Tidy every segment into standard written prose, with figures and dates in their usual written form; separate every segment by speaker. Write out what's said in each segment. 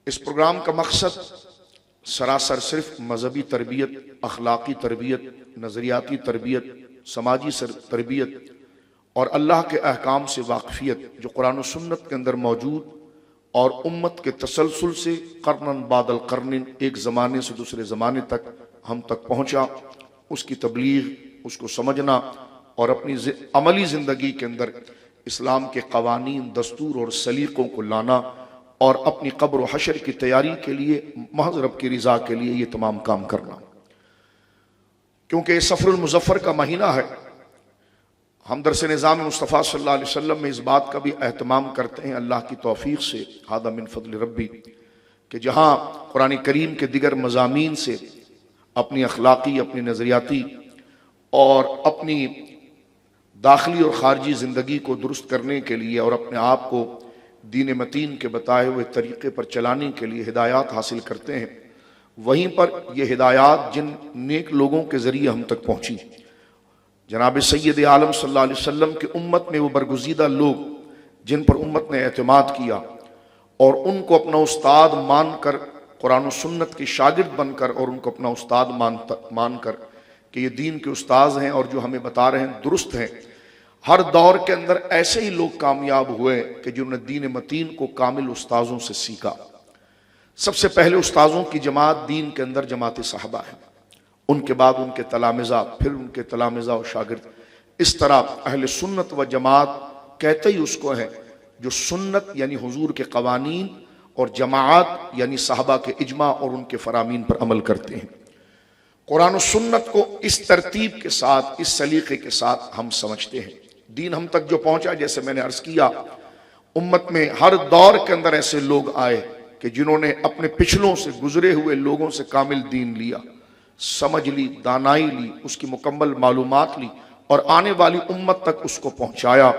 Speaker 1: इस प्रोग्राम का मकसद सरासर सिर्फ मजहबी तरबियत, अखलाकी तरबियत, नज़रियाती तरबियत, समाजी तरबियत और अल्लाह के अहकाम से वाकफियत जो कुरान और सुन्नत के अंदर मौजूद और उम्मत के तसलसल से कर्नन बादल कर्निन एक ज़माने से दूसरे ज़माने तक हम तक पहुँचा, उसकी तबलीग, उसको समझना और अपनी अमली ज़िंदगी के अंदर इस्लाम के कवानीन, दस्तूर और सलीक़ों को लाना और अपनी कब्र व हशर की तैयारी के लिए महज़ रब की रज़ा के लिए ये तमाम काम करना। क्योंकि सफ़रुल मुज़फ़्फ़र का महीना है, हम दरस निज़ाम मुस्तफ़ा सल्लल्लाहु अलैहि वसल्लम में इस बात का भी एहतमाम करते हैं अल्लाह की तौफ़ीक़ से, हादा मिन फ़ज़्ल रब्बी, कि जहाँ कुरान करीम के दिगर मज़ामीन से अपनी अखलाकी, अपनी नज़रियाती और अपनी दाखिली और ख़ारजी ज़िंदगी को दुरुस्त करने के लिए और अपने आप को दीन मतीन के बताए हुए तरीक़े पर चलाने के लिए हिदायत हासिल करते हैं, वहीं पर यह हिदायत जिन नेक लोगों के ज़रिए हम तक पहुँची, जनाब सैयद आलम सल्लल्लाहु अलैहि वसल्लम की उम्मत में वो बरगुज़ीदा लोग जिन पर उम्मत ने एतमाद किया और उनको अपना उस्ताद मानकर, कुरान और सुन्नत के शागिर्द बनकर और उनको अपना उस्ताद मानकर कि ये दीन के उस्ताद हैं और जो हमें बता रहे हैं दुरुस्त हैं, हर दौर के अंदर ऐसे ही लोग कामयाब हुए कि जिन्होंने दीन मतीन को कामिल उस्ताज़ों से सीखा। सबसे पहले उस्ताज़ों की जमात दीन के अंदर जमात सहाबा है, उनके बाद उनके तलामिज़ा, फिर उनके तलामिज़ा और शागिर्द। इस तरह अहले सुन्नत व जमात कहते ही उसको है जो सुन्नत यानी हुजूर के कवानीन और जमात यानी साहबा के इजमा और उनके फरामीन पर अमल करते हैं। कुरान और सुन्नत को इस तरतीब के साथ, इस सलीक़े के साथ हम समझते हैं। दीन हम तक जो पहुंचा, जैसे मैंने अर्ज किया, उम्मत में हर दौर के अंदर ऐसे लोग आए कि जिन्होंने अपने पिछलों से गुजरे हुए लोगों से कामिल दीन लिया, समझ ली, दानाई ली, उसकी मुकम्मल मालूमात ली और आने वाली उम्मत तक उसको पहुंचाया,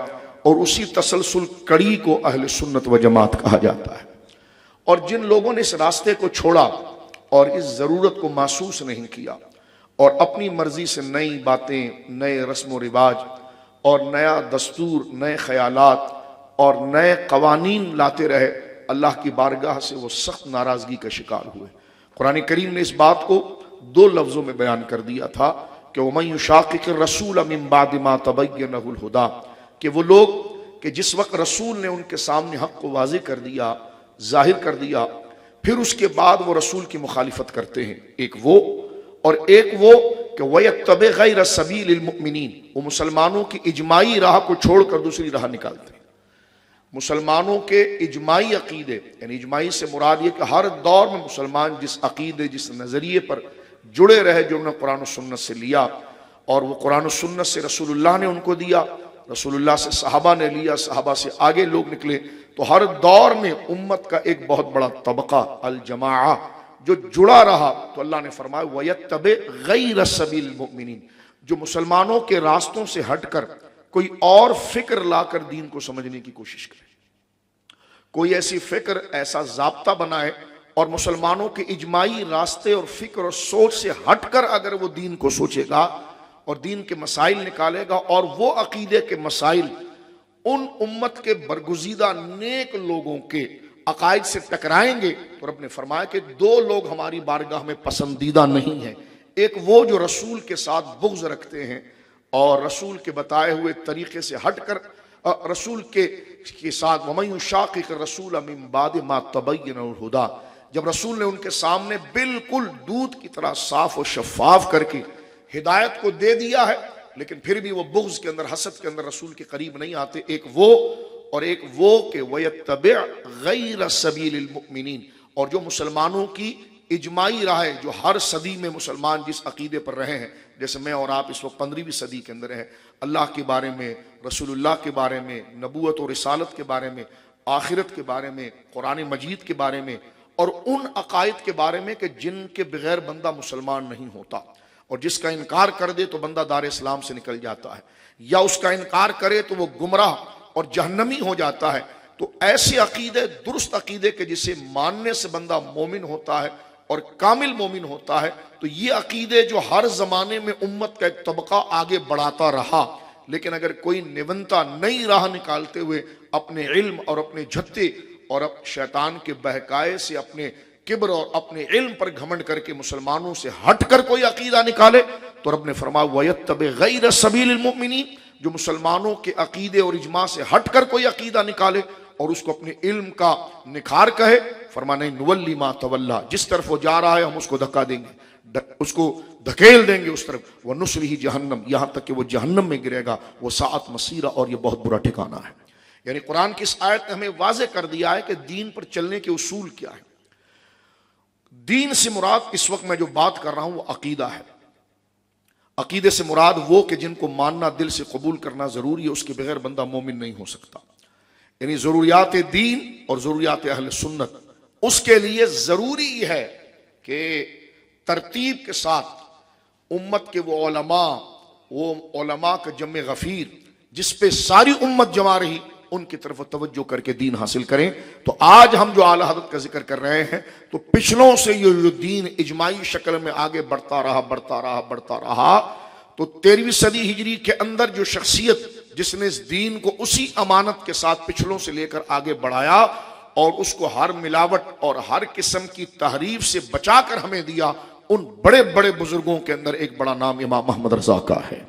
Speaker 1: और उसी तसलसल कड़ी को अहले सुन्नत व जमात कहा जाता है। और जिन लोगों ने इस रास्ते को छोड़ा और इस ज़रूरत को महसूस नहीं किया और अपनी मर्जी से नई बातें, नए रस्म व रिवाज और नया दस्तूर, नए ख्यालात और नए कवानीन लाते रहे, अल्लाह की बारगाह से वो सख्त नाराज़गी का शिकार हुए। कुरान करीम ने इस बात को दो लफ्ज़ों में बयान कर दिया था कि वमन युशाक़िक़ रसूल मिन बादि मा तबय्यन लहुल हुदा, कि वो लोग कि जिस वक्त रसूल ने उनके सामने हक़ को वाज़ेह कर दिया, जाहिर कर दिया, फिर उसके बाद वो रसूल की मुखालिफत करते हैं। एक वो और एक वो कि वयत्तबि गैर सबीलिल मुमिनीन, वो मुसलमानों की इजमाई राह को छोड़कर दूसरी राह निकालते हैं। मुसलमानों के इजमाई अकीदे, यानी इजमाई से मुराद ये कि हर दौर में मुसलमान जिस अकीदे, जिस नज़रिए पर जुड़े रहे जो उन्होंने कुरान और सुन्नत से लिया, और वो कुरान और सुन्नत से रसूलुल्लाह ने उनको दिया, रसूलुल्लाह से सहाबा ने लिया, सहाबा से आगे लोग निकले, तो हर दौर में उम्मत का एक बहुत बड़ा तबका अल जमाआ जो जुड़ा रहा। तो अल्लाह ने फरमाया वयत्तबि गैर सबील मुमिनीन, जो मुसलमानों के रास्तों से हटकर कोई और फिक्र लाकर दीन को समझने की कोशिश करे, कोई ऐसी फिक्र, ऐसा जाब्ता बनाए और मुसलमानों के इजमाई रास्ते और फिक्र और सोच से हटकर अगर वो दीन को सोचेगा और दीन के मसाइल निकालेगा और वो अकीदे के मसाइल उन उम्मत के बरगुज़ीदा नेक लोगों के अकायद से टकराएंगे, तो रब ने फरमाया कि दो लोग हमारी बारगाह में पसंदीदा नहीं हैं। एक वो जो रसूल के साथ बुग़्ज़ रखते हैं और रसूल के बताए हुए तरीक़े से हटकर रसूल के साथ वमन युशाक़िक़ रसूल मिन बादि मा तबय्यन लहुल हुदा, जब रसूल ने उनके सामने बिल्कुल दूध की तरह साफ और शफाफ करके हिदायत को दे दिया है, लेकिन फिर भी वो बुग़्ज़ के अंदर, हसद के अंदर रसूल के करीब नहीं आते। एक वो और एक वो कि वयत्तबि गैर सबीलिल मुमिनीन, और जो मुसलमानों की इजमाई राह है, जो हर सदी में मुसलमान जिस अकीदे पर रहे हैं, जैसे मैं और आप इस वक्त 15वीं सदी के अंदर हैं, अल्लाह के बारे में, रसूलुल्लाह के बारे में, नबूवत और रिसालत के बारे में, आखिरत के बारे में, कुरान मजीद के बारे में और उन अकायद के बारे में कि जिनके बगैर बंदा मुसलमान नहीं होता, और जिसका इनकार कर दे तो बंदा दार इस्लाम से निकल जाता है, या उसका इनकार करे तो वो गुमराह और जहन्नमी हो जाता है। तो ऐसे अकीदे, दुरुस्त अकीदे के जिसे मानने से बंदा मोमिन होता है और कामिल मोमिन होता है, तो ये अकीदे जो हर जमाने में उम्मत का एक तबका आगे बढ़ाता रहा, लेकिन अगर कोई निबंता नई राह निकालते हुए अपने इल्म और अपने झत्ते और अब शैतान के बहकाए से अपने किब्र और अपने इल्म पर घमंड करके मुसलमानों से हटकर कोई अकीदा निकाले तो रब ने फरमाया वयत्तबि गैर सबीलिल मुमिनीन, जो मुसलमानों के अकीदे और इजमा से हटकर कोई अकीदा निकाले और उसको अपने इल्म का निखार कहे, फरमा नहीं नुवल्ली मा तवल्ला, जिस तरफ वो जा रहा है हम उसको धक्का देंगे, उसको धकेल देंगे उस तरफ, वह नुस्लिही जहन्नम, यहां तक कि वो जहन्नम में गिरेगा, वो साअत मसीरा, और ये बहुत बुरा ठिकाना है। यानी कुरान की इस आयत ने हमें वाज़ेह कर दिया है कि दीन पर चलने के उसूल क्या है। दीन से मुराद इस वक्त मैं जो बात कर रहा हूं वो अकीदा है। अकीदे से मुराद वो कि जिनको मानना दिल से कबूल करना जरूरी है, उसके बगैर बंदा मोमिन नहीं हो सकता। यानी जरूरियात दीन और जरूरियात अहले सुन्नत, उसके लिए जरूरी है कि तरतीब के साथ उम्मत के वो उलमा का जम्मे गफीर जिस पे सारी उम्मत जमा रही, उनकी तरफ तवज्जो करके दीन हासिल करें। तो आज हम जो आला हज़रत का जिक्र कर रहे हैं, तो पिछलों से ये जो दीन इजमाई शक्ल में आगे बढ़ता रहा, तो 13वीं सदी हिजरी के अंदर जो शख्सियत जिसने इस दीन को उसी अमानत के साथ पिछलों से लेकर आगे बढ़ाया और उसको हर मिलावट और हर किस्म की तहरीफ से बचाकर हमें दिया, उन बड़े बड़े बुजुर्गों के अंदर एक बड़ा नाम इमाम अहमद रजा का है।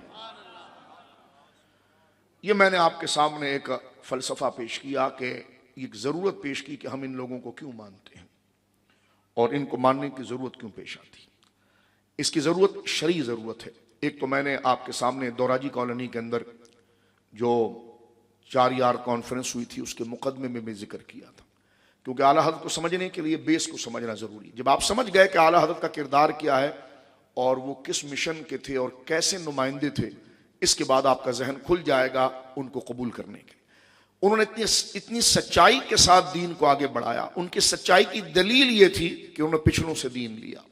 Speaker 1: ये मैंने आपके सामने एक फलसफा पेश किया कि एक ज़रूरत पेश की कि हम इन लोगों को क्यों मानते हैं और इनको मानने की ज़रूरत क्यों पेश आती। इसकी ज़रूरत शरई ज़रूरत है। एक तो मैंने आपके सामने दोराजी कॉलोनी के अंदर जो 4 यार कॉन्फ्रेंस हुई थी उसके मुकदमे में मैं जिक्र किया था, क्योंकि आला हज़रत को समझने के लिए बेस को समझना ज़रूरी। जब आप समझ गए कि आला हज़रत का किरदार क्या है और वो किस मिशन के थे और कैसे नुमाइंदे थे, इसके बाद आपका जहन खुल जाएगा उनको कबूल करने के लिए। उन्होंने इतनी सच्चाई के साथ दीन को आगे बढ़ाया। उनकी सच्चाई की दलील ये थी कि उन्होंने पिछलों से दीन लिया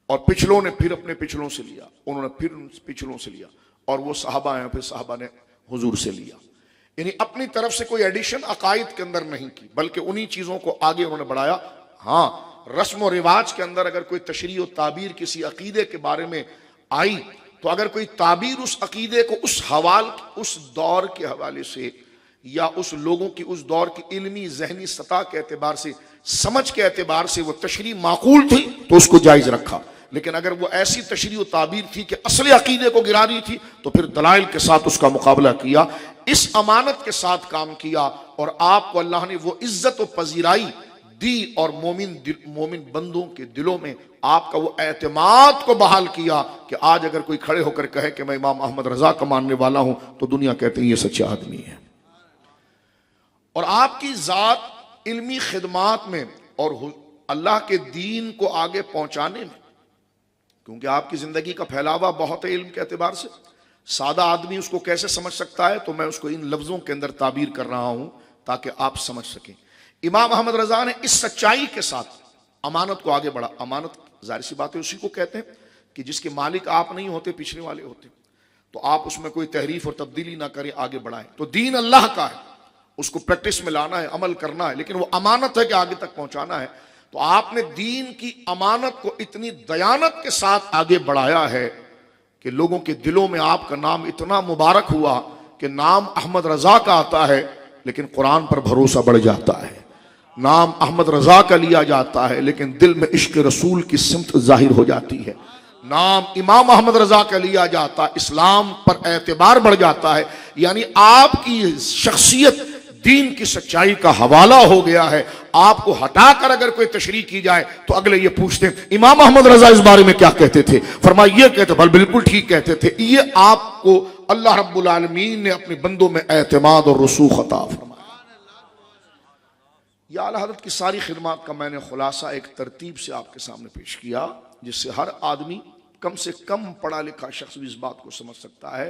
Speaker 1: और पिछलों ने फिर अपने पिछलों से लिया, उन्होंने फिर पिछलों से लिया, और वो सहाबा हैं, फिर सहाबा ने हुजूर से लिया। यानी अपनी तरफ से कोई एडिशन अकायद के अंदर नहीं की, बल्कि उन्हीं चीजों को आगे उन्होंने बढ़ाया। हाँ, रस्म और रिवाज के अंदर अगर कोई तशरीह और ताबीर किसी अकीदे के बारे में आई, तो अगर कोई ताबीर उस अकीदे को उस दौर के हवाले से या उस लोगों की उस दौर की इल्मी जहनी सतह के एतबार से, समझ के एतबार से वो तशरीह माकूल थी तो उसको जायज रखा। लेकिन अगर वो ऐसी तशरीह ताबीर थी कि असली अकीदे को गिरा दी थी, तो फिर दलाइल के साथ उसका मुकाबला किया, इस अमानत के साथ काम किया, और आपको अल्लाह ने वो इज्जत और पजीराई दी और मोमिन बंदों के दिलों में आपका वो एतमाद को बहाल किया कि आज अगर कोई खड़े होकर कहे कि मैं इमाम अहमद रजा का मानने वाला हूं, तो दुनिया कहते हैं ये सच्चा आदमी है। और आपकी जात इल्मी खिदमात में और अल्लाह के दीन को आगे पहुंचाने में, क्योंकि आपकी जिंदगी का फैलावा बहुत है इल्म के एतबार से, सादा आदमी उसको कैसे समझ सकता है, तो मैं उसको इन लफ्जों के अंदर ताबीर कर रहा हूं ताकि आप समझ सकें। इमाम अहमद रजा ने इस सच्चाई के साथ अमानत को आगे बढ़ा। अमानत जाहिर सी बात है उसी को कहते हैं कि जिसके मालिक आप नहीं होते, पिछले वाले होते, तो आप उसमें कोई तहरीफ और तब्दीली ना करें, आगे बढ़ाएं। तो दीन अल्लाह का है, उसको प्रैक्टिस में लाना है, अमल करना है, लेकिन वो अमानत है कि आगे तक पहुंचाना है। तो आपने दीन की अमानत को इतनी दयानत के साथ आगे बढ़ाया है कि लोगों के दिलों में आपका नाम इतना मुबारक हुआ कि नाम अहमद रजा का आता है, लेकिन कुरान पर भरोसा बढ़ जाता है। नाम अहमद रजा का लिया जाता है, लेकिन दिल में इश्क रसूल की सिमत जाहिर हो जाती है। नाम इमाम अहमद रजा का लिया जाता, इस्लाम पर एतबार बढ़ जाता है। यानी आपकी शख्सियत दीन की सच्चाई का हवाला हो गया है। आपको हटाकर अगर कोई तशरीह की जाए तो अगले ये पूछते हैं इमाम अहमद रजा इस बारे में क्या कहते थे, फरमाया ये कहते, भल बिल्कुल ठीक कहते थे। ये आपको अल्लाह रब्बुल आलमीन ने अपने बंदों में एतमाद और रसूख अता फरमाया। या आला हज़रत की सारी खिदमत का मैंने खुलासा एक तरतीब से आपके सामने पेश किया, जिससे हर आदमी, कम से कम पढ़ा लिखा शख्स भी इस बात को समझ सकता है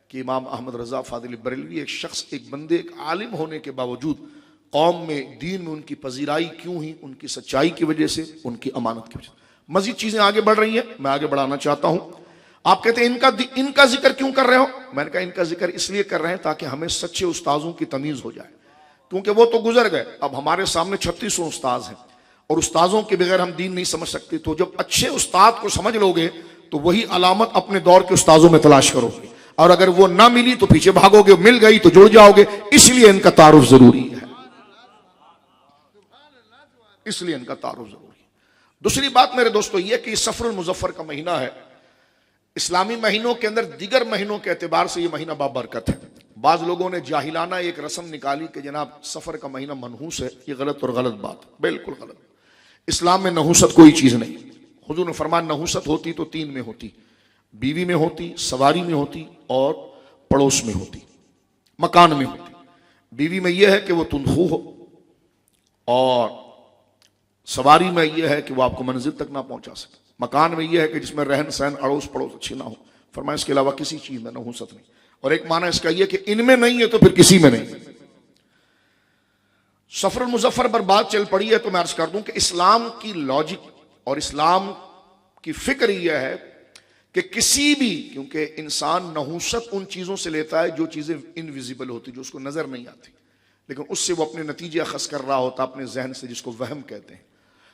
Speaker 1: कि इमाम अहमद रजा फादिल बरेलवी एक शख्स, एक बंदे, एक आलिम होने के बावजूद कौम में दीन में उनकी पजीराई क्यों हुई, उनकी सच्चाई की वजह से, उनकी अमानत की वजह से। मजीद चीजें आगे बढ़ रही हैं, मैं आगे बढ़ाना चाहता हूं। आप कहते हैं इनका जिक्र क्यों कर रहे हो? मैंने कहा इनका जिक्र इसलिए कर रहे हैं ताकि हमें सच्चे उस्ताजों की तमीज हो जाए, क्योंकि वो तो गुजर गए। अब हमारे सामने 3600 उस्ताज हैं और उस्ताजों के बगैर हम दीन नहीं समझ सकते। तो जब अच्छे उस्ताद को समझ लोगे तो वही अलामत अपने दौर के उस्ताजों में तलाश करोगे, और अगर वो ना मिली तो पीछे भागोगे, मिल गई तो जुड़ जाओगे। इसलिए इनका तारुफ जरूरी है। इसलिए इनका तारुफ जरूरी है। दूसरी बात मेरे दोस्तों ये कि सफरुल मुजफ्फर का महीना है, इस्लामी महीनों के अंदर दीगर महीनों के एतबार से यह महीना बाबरकत है। बाज लोगों ने जाहिलाना एक रस्म निकाली कि जनाब सफर का महीना मनहूस है, ये गलत और गलत बात, बिल्कुल गलत। इस्लाम में नहूसत कोई चीज नहीं। हुजूर ने फरमाया नहूसत होती तो तीन में होती, बीवी में होती, सवारी में होती और पड़ोस में होती, मकान में होती। बीवी में यह है कि वो तुंदखू हो और सवारी में यह है कि वो आपको मंजिल तक ना पहुंचा सके, मकान में यह है कि जिसमें रहन सहन अड़ोस पड़ोस अच्छी ना हो। फरमाया इसके अलावा किसी चीज में नहूसत नहीं। और एक माना इसका यह कि इनमें नहीं है तो फिर किसी में नहीं। सफरुल मुजफ्फर पर बात चल पड़ी है तो मैं अर्ज कर दूं कि इस्लाम की लॉजिक और इस्लाम की फिक्र यह है कि किसी भी, क्योंकि इंसान नहूसत उन चीजों से लेता है जो चीजें इनविजिबल होती, जो उसको नजर नहीं आती, लेकिन उससे वो अपने नतीजे अखज़ कर रहा होता अपने जहन से, जिसको वहम कहते हैं।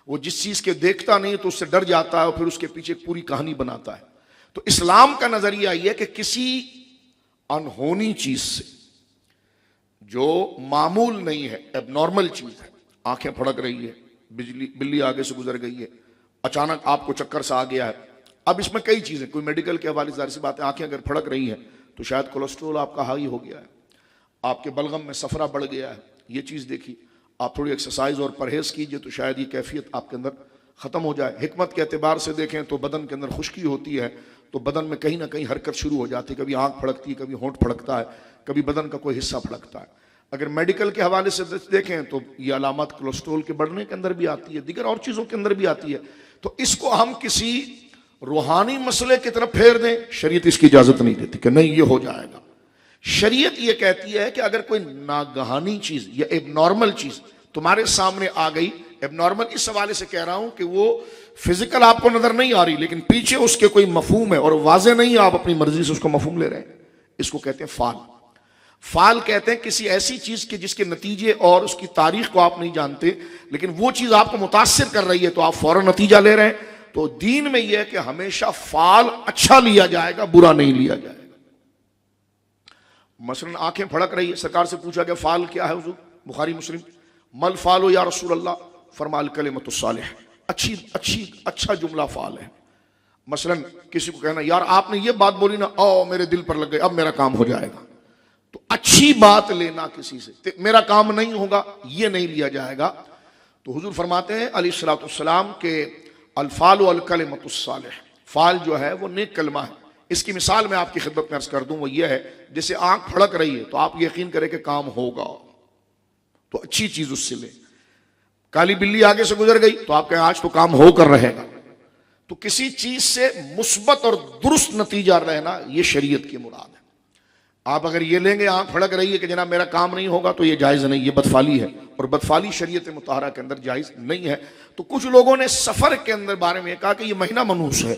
Speaker 1: वो जिस चीज के देखता नहीं तो उससे डर जाता है और फिर उसके पीछे पूरी कहानी बनाता है। तो इस्लाम का नजरिया यह है कि किसी अनहोनी चीज से जो मामूल नहीं है, एबनॉर्मल चीज है, आंखें फड़क रही है, बिल्ली आगे से गुजर गई है, अचानक आपको चक्कर सा आ गया है। अब इसमें कई चीजें, कोई मेडिकल के हवाले से जाहिर सी बात है, आंखें अगर फड़क रही हैं तो शायद कोलेस्ट्रोल आपका हाई हो गया है, आपके बलगम में सफरा बढ़ गया है, ये चीज देखी। आप थोड़ी एक्सरसाइज और परहेज कीजिए तो शायद ये कैफियत आपके अंदर खत्म हो जाए। हिकमत के एतबार से देखें तो बदन के अंदर खुश्की होती है तो बदन में कहीं ना कहीं हरकत शुरू हो जाती है, कभी आंख फड़कती है, कभी होंठ फड़कता है, कभी बदन का कोई हिस्सा फड़कता है। अगर मेडिकल के हवाले से देखें तो ये अलामत कोलेस्ट्रोल के बढ़ने के अंदर भी आती है, दीगर और चीजों के अंदर भी आती है। तो इसको हम किसी रूहानी मसले की तरफ फेर दें, शरीयत इसकी इजाजत नहीं देती कि नहीं ये हो जाएगा। शरीयत ये कहती है कि अगर कोई नागहानी चीज या एबनॉर्मल चीज तुम्हारे सामने आ गई, एबनॉर्मल इस हवाले से कह रहा हूं कि वो फिजिकल आपको नजर नहीं आ रही लेकिन पीछे उसके कोई मफहूम है और वाजे नहीं, आप अपनी मर्जी से उसको मफहूम ले रहे हैं, इसको कहते हैं फाल। फाल कहते हैं किसी ऐसी चीज के जिसके नतीजे और उसकी तारीख को आप नहीं जानते लेकिन वो चीज आपको मुतासिर कर रही है तो आप फौरन नतीजा ले रहे हैं। तो दीन में यह है कि हमेशा फाल अच्छा लिया जाएगा, बुरा नहीं लिया जाएगा। मसलन आंखें फड़क रही है, सरकार से पूछा गया फाल क्या है हुजूर, बुखारी मुस्लिम, मल फालो या रसूल अल्लाह, फरमाल कलिमतुस सालिह, अच्छा जुमला फाल है। मसलन किसी को कहना यार आपने ये बात बोली ना, ओ मेरे दिल पर लग गई, अब मेरा काम हो जाएगा, तो अच्छी बात लेना किसी से, मेरा काम नहीं होगा, ये नहीं लिया जाएगा। तो हुजूर फरमाते हैं अलैहिस्सलाम के अल्फाल वल कलिमतुस सालिह, फाल जो है वो नेक कलमा है। इसकी मिसाल मैं आपकी खिदमत में अर्ज कर दूं, वो ये है जैसे आंख फड़क रही है तो आप यकीन करें कि काम होगा, तो अच्छी चीज उससे ले। काली बिल्ली आगे से गुजर गई तो आप कहें आज तो काम होकर रहेगा। तो किसी चीज से मुस्बत और दुरुस्त नतीजा रहना ये शरीयत की मुराद है। आप अगर ये लेंगे आंख फड़क रही है कि जनाब मेरा काम नहीं होगा, तो ये जायज नहीं, ये बदफाली है और बदफाली शरीयत मुताहरा के अंदर जायज नहीं है। तो कुछ लोगों ने सफर के अंदर बारे में कहा कि ये महीना मनहूस है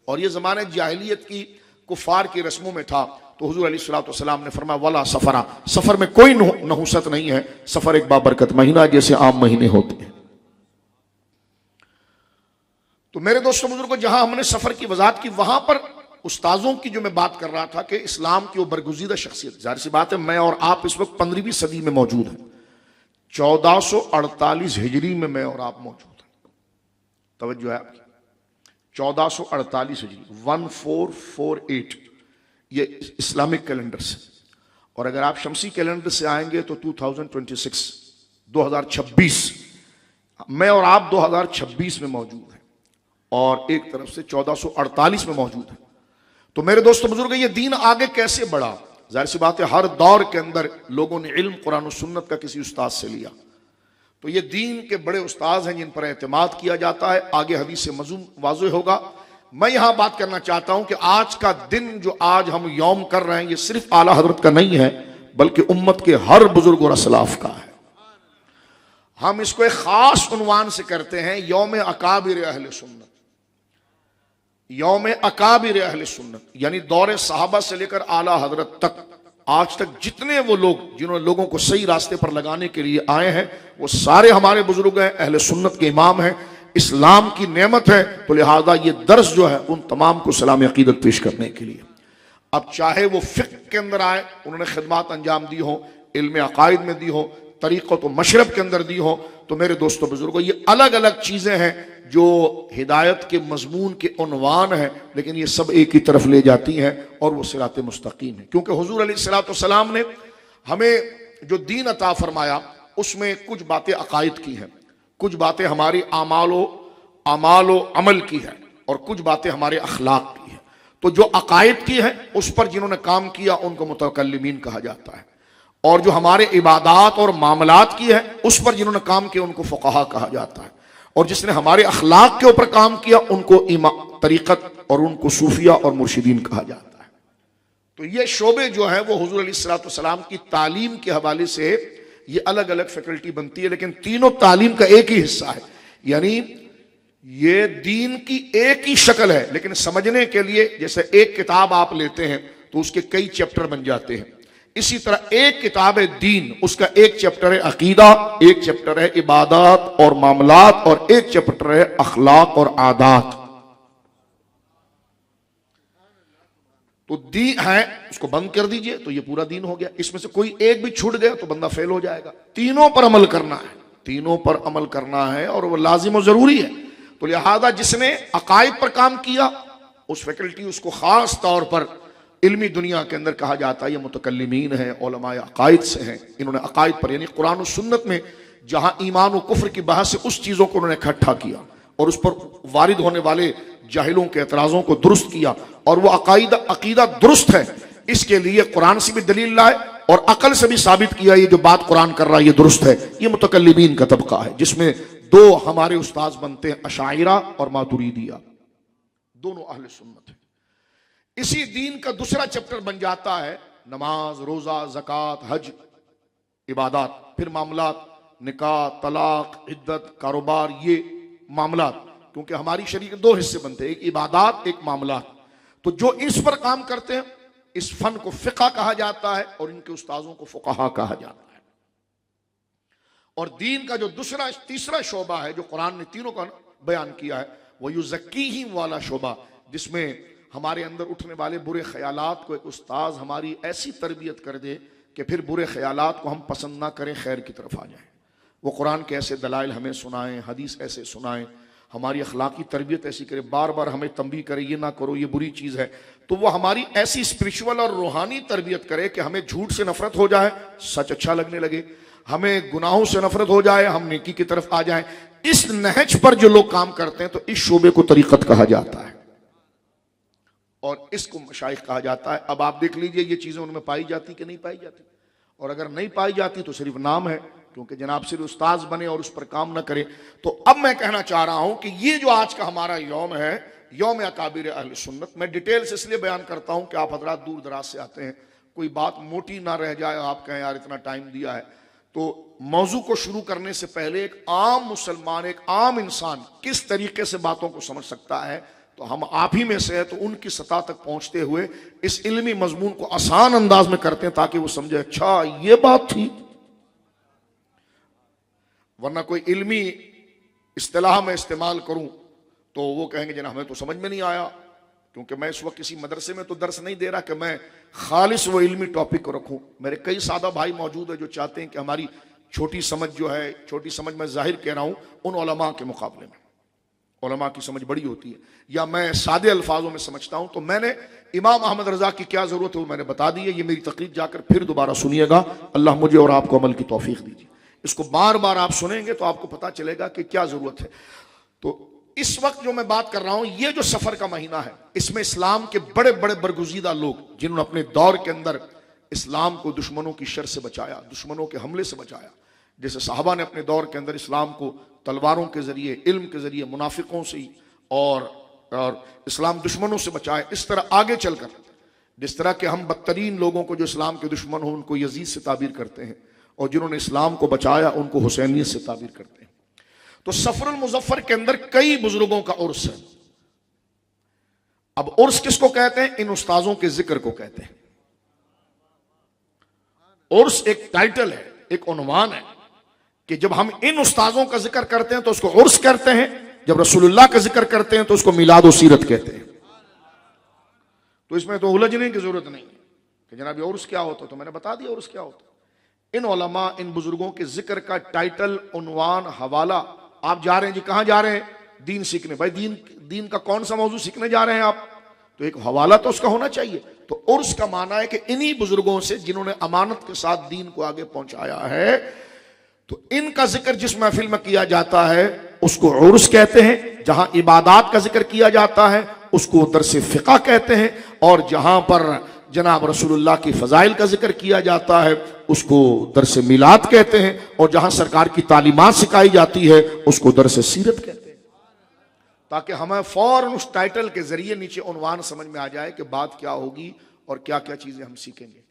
Speaker 1: और ये जमाने जाहिलियत की कुफार की रस्मों में था। तो हुजूर अलैहिस्सलाम ने फरमाया वाला सफरा, सफर में कोई नहुसत नहीं है, सफर एक बाबरकत महीना जैसे आम महीने होते हैं। तो मेरे दोस्तों बुजुर्गों, जहां हमने सफर की वजाहत की वहां पर उस्ताजों की जो मैं बात कर रहा था कि इस्लाम की वो बरगुज़ीदा शख्सियत, जाहिर सी बात है मैं और आप इस वक्त 15वीं सदी में मौजूद हैं, 1448 हिजरी में मैं और आप मौजूद हैं। तवज्जो है आपकी, 1448 हिजरी 1448 ये इस्लामिक कैलेंडर से, और अगर आप शमसी कैलेंडर से आएंगे तो 2026 मैं और आप 2026 में मौजूद हैं और एक तरफ से 1448 में मौजूद है। तो मेरे दोस्तों बुजुर्ग, ये दीन आगे कैसे बढ़ा? जाहिर सी बात है हर दौर के अंदर लोगों ने इल्म कुरान और सुन्नत का किसी उस्ताद से लिया, तो ये दीन के बड़े उस्ताद हैं जिन पर एतमाद किया जाता है। आगे हदीस से मज़मून वाज़ेह होगा। मैं यहां बात करना चाहता हूं कि आज का दिन जो आज हम यौम कर रहे हैं, ये सिर्फ आला हजरत का नहीं है बल्कि उम्मत के हर बुजुर्ग और असलाफ का है। हम इसको एक खास उन्वान से करते हैं, यौम अकाबिर अहले सुन्नत। यौम अकाबिर अहले सुन्नत यानी दौरे सहाबा से लेकर आला हजरत तक आज तक जितने वो लोग जिन्होंने लोगों को सही रास्ते पर लगाने के लिए आए हैं, वो सारे हमारे बुजुर्ग हैं, अहले सुन्नत के इमाम हैं, इस्लाम की नेमत है। तो लिहाजा ये दर्स जो है उन तमाम को सलाम अकीदत पेश करने के लिए। अब चाहे वो फिक्र के अंदर आए, उन्होंने खिदमात अंजाम दी हो, इल्म अकायद में दी हो, तरीक़त व मशरब के अंदर दी हो। तो मेरे दोस्तों बुजुर्गों, ये अलग अलग चीज़ें हैं जो हिदायत के मजमून के उन्वान हैं, लेकिन ये सब एक ही तरफ ले जाती हैं और वो सिरात मुस्तकीम है। क्योंकि हुजूर अलैहिस्सलाम ने हमें जो दीन अता फरमाया उसमें कुछ बातें अकायद की हैं, कुछ बातें हमारी आमाल व अमल की है, और कुछ बातें हमारे अखलाक की है। तो जो अकायद की है उस पर जिन्होंने काम किया उनको मुतकल्लिमीन कहा जाता है, और जो हमारे इबादात और मामलात की है उस पर जिन्होंने काम किया उनको फुक़हा कहा जाता है, और जिसने हमारे अखलाक के ऊपर काम किया उनको तरीक़त और उनको सूफिया और मुर्शिदीन कहा जाता है। तो ये शोबे जो है वो हुजूर अलैहिस्सलाम की तालीम के हवाले से ये अलग अलग फैकल्टी बनती है, लेकिन तीनों तालीम का एक ही हिस्सा है। यानी ये दीन की एक ही शक्ल है, लेकिन समझने के लिए जैसे एक किताब आप लेते हैं तो उसके कई चैप्टर बन जाते हैं, इसी तरह एक किताब है दीन, उसका एक चैप्टर है अकीदा, एक चैप्टर है इबादत और मामलात, और एक चैप्टर है अखलाक और आदात। तो दीन है उसको बंद कर दीजिए तो ये पूरा दीन हो गया। इसमें से कोई एक भी छूट गया तो बंदा फेल हो जाएगा। तीनों पर अमल करना है, तीनों पर अमल करना है, और वो लाजिम और जरूरी है। तो लिहाजा जिसने अकायद पर काम किया उस फैकल्टी उसको खास तौर पर इल्मी दुनिया के अंदर कहा जाता है ये मुतकल्लिमीन है, उलमाए अकायद से हैं। इन्होंने अकायद पर यानी कुरान और सुन्नत में जहां ईमान और कुफ्र की बहस से उस चीज़ों को उन्होंने इकट्ठा किया और उस पर वारिद होने वाले जाहिलों के एतराज़ों को दुरुस्त किया, और वो अकीदा दुरुस्त है इसके लिए कुरान से भी दलील लाए और अकल से भी साबित किया ये जो बात कुरान कर रहा है ये दुरुस्त है। ये मुतकल्लिमीन का तबका है, जिसमें दो हमारे उस्ताद बनते हैं, अशाइरा और मातुरीदिया, दोनों अहले सुन्नत है। इसी दीन का दूसरा चैप्टर बन जाता है नमाज, रोजा, ज़कात, हज, इबादत, फिर मामलात, निकाह, तलाक, इद्दत, कारोबार, ये मामलात, क्योंकि हमारी शरीयत के दो हिस्से बनते हैं, एक इबादत, एक मामलात। तो जो इस पर काम करते हैं इस फन को फ़िक़्ह कहा जाता है और इनके उस्ताजों को फुक़हा कहा जाता है। और दीन का जो तीसरा शोबा है जो कुरान ने तीनों का बयान किया है वो युज़क्कीहिम वाला शोबा, जिसमें हमारे अंदर उठने वाले बुरे ख्यालात को एक उस्ताद हमारी ऐसी तरबियत कर दे कि फिर बुरे ख्यालात को हम पसंद ना करें, खैर की तरफ आ जाएं। वो कुरान के ऐसे दलाइल हमें सुनाएं, हदीस ऐसे सुनाएं, हमारी अखलाकी तरबियत ऐसी करे, बार बार हमें तंबीह करे ये ना करो ये बुरी चीज़ है। तो वो हमारी ऐसी स्पिरिचुअल और रूहानी तरबियत करे कि हमें झूठ से नफरत हो जाए, सच अच्छा लगने लगे, हमें गुनाहों से नफरत हो जाए, हम नेकी की तरफ आ जाएं। इस नहज पर जो लोग काम करते हैं तो इस शोबे को तरीक़त कहा जाता है और इसको मशाइख कहा जाता है। अब आप देख लीजिए ये चीज़ें उनमें पाई जाती कि नहीं पाई जाती, और अगर नहीं पाई जाती तो सिर्फ नाम है, क्योंकि जनाब सिर्फ उस्ताद बने और उस पर काम न करे। तो अब मैं कहना चाह रहा हूं कि ये जो आज का हमारा यौम है, यौम अकाबिर अहले सुन्नत, मैं डिटेल से इसलिए बयान करता हूं कि आप हजरात दूर दराज से आते हैं, कोई बात मोटी ना रह जाए, आप कहें यार इतना टाइम दिया है। तो मौजू को शुरू करने से पहले एक आम मुसलमान, एक आम इंसान किस तरीके से बातों को समझ सकता है, तो हम आप ही में से है, तो उनकी सतह तक पहुंचते हुए इस इल्मी मजमून को आसान अंदाज में करते हैं ताकि वो समझे अच्छा ये बात थी। वरना कोई इल्मी इस्तिलाह में इस्तेमाल करूं तो वो कहेंगे जना हमें तो समझ में नहीं आया, क्योंकि मैं इस वक्त किसी मदरसे में तो दर्स नहीं दे रहा कि मैं खालिस वो इल्मी टॉपिक को रखूं। मेरे कई सादा भाई मौजूद है जो चाहते हैं कि हमारी छोटी समझ जो है, छोटी समझ मैं जाहिर कह रहा हूं उन उलमा के मुकाबले में, उलमा की समझ बड़ी होती है, या मैं सादे अल्फाजों में समझता हूं। तो मैंने इमाम अहमद रजा की क्या जरूरत है वो मैंने बता दी है। ये मेरी तकरीर जाकर फिर दोबारा सुनिएगा, अल्लाह मुझे और आपको अमल की तौफीक दीजिए। इसको बार बार आप सुनेंगे तो आपको पता चलेगा कि क्या जरूरत है। तो इस वक्त जो मैं बात कर रहा हूं, ये जो सफर का महीना है, इसमें इस्लाम के बड़े बड़े बरगुजीदा लोग जिन्होंने अपने दौर के अंदर इस्लाम को दुश्मनों की शर से बचाया, दुश्मनों के हमले से बचाया, जैसे साहबा ने अपने दौर के अंदर इस्लाम को तलवारों के जरिए, इल्म के जरिए, मुनाफिकों से और इस्लाम दुश्मनों से बचाए। इस तरह आगे चलकर जिस तरह के हम बदतरीन लोगों को जो इस्लाम के दुश्मन हो उनको यजीद से ताबीर करते हैं, और जिन्होंने इस्लाम को बचाया उनको हुसैनियत से ताबीर करते हैं। तो सफरुल मुजफ्फर के अंदर कई बुजुर्गों का उर्स है। अब उर्स किसको कहते हैं? इन उस्ताजों के जिक्र को कहते हैं। उर्स एक टाइटल है, एक उन्वान है कि जब हम इन उस्ताजों का जिक्र करते हैं तो उसको उर्स कहते हैं, जब रसूलुल्लाह का जिक्र करते हैं तो उसको मिलाद व सीरत कहते हैं। तो इसमें तो उलझने की जरूरत नहीं है कि जनाब ये उर्स क्या होता, तो मैंने बता दिया उर्स क्या होता। इन उलमा, इन बुजुर्गों के जिक्र का टाइटल, उन्वान, हवाला, आप जा रहे हैं जी, कहां जा रहे हैं? दीन सीखने। भाई दीन का कौन सा मौजू सीखने जा रहे हैं आप? तो एक हवाला तो उसका होना चाहिए। तो उर्स का माना है कि इन्हीं बुजुर्गों से जिन्होंने अमानत के साथ दीन को आगे पहुंचाया है, तो इनका जिक्र जिस महफिल में किया जाता है उसको उर्स कहते हैं। जहां इबादात का जिक्र किया जाता है उसको दरस फिक़ह कहते हैं। और जहां पर जनाब रसूलुल्लाह की फ़ज़ाइल का जिक्र किया जाता है उसको दरस मिलाद कहते हैं। और जहां सरकार की तालीमात सिखाई जाती है उसको दरस सीरत कहते हैं। ताकि हमें फौरन उस टाइटल के जरिए नीचे उन्वान समझ में आ जाए कि बात क्या होगी और क्या क्या चीजें हम सीखेंगे।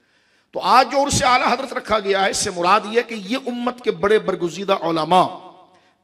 Speaker 1: तो आज जो उर्स आला हजरत रखा गया है, इससे मुराद यह कि ये उम्मत के बड़े बरगुज़ीदा उलमा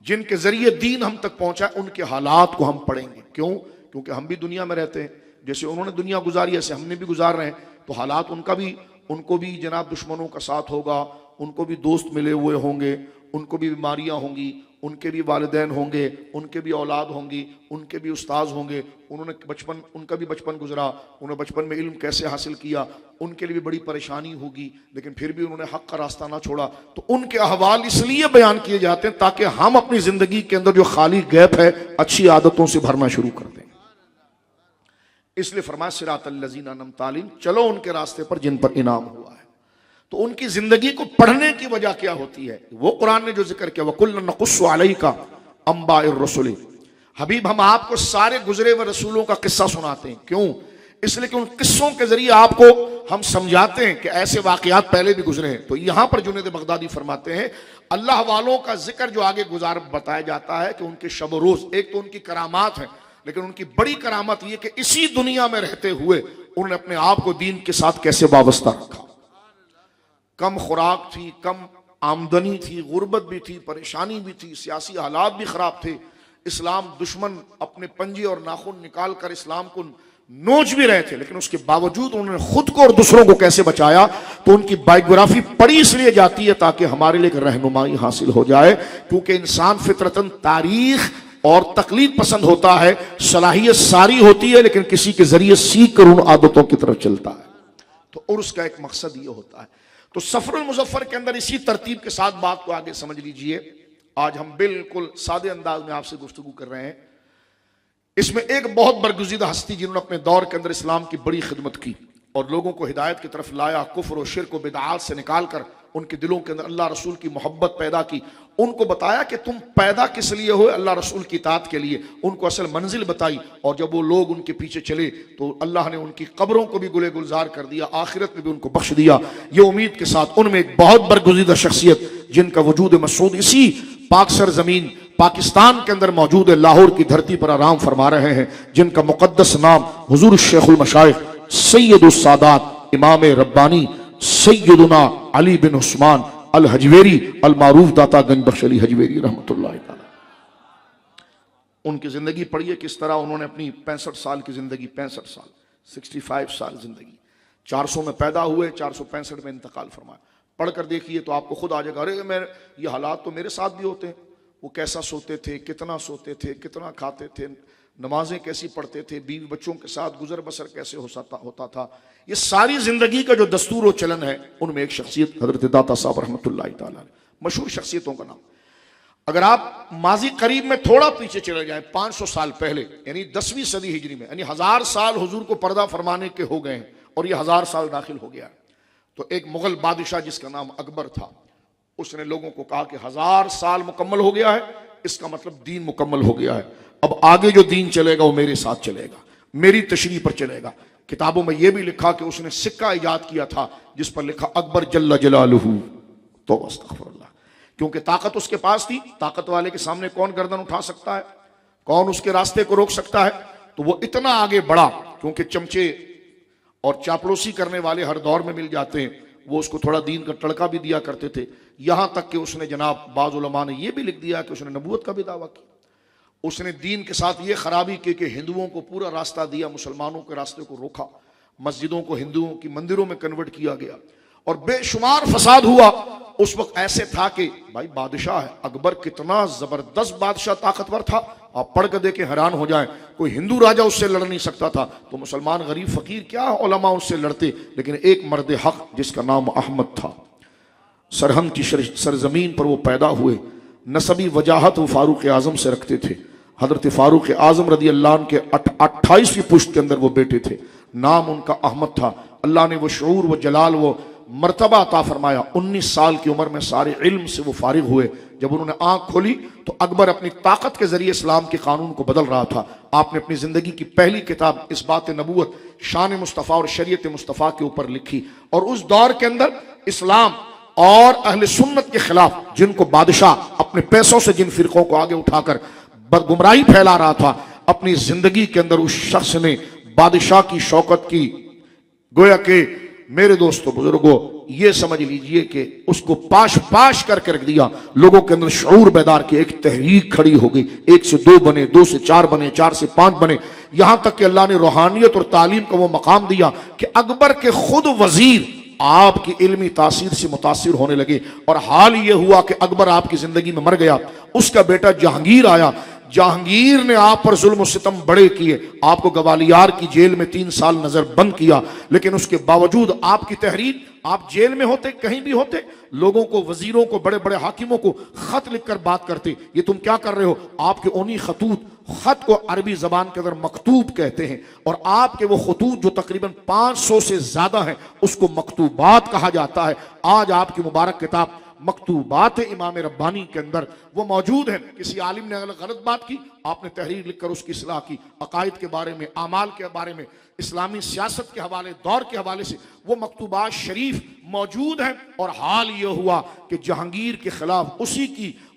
Speaker 1: जिनके जरिए दीन हम तक पहुंचा, उनके हालात को हम पढ़ेंगे। क्यों? क्योंकि हम भी दुनिया में रहते हैं, जैसे उन्होंने दुनिया गुजारी ऐसे हमने भी गुजार रहे हैं। तो हालात उनको भी जनाब दुश्मनों का साथ होगा, उनको भी दोस्त मिले हुए होंगे, उनको भी बीमारियां होंगी, उनके भी वालिदैन होंगे, उनके भी औलाद होंगी, उनके भी उस्ताज होंगे। उनका भी बचपन गुजरा, उन्होंने बचपन में इल्म कैसे हासिल किया, उनके लिए भी बड़ी परेशानी होगी, लेकिन फिर भी उन्होंने हक का रास्ता ना छोड़ा। तो उनके अहवाल इसलिए बयान किए जाते हैं ताकि हम अपनी जिंदगी के अंदर जो खाली गैप है अच्छी आदतों से भरना शुरू कर दें। इसलिए फरमाया सिरातल लज़ीना अनअमता अलैहिम, चलो उनके रास्ते पर जिन पर इनाम हुआ है। तो उनकी जिंदगी को पढ़ने की वजह क्या होती है? वो कुरान ने जो जिक्र किया, वकुल्लन नक़ुस्सु अलैका अंबाइर रसूल, हबीब हम आपको सारे गुजरे हुए रसूलों का किस्सा सुनाते हैं। क्यों? इसलिए कि उन किस्सों के जरिए आपको हम समझाते हैं कि ऐसे वाकयात पहले भी गुजरे हैं। तो यहां पर जुनैद बगदादी फरमाते हैं, अल्लाह वालों का जिक्र जो आगे बताया जाता है कि उनके शब रोज, एक तो उनकी करामात है, लेकिन उनकी बड़ी करामत यह कि इसी दुनिया में रहते हुए उन्होंने अपने आप को दीन के साथ कैसे वाबस्ता रखा। कम खुराक थी, कम आमदनी थी, गुर्बत भी थी, परेशानी भी थी, सियासी हालात भी खराब थे, इस्लाम दुश्मन अपने पंजे और नाखून निकाल कर इस्लाम को नोच भी रहे थे, लेकिन उसके बावजूद उन्होंने खुद को और दूसरों को कैसे बचाया। तो उनकी बायोग्राफी पढ़ी इसलिए जाती है ताकि हमारे लिए रहनुमाई हासिल हो जाए। क्योंकि इंसान फितरतन तारीख और तकलीद पसंद होता है, सलाहियत सारी होती है, लेकिन किसी के जरिए सीख कर उन आदतों की तरफ चलता है। तो और उसका एक मकसद ये होता है। तो सफरुल मुजफ्फर के अंदर इसी तरतीब के साथ बात को आगे समझ लीजिए। आज हम बिल्कुल सादे अंदाज में आपसे गुफ्तगू कर रहे हैं। इसमें एक बहुत बरगुज़ीदा हस्ती जिन्होंने अपने दौर के अंदर इस्लाम की बड़ी खिदमत की और लोगों को हिदायत की तरफ लाया, कुफ्र और शिर्क और बिदआत से निकाल कर उनके दिलों के अंदर अल्लाह रसूल की मोहब्बत पैदा की, उनको बताया कि तुम पैदा किस लिए हो, अल्लाह रसूल की इताअत के लिए, उनको असल मंजिल बताई। और जब वो लोग उनके पीछे चले तो अल्लाह ने उनकी कब्रों को भी गुले गुलजार कर दिया, आखिरत में भी उनको बख्श दिया। ये उम्मीद के साथ उनमें एक बहुत बरगुज़ीदा शख्सियत जिनका वजूद मसूद इसी पाक सर जमीन पाकिस्तान के अंदर मौजूद है, लाहौर की धरती पर आराम फरमा रहे हैं, जिनका मुक़द्दस नाम हुज़ूर शेखुल मशाइख सैयदुस सादात इमाम रब्बानी सैयदुना अली बिन उस्मान अल हजवेरी अल मारूफ दाता गंज बख्श अली हजवेरी रहमतुल्लाह तआला। उनकी जिंदगी पढ़िए किस तरह उन्होंने अपनी 65 साल की जिंदगी, 65 साल 65 साल जिंदगी, 400 में पैदा हुए, 465 में इंतकाल फरमाया। पढ़कर देखिए तो आपको खुद आ जाएगा, अरे मैं ये हालात तो मेरे साथ भी होते हैं। वो कैसा सोते थे, कितना सोते थे, कितना खाते थे, नमाजें कैसी पढ़ते थे, बीवी बच्चों के साथ गुजर बसर कैसे होता था। ये सारी जिंदगी का जो दस्तूर और चलन है, उनमें एक शख्सियत हजरत दाता साहब रहमतुल्लाह तआला, मशहूर शख्सियतों का नाम। अगर आप माजी करीब में थोड़ा पीछे चले जाएं, 500 साल पहले, यानी 10वीं सदी हिजरी में, यानी 1000 साल हुजूर को पर्दा फरमाने के हो गए हैं और ये 1000 साल दाखिल हो गया। तो एक मुगल बादशाह जिसका नाम अकबर था, उसने लोगों को कहा कि 1000 साल मुकम्मल हो गया है, इसका मतलब दीन मुकम्मल हो गया है। अब आगे जो दीन चलेगा वो मेरे साथ चलेगा, मेरी तशरीह पर चलेगा। किताबों में यह भी लिखा कि उसने सिक्का इजाद किया था जिस पर लिखा अकबर जल्ला जलालुहु, तो अस्तगफिरुल्लाह, क्योंकि ताकत उसके पास थी। ताकत वाले के सामने कौन गर्दन उठा सकता है, कौन उसके रास्ते को रोक सकता है। तो वो इतना आगे बढ़ा, क्योंकि चमचे और चापलूसी करने वाले हर दौर में मिल जाते हैं, वो उसको थोड़ा दीन का तड़का भी दिया करते थे। यहां तक कि उसने जनाब बाज़ उलमा ने यह भी लिख दिया कि उसने नबूवत का भी दावा किया। उसने दीन के साथ ये खराबी की कि हिंदुओं को पूरा रास्ता दिया, मुसलमानों के रास्ते को रोका, मस्जिदों को हिंदुओं की मंदिरों में कन्वर्ट किया गया और बेशुमार फसाद हुआ। उस वक्त ऐसे था कि भाई बादशाह है, अकबर कितना जबरदस्त बादशाह, ताकतवर था, आप पढ़ कर देखे हैरान हो जाए। कोई हिंदू राजा उससे लड़ नहीं सकता था, तो मुसलमान गरीब फकीर क्या उलमा उससे लड़ते। लेकिन एक मर्द हक जिसका नाम अहमद था, सरहंद की सरजमीन पर वो पैदा हुए। नसबी वजाहत वो फारूक आजम से रखते थे। हजरत फारूक आजम रदी अल्लाह अन्हु के 28वीं पुश्त के अंदर वो बेटे थे। नाम उनका अहमद था। अल्लाह ने वो शऊर, वो जलाल, वो मर्तबा अता फरमाया। 19 साल की उम्र में सारे इल्म से वो फारिग हुए। जब उन्होंने आंख खोली तो अकबर अपनी ताकत के जरिए इस्लाम के कानून को बदल रहा था। आपने अपनी जिंदगी की पहली किताब इस बात नबूवत शान मुस्तफ़ा और शरीयत मुस्तफ़ा के ऊपर लिखी। और उस दौर के अंदर इस्लाम और अहले सुन्नत के खिलाफ, जिनको बादशाह अपने पैसों से जिन फिरकों को आगे उठाकर गुमराही फैला रहा था, अपनी जिंदगी के अंदर उस शख्स ने बादशाह की शौकत की। गोया के मेरे दोस्तों बुजुर्गों, ये समझ लीजिए कि उसको पाश पाश करके रख दिया। लोगों के अंदर शऊर बेदार की एक तहरीक खड़ी हो गई। 1 से 2 बने, 2 से 4 बने, 4 से 5 बने, यहां तक कि अल्लाह ने रूहानियत और तालीम का वो मकाम दिया कि अकबर के खुद वजीर आपकी इल्मी तासीर से मुतासिर होने लगे। और हाल ये हुआ कि अकबर आपकी जिंदगी में मर गया, उसका बेटा जहांगीर आया। जहांगीर ने आप पर जुल्म सितम बड़े किए, आपको गवालियार की जेल में 3 साल नजर बंद किया। लेकिन उसके बावजूद आपकी तहरीर, आप जेल में होते, कहीं भी होते, लोगों को, वजीरों को, बड़े बड़े हाकिमों को खत लिखकर बात करते, ये तुम क्या कर रहे हो। आपके उन्हीं खतूत, खत को अरबी जबान के अंदर मकतूब कहते हैं, और आपके वो खतूत जो तकरीबन 500 से ज्यादा हैं, उसको मकतूबात कहा जाता है। आज आपकी मुबारक किताब मकतूबात इमाम रब्बानी के अंदर वो मौजूद है। किसी आलिम ने अगर गलत बात की, आपने तहरीर लिखकर उसकी इस्लाह की। अकायद के बारे में, आमाल के बारे में, इस्लामी सियासत के हवाले, दौर के हवाले से वो मकतूबात शरीफ मौजूद हैं। और हाल ये हुआ कि जहांगीर के खिलाफ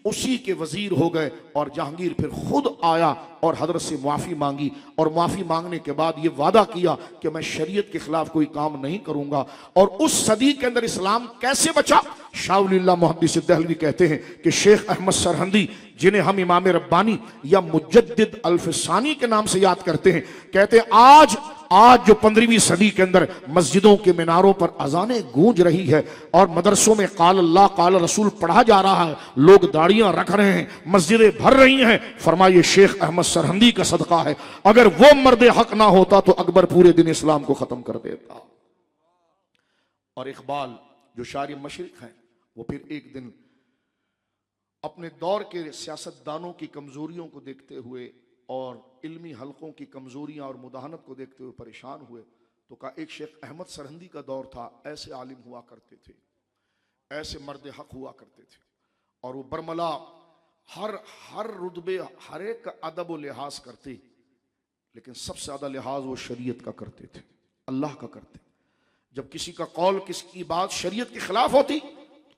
Speaker 1: उसी के वजीर हो गए। और जहांगीर फिर खुद आया और हजरत से माफ़ी मांगी, और माफ़ी मांगने के बाद ये वादा किया कि मैं शरीयत के खिलाफ कोई काम नहीं करूंगा। और उस सदी के अंदर इस्लाम कैसे बचा। शाह मुहद्दिस देहलवी कहते हैं कि शेख अहमद सरहंदी, जिन्हें हम इमाम रब्बानी या मुजद्दिद अल्फसानी के नाम से याद करते हैं, कहते हैं आज जो 15वीं सदी के अंदर मस्जिदों के मीनारों पर अजानें गूंज रही है और मदरसों में काल अल्लाह काल रसूल पढ़ा जा रहा है, लोग दाढ़ियां रख रहे हैं, मस्जिदें भर रही हैं, फरमाइए शेख अहमद सरहंदी का सदका है। अगर वो मर्द हक ना होता तो अकबर पूरे दिन इस्लाम को खत्म कर देता। और इकबाल जो शायर मशरिक हैं, वो फिर एक दिन अपने दौर के सियासतदानों की कमजोरियों को देखते हुए और इल्मी हलकों की कमजोरियां और मुदाहनत को देखते हुए परेशान हुए। तो कहा एक शेख अहमद सरहंदी का दौर था, ऐसे आलिम हुआ करते थे, ऐसे मर्द हक हुआ करते थे, और वो बरमला हर रुतबे, हर एक का अदब व लिहाज करते, लेकिन सबसे ज्यादा लिहाज वो शरीयत का करते थे, अल्लाह का करते। जब किसी का कौल, किसकी बात शरीयत के खिलाफ होती,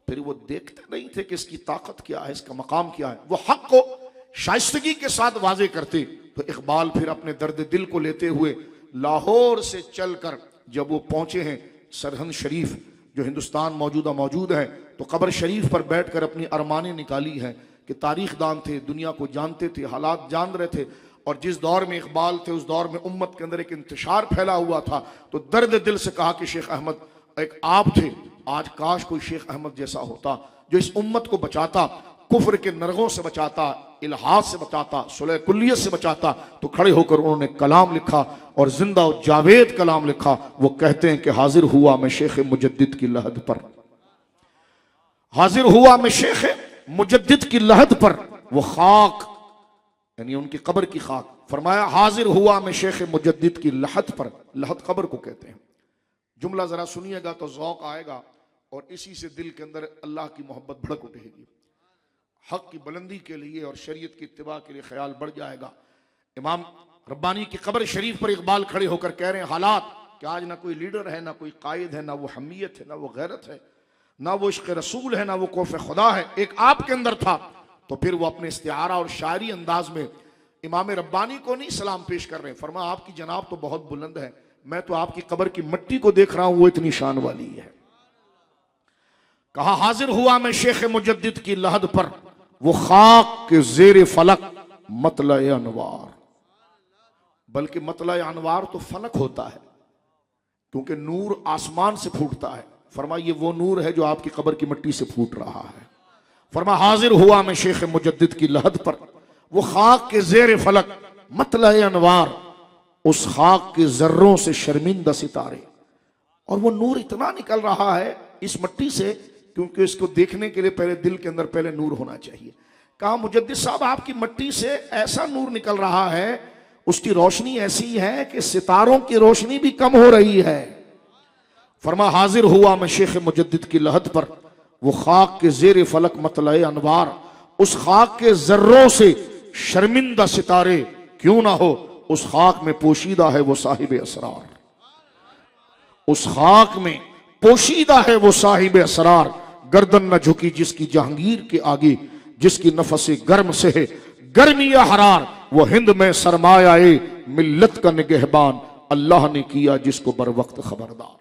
Speaker 1: फिर वो देखते नहीं थे कि इसकी ताकत क्या है, इसका मकाम क्या है, वो हक को शाइस्तगी के साथ वाजे करते। तो इकबाल फिर अपने दर्द दिल को लेते हुए लाहौर से चलकर जब वो पहुंचे हैं सरहंद शरीफ, जो हिंदुस्तान मौजूद है, तो कब्र शरीफ पर बैठकर अपनी अरमाने निकाली है कि तारीख दान थे, दुनिया को जानते थे, हालात जान रहे थे। और जिस दौर में इकबाल थे, उस दौर में उम्मत के अंदर एक इंतशार फैला हुआ था। तो दर्द दिल से कहा कि शेख अहमद एक आप थे, आज काश कोई शेख अहमद जैसा होता जो इस उम्मत को बचाता, कुफ्र के नरगों से बचाता, इल्हाद से बचाता, सुलह कुल्लियत से बचाता। तो खड़े होकर उन्होंने कलाम लिखा और जिंदा और जावेद कलाम लिखा। वो कहते हैं कि हाजिर हुआ मैं शेख मुजद्दिद की लहद पर, हाजिर हुआ मैं शेख मुजद्दिद की लहद पर, वो खाक यानी उनकी कब्र की खाक। फरमाया हाजिर हुआ मैं शेख मुजद्दिद की लहद पर, लहद कब्र को कहते हैं। जुमला जरा सुनिएगा तो ज़ौक़ आएगा और इसी से दिल के अंदर अल्लाह की मोहब्बत भड़क उठेगी, हक की बुलंदी के लिए और शरीयत की इत्तिबा के लिए ख्याल बढ़ जाएगा। इमाम रब्बानी की कब्र शरीफ पर इकबाल खड़े होकर कह रहे हैं हालात कि आज ना कोई लीडर है, ना कोई कायद है, ना वो हमीयत है, ना वो गैरत है, ना वो इश्क़ रसूल है, ना वो खौफ खुदा है। एक आपके अंदर था। तो फिर वो अपने इस्तिआरा और शायरी अंदाज में इमाम रब्बानी को नहीं सलाम पेश कर रहे हैं। फरमाया आपकी जनाब तो बहुत बुलंद है, मैं तो आपकी कब्र की मिट्टी को देख रहा हूं, वो इतनी शान वाली है। कहा हाजिर हुआ मैं शेख मुजद्दिद की लहद पर, वो खाक के जेर फलक मतला अनवार। बल्कि मतला अनवार तो फलक होता है, क्योंकि नूर आसमान से फूटता है। फरमाइए वो नूर है जो आपकी कब्र की मिट्टी से फूट रहा है। फरमा हाजिर हुआ मैं शेख मुजद्दिद की लहद पर, वो खाक के जेर फलक मतला अनवार, उस खाक के जर्रों से शर्मिंदा सितारे। और वो नूर इतना निकल रहा है इस मिट्टी से क्योंकि इसको देखने के लिए पहले दिल के अंदर पहले नूर होना चाहिए। कहा मुजद्दिद साहब आपकी मट्टी से ऐसा नूर निकल रहा है, उसकी रोशनी ऐसी है कि सितारों की रोशनी भी कम हो रही है। फरमा हाजिर हुआ मैं शेख मुजद्दिद की लहद पर, वो खाक के जेर फलक मतलए अनवार, उस खाक के जर्रों से शर्मिंदा सितारे क्यों ना हो, उस खाक में पोशीदा है वो साहिब असरार, उस खाक में पोशीदा है वो साहिब असरार, गर्दन न झुकी जिसकी जहांगीर के आगे, जिसकी नफस गर्म से है गर्मी हरार, वो हिंद में सरमाया मिल्लत का निगहबान, अल्लाह ने किया जिसको बर वक्त खबरदार।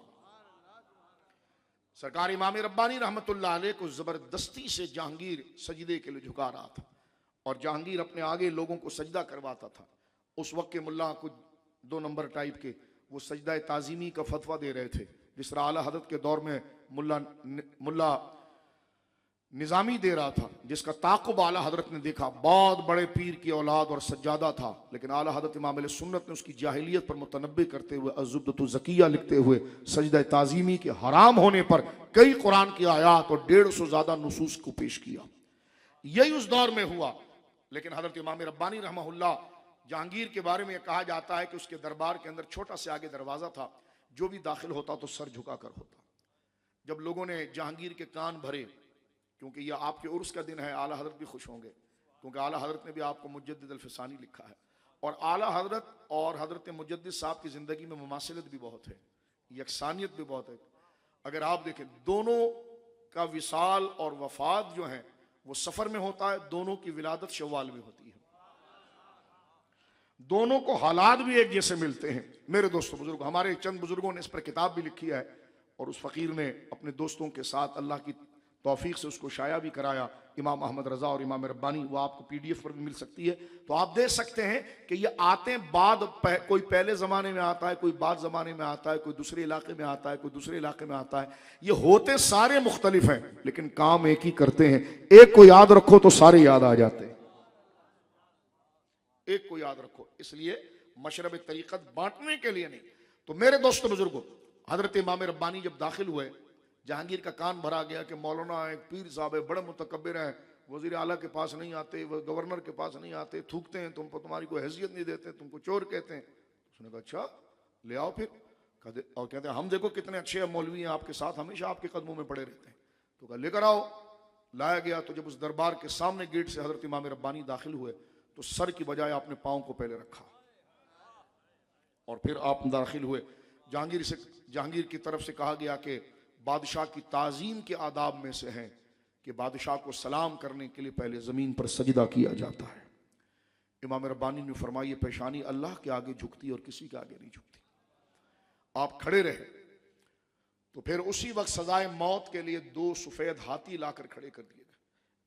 Speaker 1: सरकार इमाम रब्बानी रहमतुल्लाह अलैह को जबरदस्ती से जहांगीर सजदे के लिए झुका रहा था और जहांगीर अपने आगे लोगों को सजदा करवाता था। उस वक्त के मुल्ला कुछ 2 नंबर टाइप के वो सजदा ताजीमी का फतवा दे रहे थे, जिस तरह आला हजरत के दौर में मुल्ला निजामी दे रहा था, जिसका ताकुब आला हजरत ने देखा। बहुत बड़े पीर की औलाद और सज्जादा था, लेकिन आला हजरत इमाम अहले सुन्नत ने उसकी जाहिलियत पर मुतनब्बे करते हुए अज़ुब्दतु ज़किया लिखते हुए सजदा ताज़ीमी के हराम होने पर कई कुरान की आयात और 150 ज्यादा नुसूस को पेश किया। यही उस दौर में हुआ। लेकिन हजरत इमाम रब्बानी रहमहुल्लाह, जहांगीर के बारे में कहा जाता है कि उसके दरबार के अंदर छोटा से आगे दरवाजा था, जो भी दाखिल होता तो सर झुका कर होता। जब लोगों ने जहांगीर के कान भरे, क्योंकि यह आपके उर्स का दिन है, आला हजरत भी खुश होंगे, क्योंकि आला हजरत ने भी आपको मुजद्दिद अल-फिसानी लिखा है, और आला हजरत और हजरत मुजद्दिद साहब की जिंदगी में मुमासिलत भी बहुत है, यकसानियत भी बहुत है। अगर आप देखें, दोनों का विसाल और वफात जो है वो सफर में होता है, दोनों की विलादत शव्वाल में होती है, दोनों को हालात भी एक जैसे मिलते हैं। मेरे दोस्तों बुजुर्ग, हमारे चंद बुजुर्गों ने इस पर किताब भी लिखी है, और उस फकीर ने अपने दोस्तों के साथ अल्लाह की तौफीक से उसको शाया भी कराया। इमाम अहमद रजा और इमाम रब्बानी, वो आपको PDF पर भी मिल सकती है, तो आप देख सकते हैं कि ये आते हैं बाद, कोई पहले ज़माने में आता है, कोई बाद ज़माने में आता है, कोई दूसरे इलाके में आता है, कोई दूसरे इलाके में आता है। ये होते सारे मुख्तलिफ हैं, लेकिन काम एक ही करते हैं। एक को याद रखो तो सारे याद आ जाते हैं, एक को याद रखो। इसलिए मशरब तरीक़त बांटने के लिए नहीं। तो मेरे दोस्तों बुजुर्गों, हजरत इमाम रब्बानी जब दाखिल हुए, जहांगीर का कान भरा गया कि मौलाना एक पीर साहब है, बड़े मुतकब्बिर हैं, वजीर आला के पास नहीं आते, वो गवर्नर के पास नहीं आते, थूकते हैं, तुमको तुम्हारी कोई हैसियत नहीं देते, तुमको चोर कहते हैं। उसने कहा अच्छा ले आओ फिर। और कहते हैं हम देखो कितने अच्छे मौलवी हैं आपके साथ, हमेशा आपके कदमों में पड़े रहते हैं। तो कहा लेकर आओ। लाया गया। तो जब उस दरबार के सामने गेट से हजरत इमाम रब्बानी दाखिल हुए, तो सर की बजाय आपने पाँव को पहले रखा और फिर आप दाखिल हुए। जहांगीर की तरफ से कहा गया कि बादशाह की ताज़ीम के आदाब में से है कि बादशाह को सलाम करने के लिए पहले ज़मीन पर सजदा किया जाता है। इमाम रब्बानी ने फरमाया ये पेशानी अल्लाह के आगे झुकती और किसी के आगे नहीं झुकती। आप खड़े रहे तो फिर उसी वक्त सजाए मौत के लिए 2 सफ़ेद हाथी लाकर खड़े कर दिए गए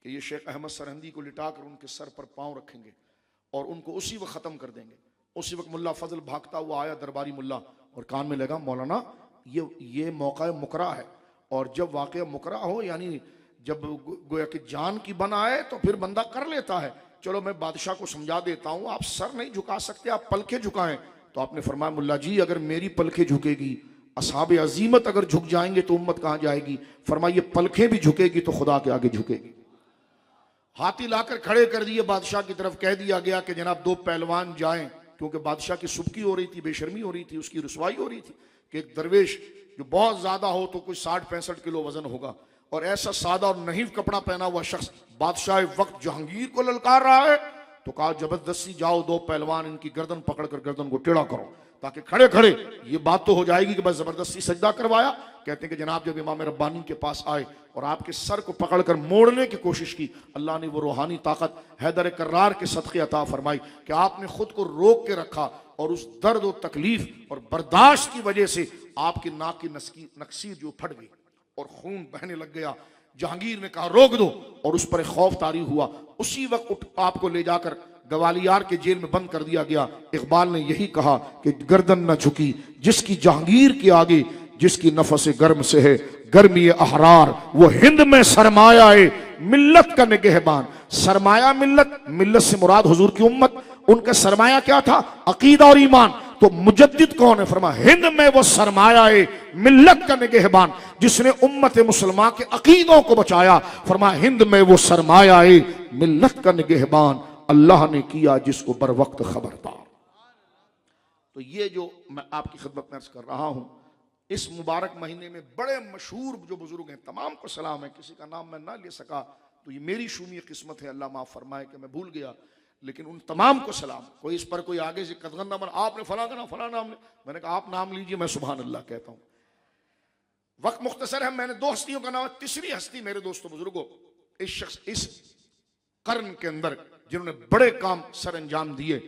Speaker 1: कि ये शेख अहमद सरहंदी को लिटाकर उनके सर पर पाँव रखेंगे और उनको उसी वक्त ख़त्म कर देंगे। उसी वक्त मुल्ला फजल भागता हुआ आया, दरबारी मुल्ला, और कान में लगा मौलाना ये मौका मुकरा है, और जब वाक़या मुकरा हो, यानी जब गोया कि जान की बन आए तो फिर बंदा कर लेता है। चलो मैं बादशाह को समझा देता हूँ, आप सर नहीं झुका सकते, आप पलके झुकाएं। तो आपने फरमाया मुल्ला जी अगर मेरी पलके झुकेगी, असहाब अजीमत अगर झुक जाएंगे तो उम्मत कहाँ जाएगी। फरमाया ये पलके भी झुकेगी तो खुदा के आगे झुकेगी। हाथी लाकर खड़े कर दिए बादशाह की तरफ। कह दिया गया कि जनाब 2 पहलवान जाएं, क्योंकि बादशाह की सुबकी हो रही थी, बेशर्मी हो रही थी, उसकी रुसवाई हो रही थी कि एक दरवेश जो बहुत ज्यादा हो तो कुछ 60-65 किलो वजन होगा, और ऐसा सादा और नहीफ कपड़ा पहना हुआ शख्स बादशाह वक्त जहांगीर को ललकार रहा है। तो कहा जबरदस्ती जाओ 2 पहलवान, इनकी गर्दन पकड़कर गर्दन को टेढ़ा करो, ताकि खड़े खड़े ये बात तो हो जाएगी कि बस जबरदस्ती सजदा करवाया। कहते हैं कि जनाब जब इमाम रब्बानी के पास आए और आपके सर को पकड़कर मोड़ने की कोशिश की, अल्लाह ने वो रूहानी ताकत हैदर कर्रार के सदक़े अता फरमाई कि आपने खुद को रोक के रखा, और उस दर्द और तकलीफ और बर्दाश्त की वजह से आपकी नाक की नक्सीर जो फट गई और खून बहने लग गया। जहांगीर ने कहा रोक दो, और उस पर खौफ तारी हुआ। उसी वक्त आपको ले जाकर गवालियार के जेल में बंद कर दिया गया। इकबाल ने यही कहा कि गर्दन न झुकी जिसकी जहांगीर के आगे, जिसकी नफस गर्म से है गर्मी अहरार, वो हिंद में सरमाया मिल्लत का निगहबान। सरमाया मिल्लत, मिल्लत से मुराद हुजूर की उम्मत। उनका सरमाया क्या था? अकीदा और ईमान। तो मुजद्दिद कौन है? फरमा हिंद में वो सरमाया है मिल्लत का निगहबान जिसने उम्मत मुसलमान के अकीदों को बचाया। फरमा हिंद में वो सरमाया है मिल्लत का निगहबान अल्लाह ने किया जिसको बर वक्त खबरदार। तो ये जो मैं आपकी खिदमत में अर्ज कर रहा हूं, इस मुबारक महीने में बड़े मशहूर जो बुजुर्ग हैं तमाम को सलाम है। किसी का नाम मैं ना ले सका तो ये मेरी शूमी किस्मत है, अल्लाह माफ फरमाए कि मैं भूल गया, लेकिन उन तमाम को सलाम। कोई इस पर कोई आगे से कदगन ना बना आपने फला करना फला नाम, मैंने कहा आप नाम लीजिए, मैं सुभान अल्लाह कहता हूं। वक्त मुख्तसर है, मैंने दो हस्तियों का नाम, तीसरी हस्ती मेरे दोस्तों बुजुर्गों इस शख्स इस कर्न के अंदर जिन्होंने बड़े काम सर अंजाम दिए।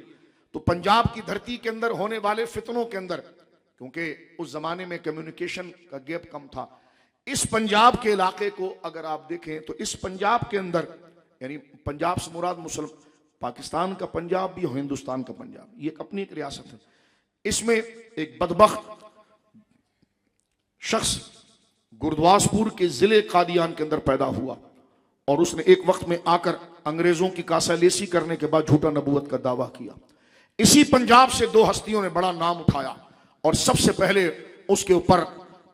Speaker 1: तो पंजाब की धरती के अंदर होने वाले फितनों के अंदर, क्योंकि उस जमाने में कम्युनिकेशन का गैप कम था, इस पंजाब के इलाके को अगर आप देखें तो इस पंजाब के अंदर, यानी पंजाब से मुराद मुसलमान पाकिस्तान का पंजाब भी और हिंदुस्तान का पंजाब, ये एक अपनी एक रियासत है। इसमें एक बदबख्त शख्स गुरुदासपुर के जिले कादियान के अंदर पैदा हुआ और उसने एक वक्त में आकर अंग्रेजों की कासालेसी करने के बाद झूठा नबूवत का दावा किया। इसी पंजाब से दो हस्तियों ने बड़ा नाम उठाया और सबसे पहले उसके ऊपर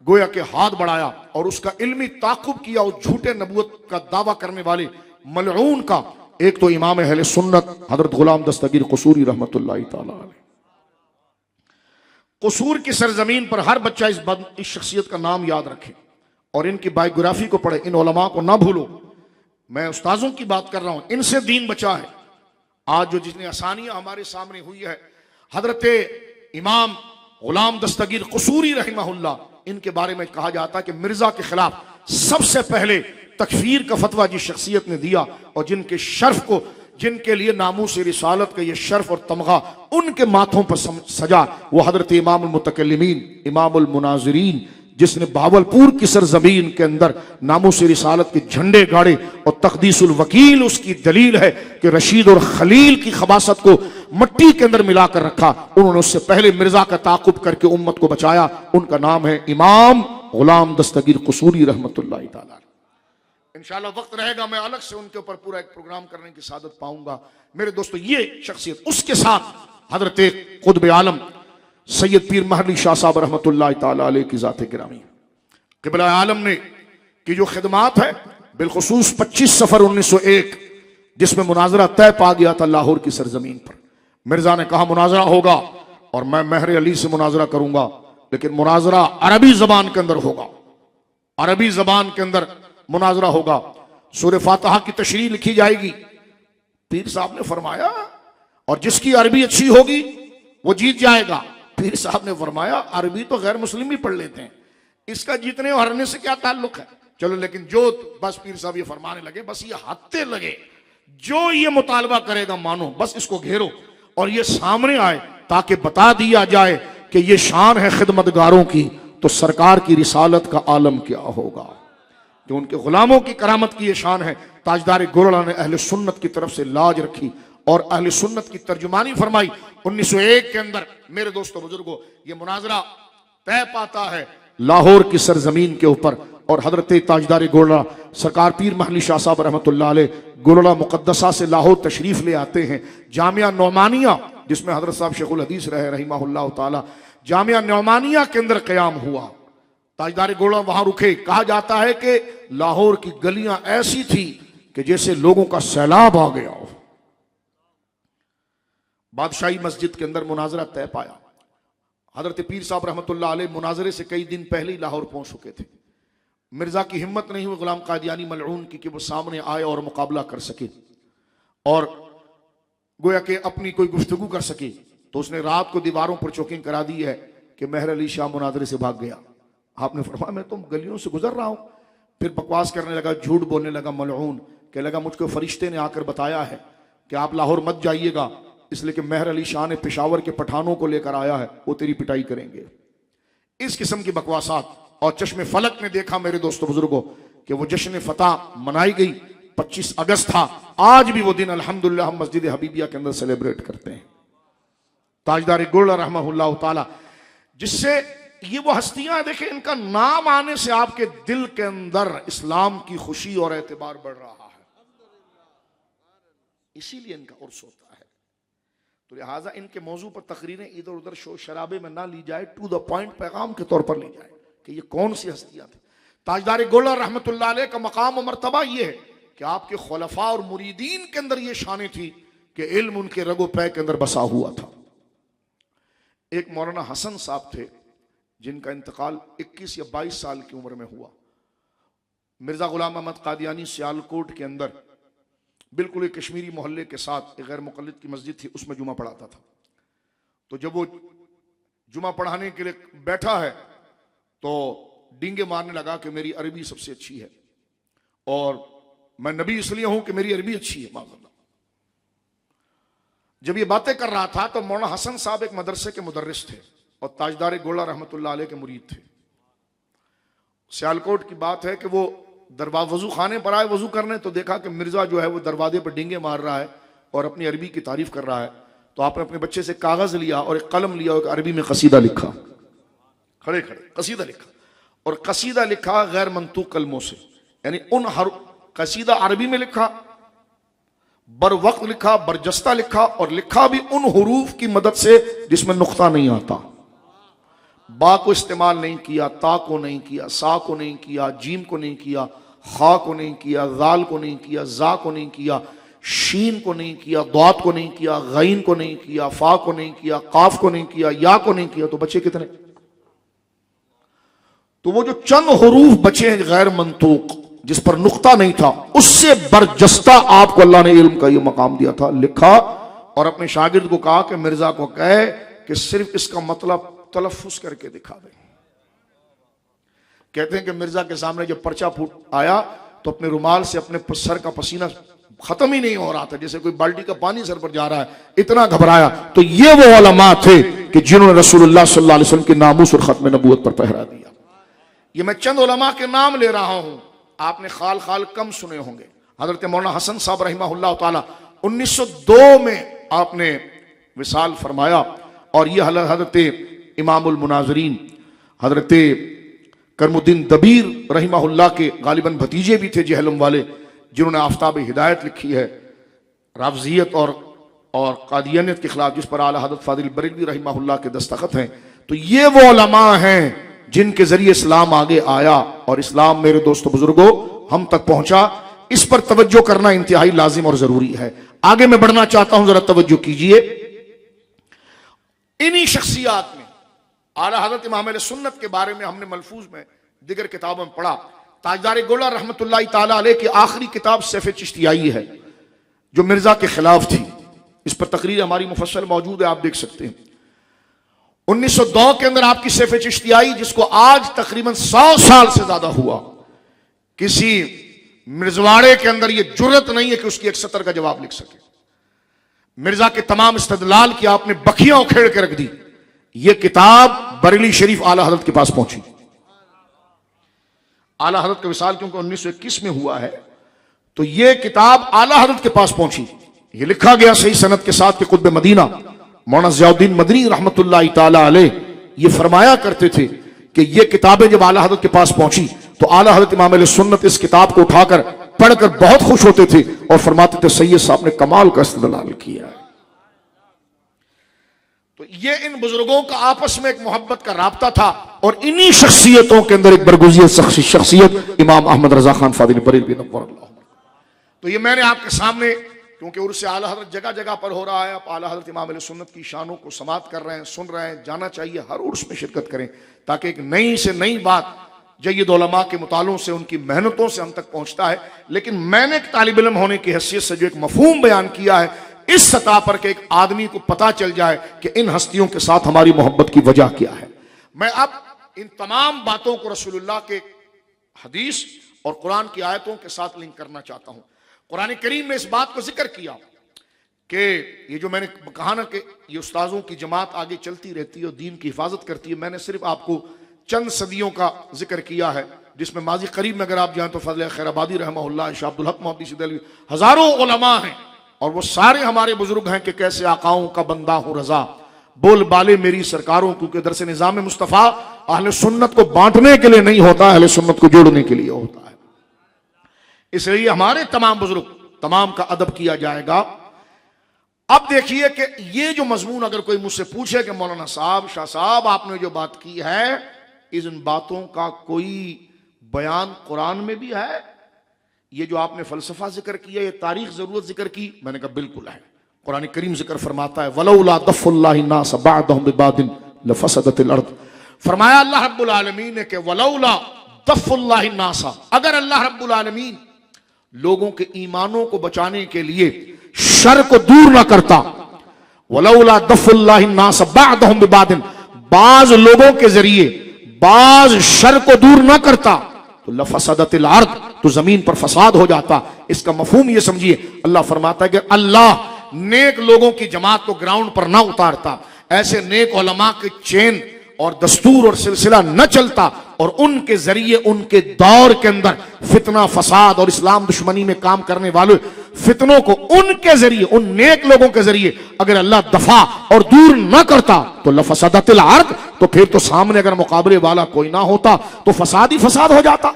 Speaker 1: गोया के हाथ बढ़ाया और उसका इल्मी ताकुब किया उस झूठे नबूवत का दावा करने वाले मलऊन का। एक तो इमाम अहले सुन्नत हजरत गुलाम दस्तगीर कसूरी रहमतुल्लाह तआला अलैह। कसूर की सरजमीन पर हर बच्चा इस शख्सियत का नाम याद रखे और इनकी बायोग्राफी को पढ़े, इन उलमा को ना भूलो। मैं उस्ताजों की बात कर रहा हूं, इनसे दीन बचा है। आज जो जितनी आसानियां हमारे सामने हुई है, हजरत इमाम गुलाम दस्तगीर कसूरी रहमहुल्लाह, इनके बारे में कहा जाता है कि मिर्जा के खिलाफ सबसे पहले तकफीर का फतवा जिस शख्सियत ने दिया और जिनके शर्फ को, जिनके लिए नामूस रिसालत का ये शर्फ और तमगा उनके माथों पर सजा, वो हजरत इमामुल मुतकल्लिमीन इमामुल मुनाजिरीन, जिसने बावलपुर की सरजमीन के अंदर नामूस रिसालत के झंडे गाड़े और तकदीसुल वकील उसकी दलील है कि रशीद और खलील की खबासत को मट्टी के अंदर मिलाकर रखा। उन्होंने उससे पहले मिर्जा का ताकुब करके उम्मत को बचाया। उनका नाम है इमाम गुलाम दस्तगीर कसूरी रहमतुल्लाह तआला। इंशाअल्लाह वक्त रहेगा मैं अलग से उनके ऊपर पूरा एक प्रोग्राम करने की सादत पाऊंगा। मेरे दोस्तों ये शख्सियत, उसके साथ हजरत कुतुब आलम सैयद पीर महली शाह साहब रहमतुल्लाह तआला अलैह की जात गिरामी क़िबला आलम ने की जो खिदमात है, बिलखुसूस 25 सफर 1901 जिसमें मुनाजरा तय पा गया था लाहौर की सरजमीन पर। मिर्जा ने कहा मुनाजरा होगा और मैं महर अली से मुनाजरा करूंगा, लेकिन मुनाजरा अरबी जबान के अंदर होगा, अरबी जबान के अंदर मुनाजरा होगा। सूरह फातिहा की तशरीह लिखी जाएगी। पीर साहब ने फरमाया और जिसकी अरबी अच्छी होगी वो जीत जाएगा। पीर साहब ने फरमाया अरबी तो गैर मुस्लिम भी पढ़ लेते हैं, इसका जीतने और हारने से क्या ताल्लुक है। चलो लेकिन जो बस पीर साहब ये फरमाने लगे, बस ये हत्ते लगे, जो ये मुतालबा करेगा मानो, बस इसको घेरो और ये सामने आए ताकि बता दिया जाए कि ये शान है खिदमतगारों की, तो सरकार की रिसालत का आलम क्या होगा। जो उनके गुलामों की करामत की ये शान है। ताजदार गोरड़ा ने अहले सुन्नत की तरफ से लाज रखी और अहले सुन्नत की तर्जुमानी फरमाई। 1901 के अंदर मेरे दोस्तों बुजुर्गों ये मुनाजरा तय पाता है लाहौर की सरजमीन के ऊपर और हजरत ताजदार गोरड़ा सरकार पीर महली शाह साहब रहमतुल्लाह अलैह गोरड़ा मुकद्दसा से लाहौर तशरीफ ले आते हैं। जामिया नौमानिया जिसमें हजरत साहब शेखुल हदीस रहे रहिमहुल्लाह ताला, जामिया नौमानिया के अंदर क़याम हुआ। ताजदार गोरड़ा वहां रुके। कहा जाता है कि लाहौर की गलियां ऐसी थी कि जैसे लोगों का सैलाब आ गया हो। बादशाही मस्जिद के अंदर मुनाजरा तय पाया। हजरत पीर साहब रहमतुल्लाह अलैह मुनाजरे से कई दिन पहले ही लाहौर पहुंच चुके थे। मिर्जा की हिम्मत नहीं हुई गुलाम कादियानी मलऊन की कि वो सामने आए और मुकाबला कर सके और गोया के अपनी कोई गुफ्तगू कर सके। तो उसने रात को दीवारों पर चौकिंग करा दी है कि महर अली शाह मुनाजरे से भाग गया। आपने फरमाया मैं तो गलियों से गुजर रहा हूं। फिर बकवास करने लगा, झूठ बोलने लगा मलऊन, कहने लगा मुझको फरिश्ते ने आकर बताया है कि आप लाहौर मत जाइएगा, इसलिए कि महर अली शाह ने पेशावर के पठानों को लेकर आया है, वो तेरी पिटाई करेंगे। इस किस्म की बकवासात। और चश्मे फलक ने देखा मेरे दोस्तों बुजुर्गों कि वो जश्न फतह मनाई गई, 25 अगस्त था। आज भी वो दिन अल्हम्दुलिल्लाह हम मस्जिद हबीबिया के अंदर सेलिब्रेट करते हैं। ताजदार गोरड़ा रहमहुल्लाह ताला, जिससे ये वो हस्तियां देखें, इनका नाम आने से आपके दिल के अंदर इस्लाम की खुशी और एतबार बढ़ रहा है, इसीलिए इनका उर्स होता है। तो लिहाजा इनके मौजू पर तकरीरें इधर उधर शोर शराबे में ना ली जाए, टू द पॉइंट पैगाम के तौर पर ली जाए कि ये कौन सी हस्तियां थी। ताजदार गोला रहमतुल्लाह अलैह का मकाम और मर्तबा ये है कि आपके खुलफा और मुरीदीन के अंदर ये शानें थी कि इल्म उनके रगो पै के अंदर बसा हुआ था। एक मौलाना हसन साहब थे जिनका इंतकाल 21 या 22 साल की उम्र में हुआ। मिर्जा गुलाम अहमद कादियानी सियालकोट के अंदर बिल्कुल एक कश्मीरी मोहल्ले के साथ एक गैर मुक़ल्लिद की मस्जिद थी, उसमें जुमा पढ़ाता था। तो जब वो जुमा पढ़ाने के लिए बैठा है तो डींगे मारने लगा कि मेरी अरबी सबसे अच्छी है और मैं नबी इसलिए हूं कि मेरी अरबी अच्छी है। माज़अल्लाह। जब ये बातें कर रहा था तो मौलाना हसन साहब एक मदरसे के मुदर्रिस थे और ताजदार गोला रहमतुल्लाह अलैह के मुरीद थे। सियालकोट की बात है कि वो वजू खाने पर आए वजू करने, तो देखा कि मिर्जा जो है वो दरवाजे पर डींगे मार रहा है और अपनी अरबी की तारीफ कर रहा है। तो आपने अपने बच्चे से कागज लिया और एक कलम लिया और एक अरबी में कसीदा लिखा, खड़े खड़े कसीदा लिखा। और कसीदा लिखा गैर मंतूक कलमों से, यानी उन हर कसीदा अरबी में लिखा, बर वक्त लिखा, बरजस्ता लिखा, और लिखा भी उन हुरूफ की मदद से जिसमें नुक्ता नहीं आता। बा को इस्तेमाल नहीं किया, ता को नहीं किया, सा को नहीं किया, जीम को नहीं किया, खा को नहीं किया, जाल को नहीं किया, जा को नहीं किया, शीन को नहीं किया, दात को नहीं किया, गईन को नहीं किया, फा को नहीं किया, काफ को नहीं किया, या को नहीं किया। तो बचे कितने? तो वो जो चंद हुरूफ बचे हैं गैर मंतूक जिस पर नुक्ता नहीं था, उससे बरजस्ता आपको अल्लाह ने इल्म का ये मकाम दिया था। लिखा और अपने शागिर्द को कहा कि मिर्जा को कहे कि सिर्फ इसका मतलब तलफ्फुज करके दिखा दे। कहते हैं कि मिर्जा के सामने जब पर्चा फूट आया तो अपने रुमाल से अपने सर का पसीना खत्म ही नहीं हो रहा था, जैसे कोई बाल्टी का पानी सर पर जा रहा है, इतना घबराया। तो ये वो उलमा थे कि जिन्होंने रसूलुल्लाह सल्लल्लाहु अलैहि वसल्लम के नामूस और खत्म नबूवत पर पहरा दिया। ये मैं चंद उलमा के नाम ले रहा हूं, आपने खाल खाल कम सुने होंगे। हजरत मौलाना हसन साहब रहमहुल्लाह ताला 1902 में आपने विसाल फरमाया और ये हजरत इमामुल मुनाज़रीन हजरत करमुद्दीन दबीर रहमहुल्लाह के गालिबन भतीजे भी थे जहलम वाले, जिन्होंने आफ्ताब हिदायत लिखी है राफजियत और कादियानियत के खिलाफ, जिस पर आला हज़रत फादिल बरेलवी रहमहुल्लाह के दस्तखत हैं। तो ये वो उलमा हैं जिनके जरिए इस्लाम आगे आया और इस्लाम मेरे दोस्तों बुजुर्गों हम तक पहुंचा। इस पर तवज्जो करना इंतहाई लाजिम और जरूरी है। आगे मैं बढ़ना चाहता हूं, जरा तवज्जो कीजिए। इन्हीं शख्सियात में आला हज़रत इमाम अहले सुन्नत के बारे में हमने मलफूज में दिगर किताबों में पढ़ा। ताजदार गोला रहमतुल्लाह ताला अलैह की आखिरी किताब सैफ चिश्तियाई है जो मिर्जा के खिलाफ थी। इस पर तकरीर हमारी मुफस्सल मौजूद है, आप देख सकते हैं। 1902 के अंदर आपकी सैफ चिश्तियाई, जिसको आज तकरीबन 100 साल से ज्यादा हुआ, किसी मिर्जवाड़े के अंदर यह जुर्रत नहीं है कि उसकी एक सतर का जवाब लिख सके। मिर्जा के तमाम इस्तदलाल की आपने बखियां उखेड़ के रख दी। यह किताब बरेली शरीफ आला हज़रत के पास पहुंची। आला हज़रत का विसाल क्योंकि 1921 में हुआ है, तो यह किताब आला हज़रत के पास पहुंची। यह लिखा गया सही सनद के साथ कि कुतुब मदीना मौलाना ज़ियाउद्दीन मदनी रहमतुल्लाह ताला अलैह ये फरमाया करते थे कि ये किताबें जब आला हज़रत के पास पहुंची तो आला हज़रत इमाम अहले सुन्नत इस किताब को उठाकर पढ़कर बहुत खुश होते थे और फरमाते थे सैयद साहब ने कमाल का इस्तेदलाल किया है। तो ये इन बुजुर्गों का आपस में एक मोहब्बत का राब्ता था और इन्हीं शख्सियतों के अंदर एक बरगुज़ियत शख्सियत इमाम अहमद रजा खान फादिल बरेलवी नव्वरल्लाहु। तो ये मैंने आपके सामने, क्योंकि उर्स आला हज़रत जगह जगह पर हो रहा है, आप आला हज़रत इमाम अहले सुन्नत की शानों को समात कर रहे हैं, सुन रहे हैं, जाना चाहिए, हर उर्स में शिरकत करें ताकि एक नई से नई बात जय्यद उलमा के मुतालों से, उनकी मेहनतों से हम तक पहुंचता है। लेकिन मैंने एक तालिब इल्म होने की हैसियत से जो एक मफहूम बयान किया है, इस सतह पर के एक आदमी को पता चल जाए कि इन हस्तियों के साथ हमारी मोहब्बत की वजह क्या है। मैं अब इन तमाम बातों को रसूलुल्लाह के हदीस और कुरान की आयतों के साथ लिंक करना चाहता हूं। कुरान करीम में इस बात को जिक्र किया कि ये जो मैंने कहा ना कि ये उस्ताजों की जमात आगे चलती रहती है और दीन की हिफाजत करती है, मैंने सिर्फ आपको चंद सदियों का जिक्र किया है, जिसमें माजी करीब में अगर आप जाएं तो फजल खैराबादी रहमहुल्लाह, शाह अब्दुल हक मोहम्मदी सिद्दीकी, हजारों उलमा हैं और वो सारे हमारे बुजुर्ग हैं कि कैसे आकाओं का बंदा हूं रजा, बोल बाले मेरी सरकारों, क्योंकि दरस निज़ाम मुस्तफ़ा अहले सुन्नत को बांटने के लिए नहीं होता, अहले सुन्नत को जोड़ने के लिए होता है। इसलिए हमारे तमाम बुजुर्ग तमाम का अदब किया जाएगा। अब देखिए कि ये जो मजमून अगर कोई मुझसे पूछे कि मौलाना साहब, शाह साहब, आपने जो बात की है, इन बातों का कोई बयान कुरान में भी है? ये जो आपने फलसफा जिक्र किया, ये तारीख जरूरत जिक्र की, मैंने कहा बिल्कुल है। कुरान करीम जिक्र फरमाता है वलौला दफ़ुल्लाहि नास बअदहुम बिबादिन लफसदतिल अर्द। फरमाया अल्लाह रब्बुल आलमीन ने कि वलौला दफ़ुल्लाहि नास, अगर अल्लाह रब्बुल आलमीन लोगों के ईमानों को बचाने के लिए शर को दूर ना करता, वलौला दफ़ुल्लाहि नास बअदहुम बिबादिन, बाज लोगों के जरिए बाज शर को दूर ना करता तो लफसदतिल अर्द, तो जमीन पर फसाद हो जाता। इसका मफहूम ये समझिए, अल्लाह फरमाता है कि अल्लाह नेक लोगों की जमात को ग्राउंड पर ना उतारता, ऐसे नेक उलमा के चेन और दस्तूर और सिलसिला न चलता और उनके जरिए उनके दौर के अंदर फितना फसाद और इस्लाम दुश्मनी में काम करने वाले फितनों को उनके जरिए, उन नेक लोगों के जरिए अगर अल्लाह दफा और दूर न करता तो लफसदतिल अर्द, तो फिर तो सामने अगर मुकाबले वाला कोई ना होता तो फसाद ही फसाद हो जाता।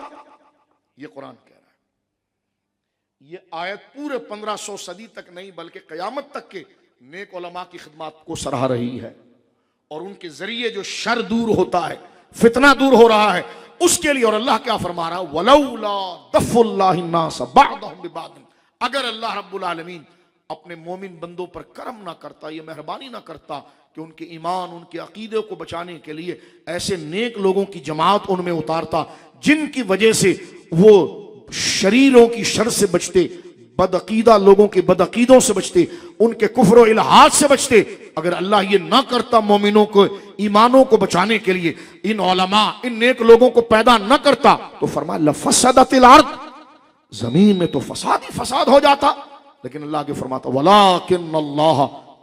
Speaker 1: ये कुरान कह रहा है। ये आयत पूरे 1500 सदी तक नहीं बल्कि कयामत तक के नेक उलमा की खिदमत को सराह रही है और उनके जरिए जो शर दूर होता है, फितना दूर हो रहा है, उसके लिए। और अल्लाह क्या फरमा रहा है, वलौला दफ़ुल्लाहि नास बअदहुम बिबादिन, अगर अल्लाह रब्बुल आलमीन अपने मोमिन बंदों पर करम ना करता, ये मेहरबानी ना करता कि उनके ईमान, उनके अकीदे को बचाने के लिए ऐसे नेक लोगों की जमात उनमें उतारता जिनकी वजह से वो शरीरों की शर से बचते, बदअकीदा लोगों के बदअकीदों से बचते, उनके कुफ्र और इल्हाद से बचते। अगर अल्लाह ये ना करता मोमिनों को ईमानों को बचाने के लिए, इन उलमा, इन नेक लोगों को पैदा न करता तो फरमाया लफसदतिल अर्द, जमीन में तो फसाद ही फसाद हो जाता। लेकिन अल्लाह के फरमाता वलाकिन्नल्लाह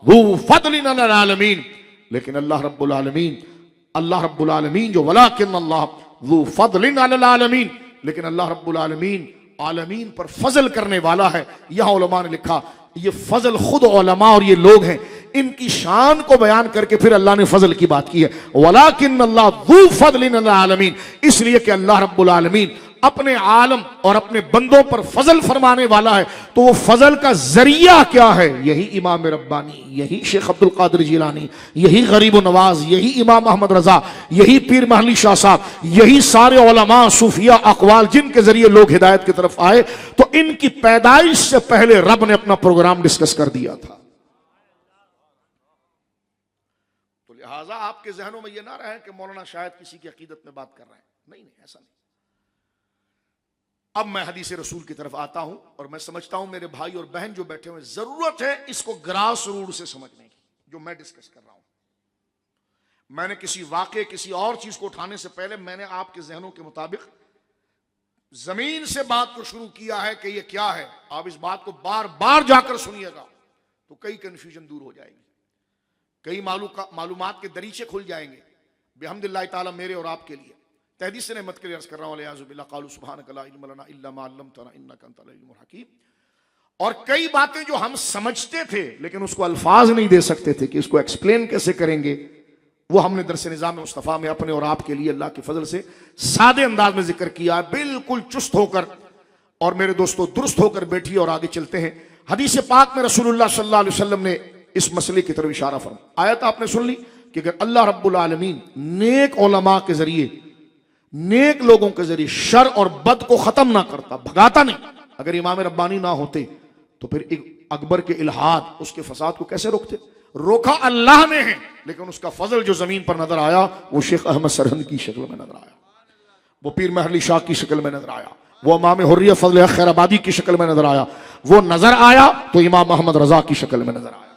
Speaker 1: ज़ू फ़ज़लिन अलल आलमीन, लेकिन अल्लाह रब्बुल आलमीन जो वलाकिन्नल्लाह ज़ू फ़ज़लिन अलल आलमीन, लेकिन अल्लाह रब्बुल आलमीन आलमीन पर फजल करने वाला है। यहां उलमा ने लिखा ये फजल खुद उलमा और ये लोग हैं, इनकी शान को बयान करके फिर अल्लाह ने फजल की बात की है, वलाकिन्नल्लाह ज़ू फ़ज़लिन अलल आलमीन, इसलिए कि अल्लाह रब्बुल आलमीन अपने आलम और अपने बंदों पर फजल फरमाने वाला है। तो वो फजल का जरिया क्या है? यही इमाम रब्बानी, यही शेख अब्दुल कादिर जिलानी, यही गरीब नवाज, यही इमाम अहमद रजा, यही पीर महली शाह साहब, यही सारे उलमा सूफिया अकवाल जिनके जरिए लोग हिदायत की तरफ आए। तो इनकी पैदाइश से पहले रब ने अपना प्रोग्राम डिस्कस कर दिया था। तो लिहाजा आपके जहनों में यह ना रहे कि मौलाना शायद किसी की अकीदत में बात कर रहे हैं। नहीं, ऐसा नहीं। अब मैं हदीस रसूल की तरफ आता हूं और मैं समझता हूं मेरे भाई और बहन जो बैठे हुए, जरूरत है इसको ग्रास रूट से समझने की, जो मैं डिस्कस कर रहा हूं। मैंने किसी वाक़े, किसी और चीज को उठाने से पहले मैंने आपके जहनों के मुताबिक जमीन से बात को शुरू किया है कि ये क्या है। आप इस बात को बार बार जाकर सुनिएगा तो कई कंफ्यूजन दूर हो जाएगी, कई मालूमात के दरीचे खुल जाएंगे बिहम्दिल्लाह ताला मेरे और आपके लिए। तहदीस से नेमत के लिए अर्ज कर रहा हूं अलियाज़ुबिल्लाह क़ालू सुब्हानका ला इल्म लना इल्ला मा अल्लमतना इन्नका अंतल अलीमुल हकीम। और कई बातें जो हम समझते थे लेकिन उसको अल्फाज नहीं दे सकते थे कि इसको एक्सप्लेन कैसे करेंगे, वो हमने दरस निज़ाम मुस्तफ़ा में अपने और आपके लिए अल्लाह के फजल से सादे अंदाज में जिक्र किया, बिल्कुल चुस्त होकर। और मेरे दोस्तों दुरुस्त होकर बैठिए और आगे चलते हैं। हदीस पाक में रसूलुल्लाह सल्लल्लाहु अलैहि वसल्लम ने इस मसले की तरफ इशारा फरमा। आयत आपने सुन ली कि अगर अल्लाह रब्बुल आलमीन नेक उलमा के जरिए, नेक लोगों के जरिए शर और बद को खत्म ना करता, भगाता नहीं, अगर इमाम रब्बानी ना होते तो फिर एक अकबर के इल्हाद, उसके फसाद को कैसे रोकते? रोका अल्लाह ने है, लेकिन उसका फजल जो जमीन पर नजर आया वो शेख अहमद सरहंद की शक्ल में नजर आया, वो पीर महली शाह की शक्ल में नजर आया, वो इमाम हुर्रियत फजल खैराबादी की शक्ल में नजर आया, वो नजर आया तो इमाम अहमद रजा की शक्ल में नजर आया।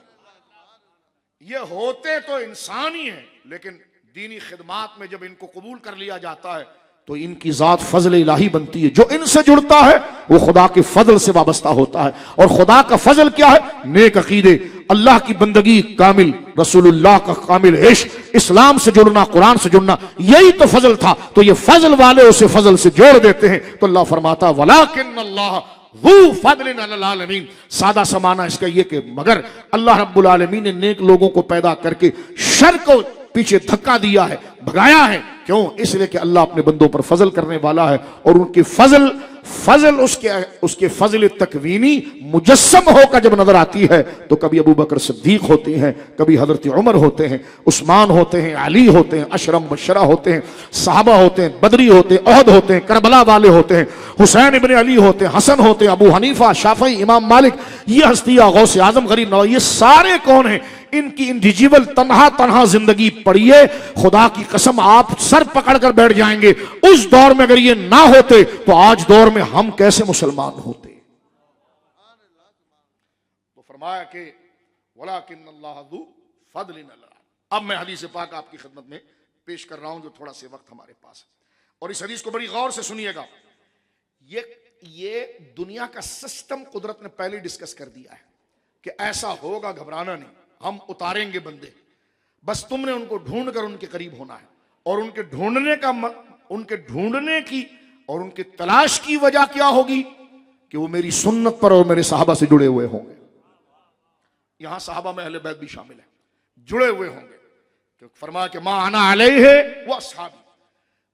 Speaker 1: ये होते तो इंसान ही है, लेकिन दीनी खिदमात में जब इनको कबूल कर लिया जाता है तो इनकी जात फजल इलाही बनती है। जो इनसे जुड़ता है वो खुदा के फजल से वाबस्ता होता है। और खुदा का फजल क्या है? नेक अकीदे, अल्लाह की बंदगी कामिल, रसूलुल्लाह का कामिल इश्क, इस्लाम से जुड़ना, कुरान से जुड़ना, यही तो फजल था। तो ये फजल वाले उसे फजल से जोड़ देते हैं। तो अल्लाह फरमाता वलाकिन्नल्लाह ज़ू फ़ज़लिन अलल आलमीन। सादा समाना इसका ये कि मगर अल्लाह रब्बुल आलमीन ने नेक लोगों को पैदा करके शर को पीछे धक्का दिया है, भगाया है क्यों? इसलिए कि अल्लाह अपने बंदों पर फजल करने वाला है और उनके फजल उसके फजल तकवीनी मुजस्सम होकर जब नजर आती है तो कभी अबू बकर सिद्दीक होते हैं, कभी हजरत उमर होते हैं, उस्मान होते हैं, अली होते हैं, अशरम बशरा होते हैं, साहबा होते हैं, बदरी होते हैं, ओहद होते हैं, करबला वाले होते हैं, हुसैन इब्ने अली होते हैं, हसन होते हैं, अबू हनीफा, शाफी, इमाम मालिक, ये हस्तियां, गौस आजम, गरीब नवाज, ये सारे कौन हैं? इनकी इंडिविजुअल तन्हा जिंदगी पढ़िए, खुदा की कसम आप सर पकड़कर बैठ जाएंगे। उस दौर में अगर ये ना होते तो आज दौर में हम कैसे मुसलमान होते? तो फरमाया कि वलाकिन्नल्लाह ज़ू फ़ज़लिन अला। अब मैं हदीस पाक आपकी खिदमत में पेश कर रहा हूं जो थोड़ा से वक्त हमारे पास है, और इस हदीस को बड़ी गौर से सुनिएगा। ये दुनिया का सिस्टम कुदरत ने पहले डिस्कस कर दिया है कि ऐसा होगा, घबराना नहीं, हम उतारेंगे बंदे, बस तुमने उनको ढूंढ कर उनके करीब होना है। और उनके ढूंढने की और उनके तलाश की वजह क्या होगी? कि वो मेरी सुन्नत पर और मेरे साहबा से जुड़े हुए होंगे। यहां साहबा में अहले बैत भी शामिल है, जुड़े हुए होंगे। तो फरमाया कि मा अना अलैहि व अस्हाबी,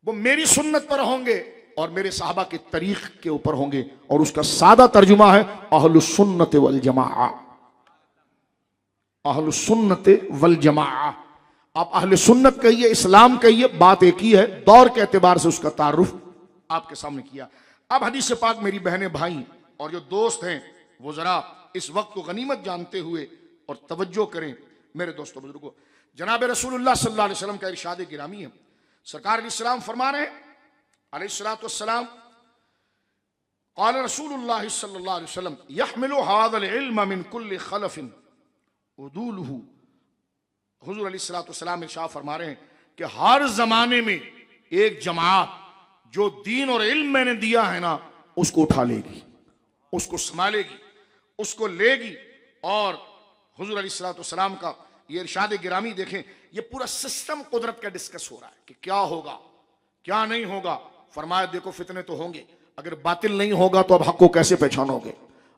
Speaker 1: वो मेरी सुन्नत पर होंगे और मेरे साहबा के तरीक के ऊपर होंगे। और उसका सादा तर्जुमा है अहलुस सुन्नत वल जमाआ। अहलु सुन्नत वल जमाआ, आप अहले सुन्नत कहिए, इस्लाम कहिए, बात एक ही है, दौर के एतबार से उसका तारुफ आपके सामने किया। अब हदीस पाक मेरी बहनें, भाई और जो दोस्त हैं वो जरा इस वक्त को गनीमत जानते हुए और तवज्जो करें। मेरे दोस्तों बुजुर्गों, जनाब रसूलुल्लाह सल्लल्लाहु अलैहि वसल्लम का इरशाद गिरामी है। सरकार अलैहिस्सलाम फरमा रहे हैं अलैहिस्सलातु वस्सलाम, क़ाल रसूलुल्लाह सल्लल्लाहु अलैहि वसल्लम यहमिलु हाज़ल इल्म मिन कुल्लि खलफिन उदूलहु। हुज़ूर अलैहिस्सलातु वस्सलाम इरशाद फरमा रहे हैं कि हर जमाने में एक जमात जो दीन और इल्म मैंने दिया है ना, उसको उठा लेगी, उसको संभालेगी, उसको लेगी। और हुज़ूर अलैहिस्सलातु वस्सलाम का ये इरशाद गिरामी देखें, ये पूरा सिस्टम कुदरत का डिस्कस हो रहा है कि क्या होगा, क्या नहीं होगा। फरमाया देखो फितने तो होंगे, अगर बातिल नहीं होगा तो अब हक को कैसे पहचानोगे?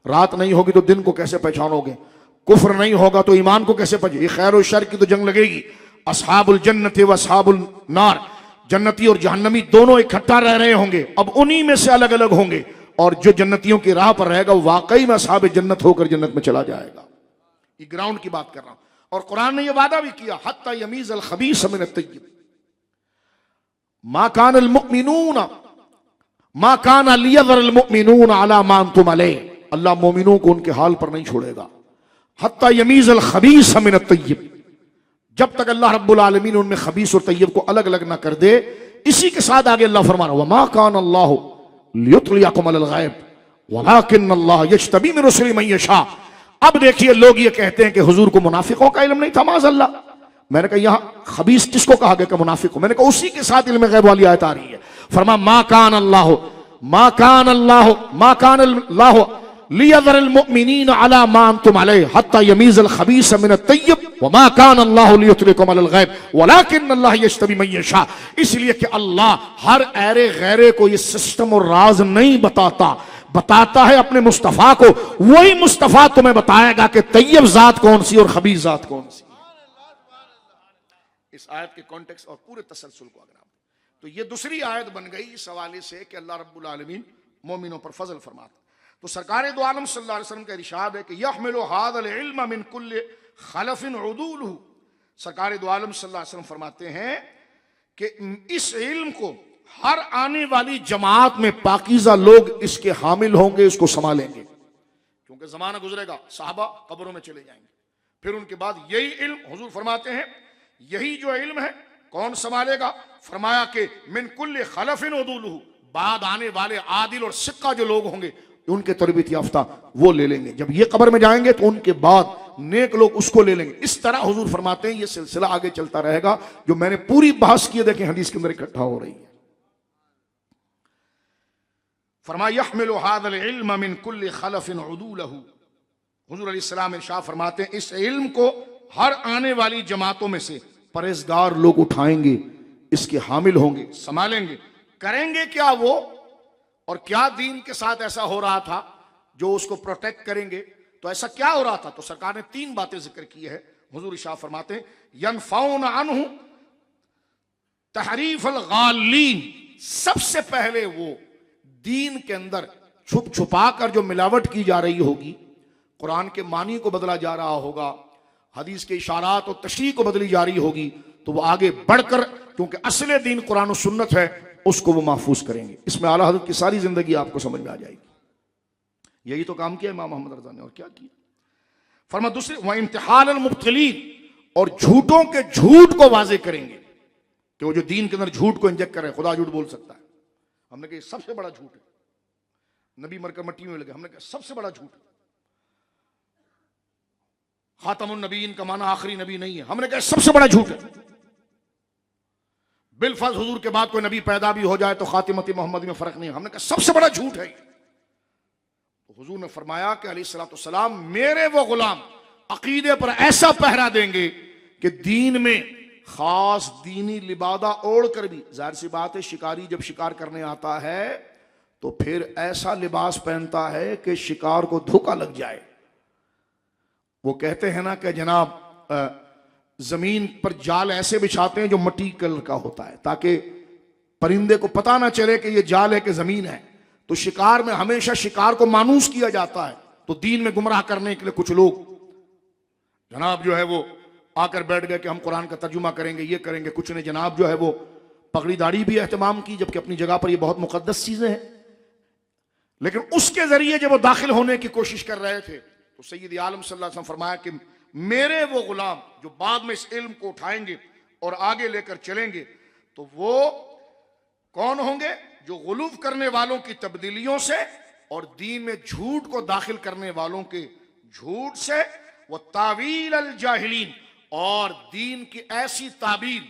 Speaker 1: रात नहीं होगी तो दिन को कैसे पहचानोगे? कुफ्र नहीं होगा तो ईमान को कैसे पहचानोगे? ये खैर और शर की तो जंग लगेगी। अस्हाबुल जन्नत व अस्हाबुल नार, जन्नती और जहन्नमी दोनों इकट्ठा रह रहे होंगे, अब उन्हीं में से अलग अलग होंगे। और जो जन्नतियों की राह पर रहेगा वो वाकई में अस्हाब जन्नत होकर जन्नत में चला जाएगा। ये ग्राउंड की बात कर रहा हूं। और कुरान ने यह वादा भी किया, हत्ता यमीज़ अल खबीस मिन अत-तय्यब, मा कान अल मुमिनून मा कान लियज़र अल मुमिनून अला मा अंतुम अलैह। अल्लाह मोमिनों को उनके हाल पर नहीं छोड़ेगा। हत्ता यमीज़ अल खबीस मिन अत-तय्यब, जब तक अल्लाह रब्बुल आलमीन उनमें खबीस और तय्यब को अलग अलग ना कर दे। इसी के साथ आगे अल्लाह फरमा रहा है, वमा कान अल्लाहु लियुत्लियकुम अलल गैब वलाकिन अल्लाह यज्तबी मिन रुसुलिही मन यशा। अब देखिए, लोग ये कहते हैं कि हुजूर को मुनाफिकों का इल्म नहीं था, माज़अल्लाह। मैंने कहा यहां खबीस किसको कहा गया कि मुनाफिक को? मैंने कहा उसी के साथ इल्म गैब वाली आयत आ रही है। फरमा मा कान अल्लाह लियज़र अल मुमिनीन अला मा अंतुम अलैह हत्ता यमीज़ अल खबीस मिन अत-तय्यब वमा कान अल्लाह लियुत्लिकुम अलल गैब वलाकिन अल्लाह यज्तबी मन यशा। इसलिए कि अल्लाह हर ऐरे गैरे को ये सिस्टम और राज नहीं बताता है अपने मुस्तफा को। वही मुस्तफा तुम्हें बताएगा कि तय्यब जात कौन सी और खबीस जात कौन सी। इस आयत के कॉन्टेक्स्ट और पूरे तसलसल को अगर आप, तो ये दूसरी आयत बन गई इस हवाले से कि अल्लाह रब्बुल आलमीन मोमिनों पर फजल फरमाता। तो सरकार दो आलम सल्लल्लाहु अलैहि वसल्लम का इरशाद है कि यहमिलु हाज़ल इल्म मिन कुल्लि खलफिन उदूलहु। सरकार दो आलम सल्लल्लाहु अलैहि वसल्लम फरमाते हैं कि इस इल्म को हर आने वाली जमात में पाकीज़ा लोग इसके हामिल होंगे, इसको संभालेंगे। क्योंकि जमाना गुजरेगा, साहबा कब्रों में चले जाएंगे, फिर उनके बाद यही इल्म, हुजूर फरमाते हैं यही जो इल्म है कौन संभालेगा? फरमाया कि मिन कुल्लि खलफिन उदूलहु, बाद आने वाले आदिल और सिक्का जो लोग होंगे उनके तरबियत याफ्ता वो ले लेंगे। जब ये कब्र में जाएंगे तो उनके बाद नेक लोग उसको ले लेंगे। इस तरह हुजूर फरमाते हैं ये सिलसिला आगे चलता रहेगा। जो मैंने पूरी बहस की, देखें हदीस के अंदर इकट्ठा हो रही है। फरमाया यहमिलु हाज़ल इल्म मिन कुल्लि खलफिन उदूलहु। हुजूर अलैहिस्सलाम इरशाद फरमाते हैं इस इल्म को हर आने वाली जमातों में से परहेजगार लोग उठाएंगे, इसके हामिल होंगे, संभालेंगे। करेंगे क्या वो, और क्या दीन के साथ ऐसा हो रहा था जो उसको प्रोटेक्ट करेंगे? तो ऐसा क्या हो रहा था? तो सरकार ने तीन बातें जिक्र की है। हुजूर इरशाद फरमाते हैं यनफौन अनहु तहरीफ अल गालीन, सबसे पहले वो दीन के अंदर छुप छुपा कर जो मिलावट की जा रही होगी, कुरान के मानी को बदला जा रहा होगा, हदीस के इशारात और तशरीह को बदली जा रही होगी, तो वो आगे बढ़कर, क्योंकि असले दीन कुरान और सुन्नत है, उसको वो महफूज करेंगे। इसमें आला हज़रत की सारी जिंदगी आपको समझ में आ जाएगी। यही तो काम किया इमाम मोहम्मद रज़ा ने, और क्या किया। फरमा दूसरे व इम्तिहान अल मुब्तिलीन, और झूठों के झूठ को वाजे करेंगे कि वो जो दीन के अंदर झूठ को इंजेक्ट कर रहे हैं, खुदा झूठ बोल सकता है, हमने कहा सबसे बड़ा झूठ है, नबी मरकर मट्टी में लगे, हमने कहा सबसे बड़ा झूठ है, खातमुन नबीन का माना आखिरी नबी नहीं है, हमने कहा सबसे बड़ा झूठ है, बिलफर्ज हुजूर के बाद कोई नबी पैदा भी हो जाए तो खातिमत मोहम्मद में फर्क नहीं है, हमने कहा सबसे बड़ा झूठ है। तो हुजूर ने फरमाया कि अलैहिस्सलाम मेरे वो गुलाम अकीदे पर ऐसा पहरा देंगे कि दीन में खास दीनी लिबादा ओढ़ कर भी, जाहिर सी बात है शिकारी जब शिकार करने आता है तो फिर ऐसा लिबास पहनता है कि शिकार को धोखा लग जाए। वो कहते हैं ना कि जनाब जमीन पर जाल ऐसे बिछाते हैं जो मट्टी कलर का होता है, ताकि परिंदे को पता ना चले कि ये जाल है कि जमीन है। तो शिकार में हमेशा शिकार को मानूस किया जाता है। तो दीन में गुमराह करने के लिए कुछ लोग जनाब जो है वो आकर बैठ गए कि हम कुरान का तर्जुमा करेंगे, ये करेंगे। कुछ ने जनाब जो है वो पगड़ी दाढ़ी भी एहतमाम की, जबकि अपनी जगह पर ये बहुत मुकद्दस चीजें हैं। लेकिन उसके जरिए जब वो दाखिल होने की कोशिश कर रहे थे तो सैयद आलम सल्लल्लाहु अलैहि वसल्लम फरमाया कि मेरे वो गुलाम जो बाद में इस इल्म को उठाएंगे और आगे लेकर चलेंगे, तो वो कौन होंगे? जो गुलूफ करने वालों की तब्दीलियों से और दीन में झूठ को दाखिल करने वालों के झूठ से, वो तावील अल जाहिलीन, और दीन की ऐसी ताबीर,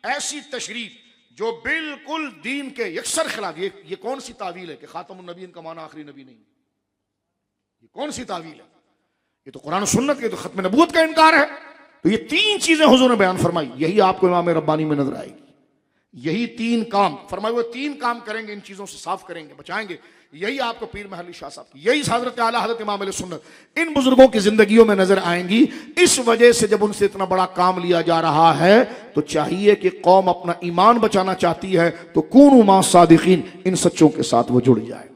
Speaker 1: ऐसी तशरीह जो बिल्कुल दीन के यकसर खिलाफ। ये कौन सी तावील है कि खातमुन नबीन का माना आखिरी नबी नहीं? ये कौन सी तावील है? ये तो कुरान सुन्नत के, तो खत्म नबूवत का इनकार है। तो ये तीन चीजें हुजूर ने बयान फरमाई, यही आपको इमाम रब्बानी में नजर आएगी। यही तीन काम फरमाए, वो तीन काम करेंगे, इन चीजों से साफ करेंगे, बचाएंगे। यही आपको पीर महली शाह साहब की, यही हजरत आला हजरत इमाम अहले सुन्नत इन बुजुर्गों की जिंदगियों में नजर आएंगी। इस वजह से जब उनसे इतना बड़ा काम लिया जा रहा है तो चाहिए कि कौम अपना ईमान बचाना चाहती है तो कूनू मा सादिकीन, इन सच्चों के साथ वो जुड़ जाए।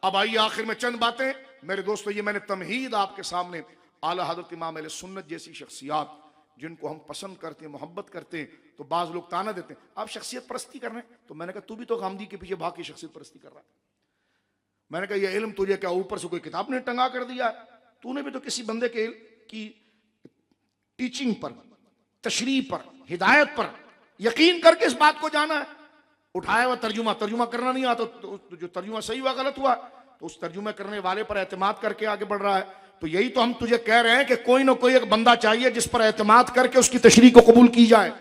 Speaker 1: अब आइए आखिर में चंद बातें मेरे दोस्तों, ये मैंने तमहीद आपके सामने आला हजरत इमाम अहले सुन्नत जैसी शख्सियात जिनको हम पसंद करते हैं, मोहब्बत करते हैं, तो बाज लोग ताना देते हैं आप शख्सियत परस्ती कर रहे हैं। तो मैंने कहा तू भी तो गामदी के पीछे भाग के शख्सियत परस्ती कर रहा है। मैंने कहा ये इल्म तुझे क्या ऊपर से कोई किताब ने टंगा कर दिया? तूने भी तो किसी बंदे के की टीचिंग पर, तशरीह पर, हिदायत पर यकीन करके इस बात को जाना है। उठाया हुआ तर्जुमा करना नहीं आता, तो जो तर्जुमा सही हुआ गलत हुआ, तो उस तर्जुमा करने वाले पर एतमाद करके आगे बढ़ रहा है। तो यही तो हम तुझे कह रहे हैं कि कोई ना कोई एक बंदा चाहिए जिस पर एतमाद करके उसकी तशरीह को कबूल की जाए।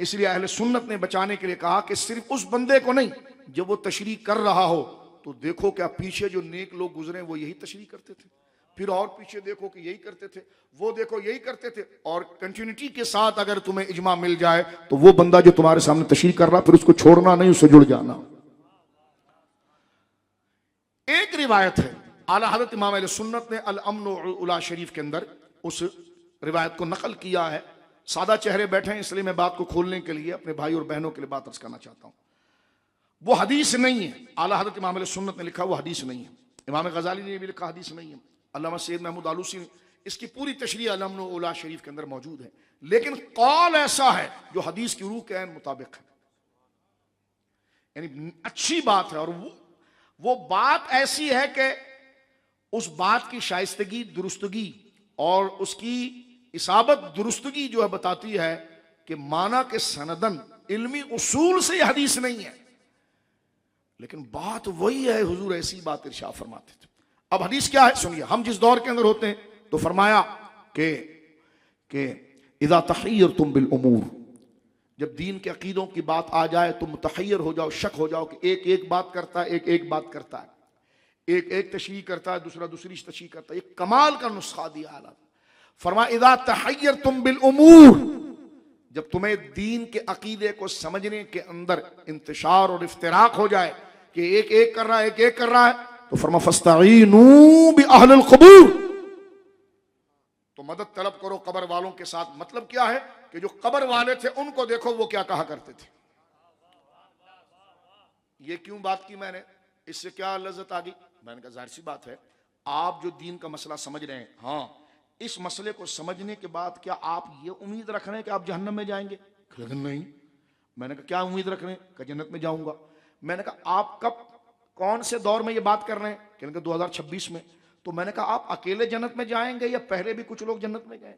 Speaker 1: इसलिए अहले सुन्नत ने बचाने के लिए कहा कि सिर्फ उस बंदे को नहीं, जब वो तशरीह कर रहा हो तो देखो क्या पीछे जो नेक लोग गुजरे वो यही तशरीह करते थे, फिर और पीछे देखो कि यही करते थे, वो देखो यही करते थे, और कंटिन्यूटी के साथ अगर तुम्हें इजमा मिल जाए तो वो बंदा जो तुम्हारे सामने तशरीह कर रहा फिर उसको छोड़ना नहीं, उससे जुड़ जाना। एक रिवायत है आला हज़रत इमाम अहले सुन्नत ने अल अम्न उला शरीफ के अंदर उस रिवायत को नकल किया है। सादा चेहरे बैठे हैं इसलिए मैं बात को खोलने के लिए अपने भाई और बहनों के लिए बात अर्ज करना चाहता हूं। वो हदीस नहीं है, आला हज़रत इमाम अहले सुन्नत ने लिखा वो हदीस नहीं है, इमाम गजाली ने भी लिखा हदीस नहीं है, अल्लामा सैयद महमूद आलूसी ने इसकी पूरी तशरीह अल अम्न उला शरीफ के अंदर मौजूद है। लेकिन कौल ऐसा है जो हदीस की रूह के ऐन मुताबिक है, यानी अच्छी बात है। और वो बात ऐसी है कि उस बात की शाइस्तगी, दुरुस्तगी और उसकी इसाबत दुरुस्तगी जो है बताती है कि माना के सनदन इल्मी उसूल से हदीस नहीं है, लेकिन बात वही है, हुजूर ऐसी बात इरशाद फरमाते थे। अब हदीस क्या है सुनिए। हम जिस दौर के अंदर होते हैं तो फरमाया कि इदा तहय्यरतुम बिल उमूर, जब दीन के अकीदों की बात आ जाए तो मुतहय्यर हो जाओ, शक हो जाओ कि एक एक बात करता है, एक एक बात करता है, एक एक तशरीह करता है, दूसरा दूसरी तशरीह करता है। एक कमाल का नुस्खा दिया आला फरमा इदा तहय्यरतुम बिल उमूर, जब तुम्हें दीन के अकीदे को समझने के अंदर इंतशार और इफ्तिराक हो जाए कि एक एक कर रहा है, एक एक कर रहा है, तो फरमा फस्तईनू बि अहलिल क़ुबूर, तो मदद तलब करो कब्र वालों के साथ। मतलब क्या है कि जो कब्र वाले थे उनको देखो वो क्या कहा करते थे। ये क्यों बात की मैंने, इससे क्या लज्जत आ गई? मैंने कहा जाहिर सी बात है, आप जो दीन का मसला समझ रहे हैं, हाँ, इस मसले को समझने के बाद क्या आप ये उम्मीद रख रहे हैं कि आप जहन्नम में जाएंगे? नहीं। मैंने कहा क्या उम्मीद रख रहे हैं? कि जन्नत में जाऊंगा। मैंने कहा आप कब, कौन से दौर में ये बात कर रहे हैं? कहने का 2026 में। तो मैंने कहा आप अकेले जन्नत में जाएंगे या पहले भी कुछ लोग जन्नत में गए?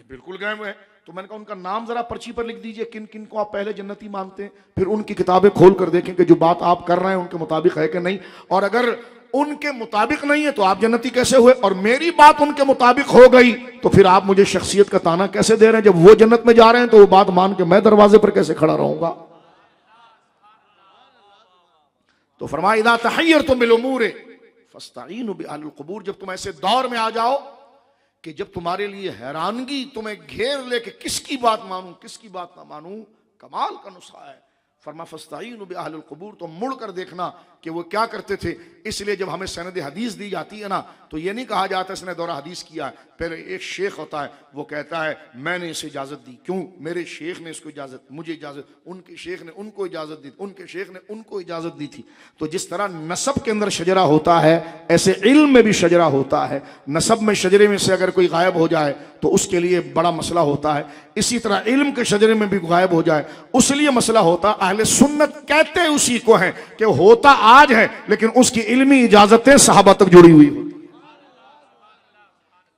Speaker 1: बिल्कुल गए हुए हैं। तो मैंने कहा उनका नाम जरा पर्ची पर लिख दीजिए, किन किन को आप पहले जन्नती मानते हैं, फिर उनकी किताबें खोल कर देखें कि जो बात आप कर रहे हैं उनके मुताबिक है कि नहीं, और अगर उनके मुताबिक नहीं है तो आप जन्नती कैसे हुए, और मेरी बात उनके मुताबिक हो गई तो फिर आप मुझे शख्सियत का ताना कैसे दे रहे हैं? जब वो जन्नत में जा रहे हैं तो वो बात मान के मैं दरवाजे पर कैसे खड़ा रहूंगा? तो फरमाया इदा तहय्यरतुम बिल उमूर फस्तईनु बिअहलिल क़ुबूर, जब तुम ऐसे दौर में आ जाओ कि जब तुम्हारे लिए हैरानगी तुम्हें घेर ले कि किसकी बात मानूं किसकी बात ना मानूं, कमाल का नुस्खा है। फरमा फस्तईनु बिअहलिल क़ुबूर, तो मुड़ कर देखना कि वो क्या करते थे। इसलिए जब हमें सनद हदीस दी जाती है ना, तो ये नहीं कहा जाता इसने दौरा हदीस किया है। पहले एक शेख होता है, वो कहता है मैंने इसे इजाज़त दी, क्यों? मेरे शेख ने इसको इजाज़त, मुझे इजाज़त, उनके शेख ने उनको इजाज़त दी, उनके शेख ने उनको इजाज़त दी थी। तो जिस तरह नसब के अंदर शजरा होता है, ऐसे इल्म में भी शजरा होता है। नसब में शजरे में से अगर कोई गायब हो जाए तो उसके लिए बड़ा मसला होता है। इसी तरह इल्म के शजरे में भी गायब हो जाए उस लिए मसला होता है। अहले सुन्नत कहते उसी को हैं कि होता आज है लेकिन उसकी इल्मी इजाजतें सहाबा तक जुड़ी हुई होती।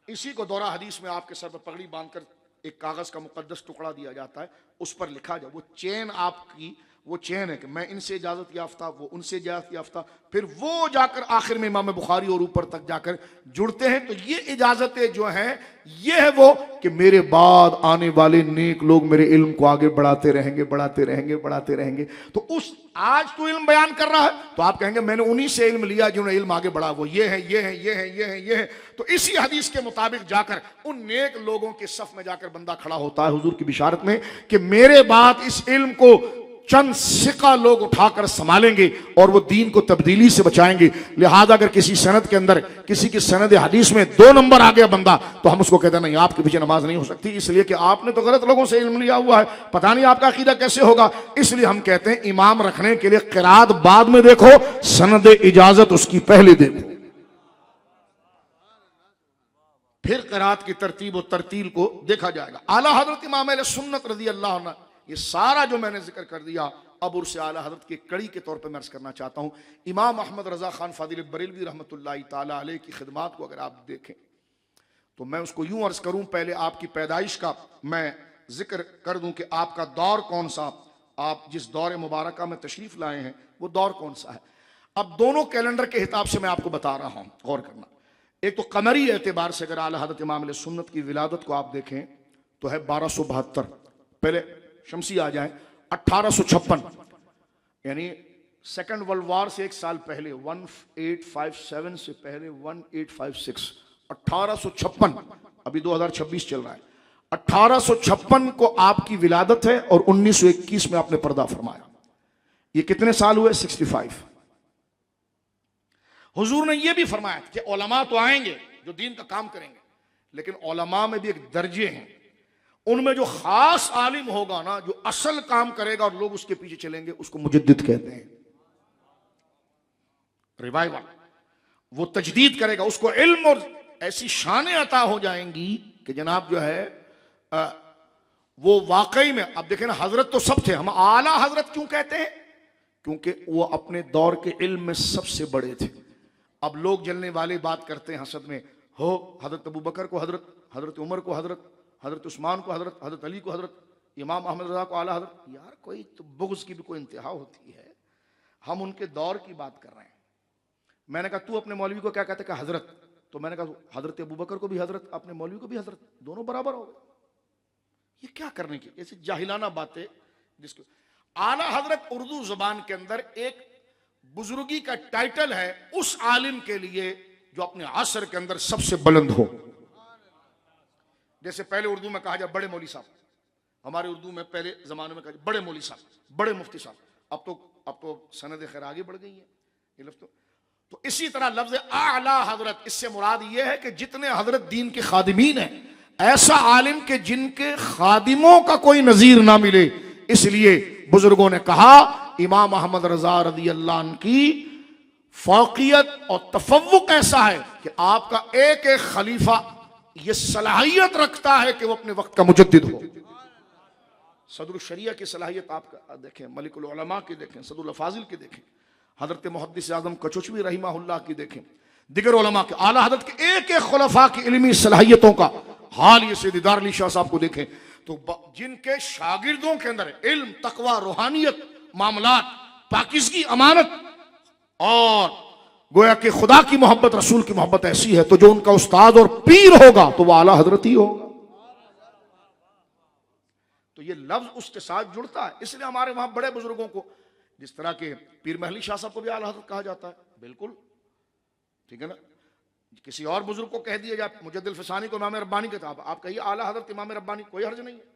Speaker 1: इसी को दौरा हदीस में आपके सर पर पगड़ी बांधकर एक कागज का मुकद्दस टुकड़ा दिया जाता है, उस पर लिखा जाए, वो चेन आपकी वो चेन है कि मैं इनसे इजाजत याफ्ता, वो उनसे इजाजत याफ्ता, फिर वो जाकर आखिर में इमाम बुखारी और ऊपर तक जाकर जुड़ते हैं। तो ये इजाजतें जो हैं ये है वो कि मेरे बाद आने वाले नेक लोग मेरे इल्म को आगे बढ़ाते रहेंगे, बढ़ाते रहेंगे, बढ़ाते रहेंगे। तो उस आज तो इल्म बयान कर रहा है तो आप कहेंगे मैंने उन्हीं से इल्म लिया जिन्होंने इल्म आगे बढ़ा, वो ये है, ये है, ये है, ये है, ये है। तो इसी हदीस के मुताबिक जाकर उन नेक लोगों के सफ में जाकर बंदा खड़ा होता है हुजूर की बिशारत में कि मेरे बाद इस इल्म को चंद सिका लोग उठाकर संभालेंगे और वो दीन को तब्दीली से बचाएंगे। लिहाजा अगर किसी सनद के अंदर किसी की सनद हदीस में 2 नंबर आ गया बंदा तो हम उसको कहते हैं नहीं, आपके पीछे नमाज नहीं हो सकती, इसलिए कि आपने तो गलत लोगों से इल्म लिया हुआ है, पता नहीं आपका अकीदा कैसे होगा। इसलिए हम कहते हैं इमाम रखने के लिए क़िरात बाद में देखो, सनद इजाजत उसकी पहले देखो, फिर क़िरात की तरतीब और तरतील को देखा जाएगा। आला हजरत इमाम अहले सुन्नत रज़ी अल्लाह अन्हु, ये सारा जो मैंने जिक्र कर दिया अब उर्से आला हजरत की कड़ी के तौर पर मैं अर्ज करना चाहता हूँ। इमाम अहमद रजा खान फादिल बरेलवी रहमतुल्लाहि ताला अलैह की खिदमात को अगर आप देखें तो मैं उसको यूं अर्ज करूं, पहले आपकी पैदाइश का मैं जिक्र कर दूं कि आपका दौर कौन सा, आप जिस दौर मुबारक में तशरीफ लाए हैं वो दौर कौन सा है। अब दोनों कैलेंडर के हिसाब से मैं आपको बता रहा हूं, गौर करना। एक तो कमरी एतबार से अगर आला हजरत इमाम अहले सुन्नत की विलादत को आप देखें तो है 1272, पहले शमसी आ जाए 1856, यानी सेकंड वर्ल्ड वॉर से 1 साल पहले 1857 से पहले 1856, 1856, अभी 2026 चल रहा है, 1856 को आपकी विलादत है और 1921 में आपने पर्दा फरमाया। ये कितने साल हुए? 65। हुजूर ने यह भी फरमाया कि उलमा तो आएंगे जो दीन का काम करेंगे, लेकिन उलमा में भी एक दर्जे हैं, उनमें जो खास आलिम होगा ना, जो असल काम करेगा और लोग उसके पीछे चलेंगे, उसको मुजद्दिद कहते हैं, रिवाइवल, वो तजदीद करेगा, उसको इल्म और ऐसी शानें अता हो जाएंगी कि जनाब जो है वो वाकई में। अब देखें ना, हजरत तो सब थे, हम आला हजरत क्यों कहते हैं? क्योंकि वो अपने दौर के इल्म में सबसे बड़े थे। अब लोग जलने वाले बात करते हैं हसद में, हो हजरत अबू बकर को हजरत, हजरत उमर को हजरत, हजरत उस्मान को हजरत, हजरत अली को हजरत, इमाम अहमद रजा को आला हजरत। यार कोई तो बुग़्ज़ की भी कोई इंतहा होती है, हम उनके दौर की बात कर रहे हैं। मैंने कहा तू अपने मौलवी को क्या कहते हैं? हजरत। तो मैंने कहा हजरत अबू बकर को भी हजरत, अपने मौलवी को भी हजरत, दोनों बराबर हो गए। ये क्या करने की ऐसी जाहिलाना बातें। जिसको आला हजरत उर्दू जुबान के अंदर एक बुजुर्गी का टाइटल है उस आलिम के लिए जो अपने असर के अंदर सबसे बुलंद हो। जैसे पहले उर्दू में कहा जाए बड़े मौली साहब, हमारे उर्दू में पहले जमाने में कहा जाए बड़े मौली साहब, बड़े मुफ्ती साहब। अब तो सनद खैर आगे बढ़ गई है, ये लफ्ज़ तो तो इसी तरह लफ्ज आला हजरत, इससे मुराद यह है कि जितने हजरत दीन के खादिमीन हैं, ऐसा आलिम के जिनके खादिमों का कोई नजीर ना मिले। इसलिए बुजुर्गों ने कहा इमाम अहमद रजा रज़ी अल्लाह अन्हु की फौकियत और तफव्वुक ऐसा है कि आपका एक एक खलीफा यह सलाहियत रखता है कि वह अपने वक्त का मुजद्दिद हो। सदरुल शरिया की सलाहियत आप देखें, मलिकुल उलमा की देखें, सदरुल फाजिल की देखें, हजरत मुहद्दिस आज़म कचुचवी रहिमहुल्लाह की देखें, दिगर उलमा के, आला हजरत के एक एक खुलफा की इल्मी सलाहियतों का हाल ये सैयद दारुल शाह साहब को देखें तो जिनके शागिर्दों के अंदर इल्म, तकवा, रूहानियत, मामलात, पाकिज़गी, अमानत और गोया कि खुदा की मोहब्बत, रसूल की मोहब्बत ऐसी है, तो जो उनका उस्ताद और पीर होगा तो वह आला हजरत ही होगा। तो ये लफ्ज उसके साथ जुड़ता है। इसलिए हमारे वहां बड़े बुजुर्गों को, जिस तरह के पीर महली शाह साहब को भी आला हजरत कहा जाता है, बिल्कुल ठीक है ना। किसी और बुजुर्ग को कह दिया जाए मुजद्दिद फिसानी को इमाम रब्बानी कहता, आप कहिए आला हजरत इमाम रब्बानी, कोई हर्ज नहीं है।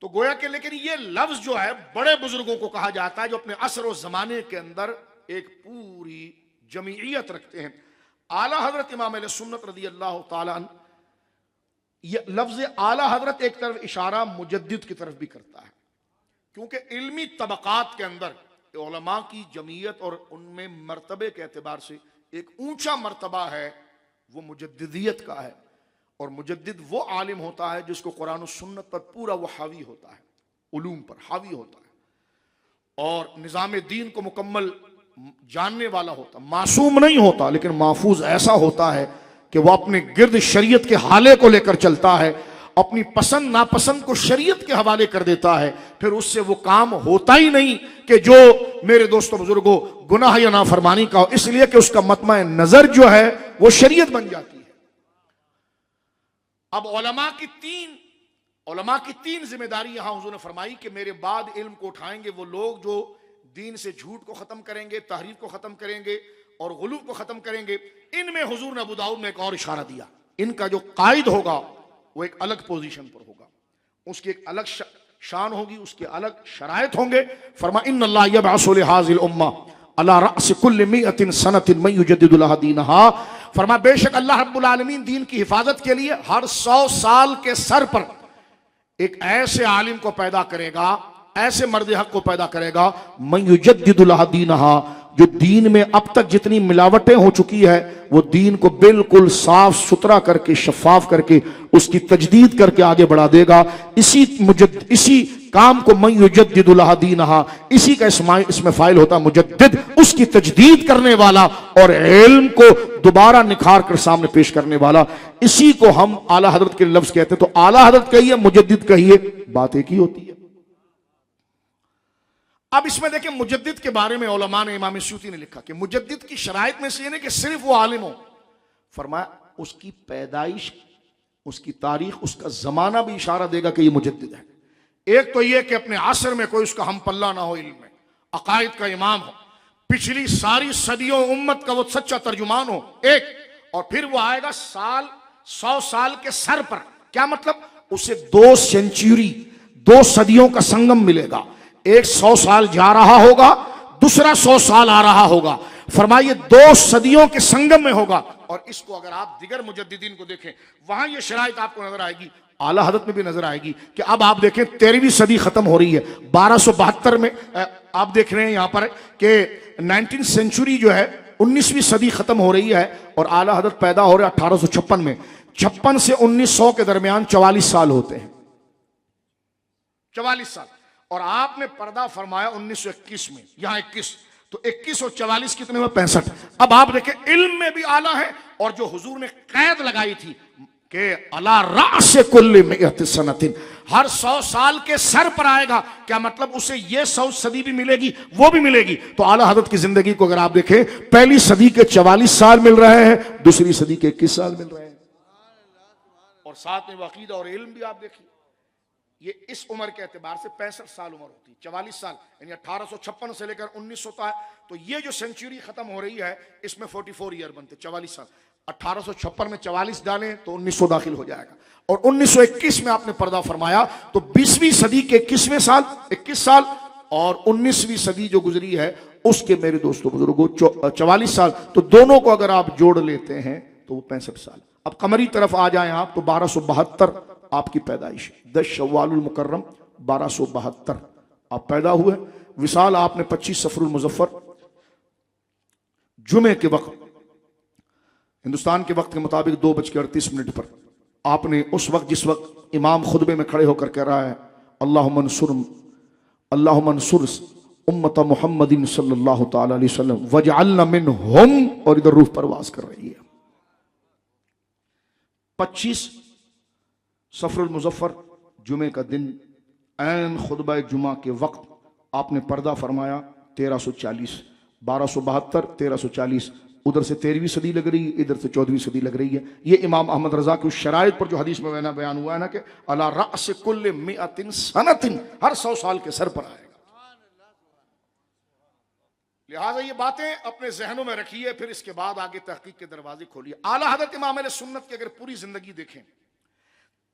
Speaker 1: तो गोया के लेकिन ये लफ्ज जो है बड़े बुजुर्गों को कहा जाता है जो अपने असर और जमाने के अंदर एक पूरी जमीयत रखते हैं। आला हजरत इमाम अहले सुन्नत रज़ी अल्लाह ताला अन्हु, ये लफ्ज आला हजरत एक तरफ इशारा मुजद्दिद की तरफ भी करता है, क्योंकि इल्मी तबकात के अंदर उलमा की जमीयत और उनमें मर्तबे के एतबार से एक ऊंचा मर्तबा है वो मुजद्दिदियत का है। और मुजद्दिद वो आलिम होता है जिसको कुरान और सुन्नत पर पूरा वो हावी होता है, उलूम पर हावी होता है और निज़ाम दीन को मुकम्मल जानने वाला होता, मासूम नहीं होता लेकिन महफूज ऐसा होता है कि वह अपने गिर्द शरीयत के हाले को लेकर चलता है, अपनी पसंद नापसंद को शरीयत के हवाले कर देता है, फिर उससे वो काम होता ही नहीं कि जो मेरे दोस्तों बुजुर्गों गुनाह या नाफरमानी का हो, इसलिए कि उसका मतमा नजर जो है वो शरीयत बन जाती है। अब उलमा की तीन जिम्मेदारी यहां हुजूर ने फरमाई कि मेरे बाद इल्म को उठाएंगे वो लोग जो दीन से झूठ को खत्म करेंगे, तहरीफ को खत्म करेंगे और गुलूब को खत्म करेंगे। इनमें हुजूर ने अबू दाऊद में एक और इशारा दिया, इनका जो कायद होगा वो एक अलग पोजीशन पर होगा, उसकी एक अलग शान होगी, उसके अलग शरायत होंगे। फरमा इन्नल्लाह यबअसु लिहाज़िल उम्मा अला रअस कुल्लि मिअतिन सनतिन मन युजद्दिदु लहा दीनहा। फरमा बेशक अल्लाह रब्बुल आलमीन दीन की हिफाजत के लिए हर 100 साल के सर पर एक ऐसे आलिम को पैदा करेगा, ऐसे मर्द हक को पैदा करेगा, मन युजद्दिदु लहा दीनहा, जो दीन में अब तक जितनी मिलावटें हो चुकी है वो दीन को बिल्कुल साफ सुथरा करके, शफाफ करके, उसकी तजदीद करके आगे बढ़ा देगा। इसी काम को मन युजद्दिदु लहा दीनहा, इसी का इसमें फाइल होता है मुजद्दिद, उसकी तजदीद करने वाला और इल्म को दोबारा निखार कर सामने पेश करने वाला। इसी को हम आला हजरत के लफ्ज कहते हैं। तो आला हजरत कहिए, मुजद्दिद कहिए, बात एक ही होती है। अब इसमें देखें मुजद्दिद के बारे में उलमा ने, इमाम सूती ने लिखा कि मुजद्दिद की शराइत में से ये नहीं कि सिर्फ वो आलिम हो, फरमाया उसकी पैदाइश, उसकी तारीख, उसका जमाना भी इशारा देगा कि ये मुजद्दिद है। एक तो ये कि अपने असर में कोई उसका हम पल्ला ना हो, इल्म में अकायद का इमाम हो, पिछली सारी सदियों उम्मत का वो सच्चा तर्जुमान हो, एक, और फिर वो आएगा 100 साल के सर पर। क्या मतलब? उसे 2 सेंचुरी, 2 सदियों का संगम मिलेगा। एक 100 साल जा रहा होगा, दूसरा 100 साल आ रहा होगा। फरमाइए 2 सदियों के संगम में होगा। और इसको अगर आप दिगर मुजद्दिदीन को देखें, वहां ये शराइत आपको नजर आएगी, आला हजरत में भी नजर आएगी कि अब आप देखें 13वीं सदी खत्म हो रही है। 1272 में आप देख रहे हैं यहां पर कि 19th सेंचुरी जो है 19वीं सदी खत्म हो रही है और आला हजरत पैदा हो रहे 1856 में। 56 से 1900 के दरमियान 44 साल होते हैं, 44 साल। और आपने पर्दा फरमाया 1921 में, यहां 21, तो 21 और 44 कितने हुए? 65। अब आप देखें इल्म में भी आला है और जो हुजूर ने कैद लगाई थी कि अला रास कुल्ली मिअत सनतिन, हर 100 साल के सर पर आएगा। क्या मतलब? उसे ये 100 सदी भी मिलेगी, वो भी मिलेगी। तो आला हजरत की जिंदगी को अगर आप देखें, पहली सदी के 44 साल मिल रहे हैं, दूसरी सदी के 21 साल मिल रहे हैं, और साथ में अकीदा और इल्म भी आप देखिए। ये इस उम्र के एतबार से 65 साल उम्र होती है, 44 साल यानी 1856 से लेकर 1900 है। तो ये जो सेंचुरी खत्म हो रही है इसमें 44 ईयर बनते, 44 साल। 1856 में 44 डालें तो 1900 दाखिल हो जाएगा। और 1921 में आपने पर्दा फरमाया तो 20वीं सदी के 21वें साल, 21 साल और 19वीं सदी जो गुजरी है उसके मेरे दोस्तों बुजुर्गों 44 साल, तो दोनों को अगर आप जोड़ लेते हैं तो वो 65 साल। अब कमरी तरफ आ जाएं आप तो 1272 आपकी पैदाइश, 10 शव्वालुल मुकर्रम 1272 आप पैदा हुए। विसाल आपने 25 सफरुल मुजफ्फर जुमे के वक्त, हिंदुस्तान के वक्त के मुताबिक 2:38 पर आपने, उस वक्त जिस वक्त इमाम खुतबे में खड़े होकर कह रहा है अल्लाहुम्मा अंसुर उम्मत मुहम्मदिन सल्लल्लाहु तआला अलैहि वसल्लम वजअलना मिनहुम, और इधर रूह परवाज कर रही है। 25 सफरुल मुजफ्फर जुमे का दिन, ऐन खुतबा जुमा के वक्त आपने पर्दा फरमाया 1340, 1272 1340, उधर से 13वीं सदी लग रही है, इधर से 14वीं सदी लग रही है। ये इमाम अहमद रजा की उस शराइत पर जो हदीस में बयान हुआ है ना कि अला रअस कुल्ल मिअतिन सनतिन, हर 100 साल के सर पर आएगा। लिहाजा ये बातें अपने जहनों में रखिए, फिर इसके बाद आगे तहकीक के दरवाजे खोलिए। आला हजरत इमाम अहले सुन्नत की अगर पूरी जिंदगी देखें,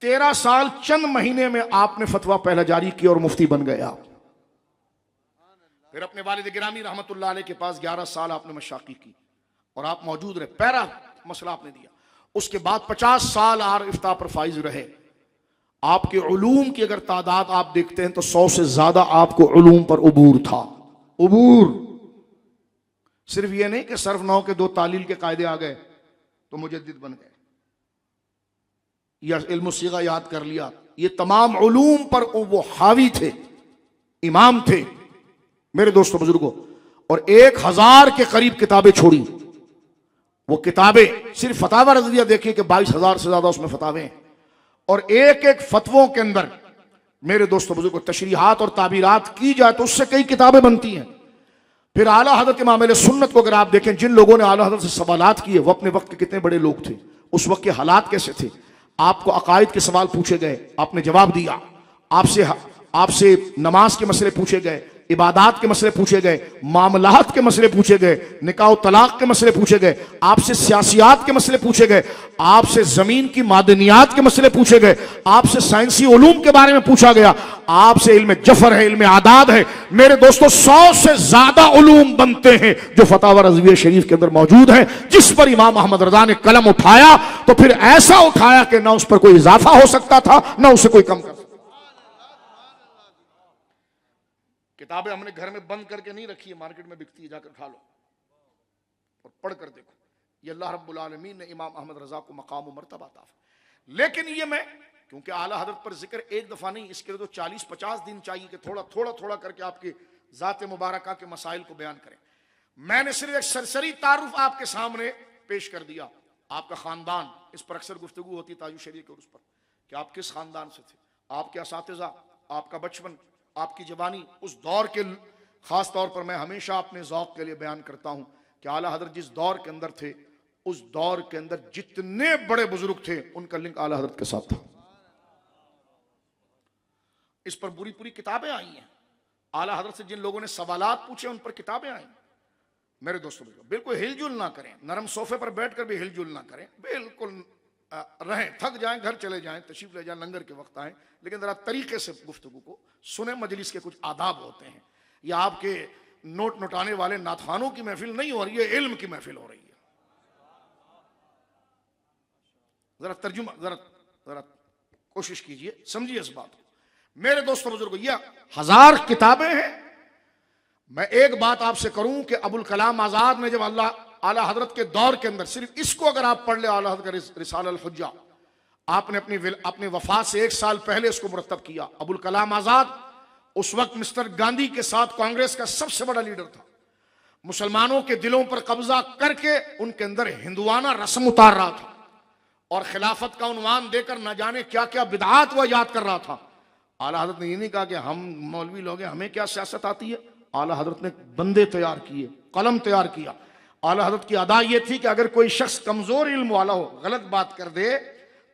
Speaker 1: 13 साल चंद महीने में आपने फतवा पहला जारी किया और मुफ्ती बन गए आप। फिर अपने वालिद गिरामी रहमतुल्लाह अलैह के पास 11 साल आपने मशाक़ी की और आप मौजूद रहे, पहला मसला आपने दिया। उसके बाद 50 साल आर इफ्ता पर फाइज रहे। आपके उलूम की अगर तादाद आप देखते हैं तो 100 से ज्यादा आपको उलूम पर उबूर था। उबूर सिर्फ ये नहीं कि सर्फ नौ के 2 तालील के कायदे आ गए तो मुजद्दिद बन गए या इल्म सीगा याद कर लिया, ये तमाम उलूम पर वो हावी थे, इमाम थे मेरे दोस्तों बुजुर्गों। और 1000 के करीब किताबें छोड़ी। वो किताबें सिर्फ फतावा रज़विया देखिए कि 22,000 से ज्यादा उसमें फतावे हैं, और एक एक फतवों के अंदर मेरे दोस्तों बुजुर्गों तशरीहात और ताबीरात की जाए तो उससे कई किताबें बनती हैं। फिर आला हज़रत इमाम अहले सुन्नत को अगर आप देखें, जिन लोगों ने आला हज़रत से सवालात किए वो अपने वक्त के कितने बड़े लोग थे, उस वक्त के हालात कैसे थे। आपको अकायद के सवाल पूछे गए, आपने जवाब दिया। आपसे नमाज के मसले पूछे गए, इबादात के मसले पूछे गए, मामलात के मसले पूछे गए, निकाह तलाक के मसले पूछे गए, आपसे सियासियात के मसले पूछे गए, आपसे जमीन की मादनियात के मसले पूछे गए, आपसे साइंसी उलूम के बारे में पूछा गया, आपसे इल्म जफर है, इल्म आदाद है। मेरे दोस्तों 100 से ज्यादा उलूम बनते हैं जो फतावा रज़विया शरीफ के अंदर मौजूद है, जिस पर इमाम अहमद रजा ने कलम उठाया तो फिर ऐसा उठाया कि ना उस पर कोई इजाफा हो सकता था ना उसे कोई कम कर सकता। किताबें हमने घर में बंद करके नहीं रखी है, मार्केट में बिकती है, जाकर उठा लो और पढ़ कर देखो। ये अल्लाह रब्बुल आलमीन ने इमाम अहमद रजा को मकाम व मर्तबा अता फरमाया। लेकिन ये मैं क्योंकि आला हजरत पर जिक्र एक दफा नहीं, इसके लिए तो 40-50 दिन चाहिए कि थोड़ा करके आपके जात मुबारका के मसाइल को बयान करें। मैंने सिर्फ एक सरसरी तारुफ आपके सामने पेश कर दिया। आपका खानदान, इस पर अक्सर गुफ्तगू होती ताजु शरीय के, उस पर कि आप किस खानदान से थे, आपके असातिज़ा, आपका बचपन, आपकी जवानी, उस दौर के खास तौर पर मैं हमेशा अपने ज़ौक़ के लिए बयान करता हूं कि आला हज़रत जिस दौर के अंदर थे, उस दौर के अंदर जितने बड़े बुजुर्ग थे उनका लिंक आला हज़रत के साथ था। इस पर पूरी किताबें आई हैं। आला हज़रत से जिन लोगों ने सवालात पूछे उन पर किताबें आई। मेरे दोस्तों बिल्कुल हिलजुल ना करें, नरम सोफे पर बैठकर भी हिलजुल ना करें, बिल्कुल रहें, थक जाएं घर चले जाएं, तशरीफ ले जाएं, लंगर के वक्त आएं, लेकिन जरा तरीके से गुफ्तगू को सुने। मजलिस के कुछ आदाब होते हैं। या आपके नोट नोटाने वाले नाथखानों की महफिल नहीं हो रही है, इल्म की महफिल हो रही है। जरा तर्जुमा, जरा कोशिश कीजिए, समझिए इस बात को। मेरे दोस्तों बुजुर्गों, ये 1000 किताबें हैं। मैं एक बात आपसे करूं कि अबुल कलाम आजाद ने जब आला हजरत के दौर के अंदर सिर्फ इसको अगर आप पढ़ ले, आला हजरत का रिसाला अल हुज्जा, आपने अपनी वफात से 1 साल पहले इसको मुरतब किया। अबुल कलाम आजाद उस वक्त मिस्टर गांधी के साथ कांग्रेस का सबसे बड़ा लीडर था। मुसलमानों के दिलों पर कब्जा करके उनके अंदर हिंदुआना रस्म उतार रहा था और खिलाफत का उन्वान देकर न जाने क्या क्या बिदआत वह याद कर रहा था। आला हजरत ने ये नहीं कहा कि हम मौलवी लोग हैं, हमें क्या सियासत आती है। आला हजरत ने बंदे तैयार किए, कलम तैयार किया। आला हजरत की अदा ये थी कि अगर कोई शख्स कमजोर इल्म वाला हो, गलत बात कर दे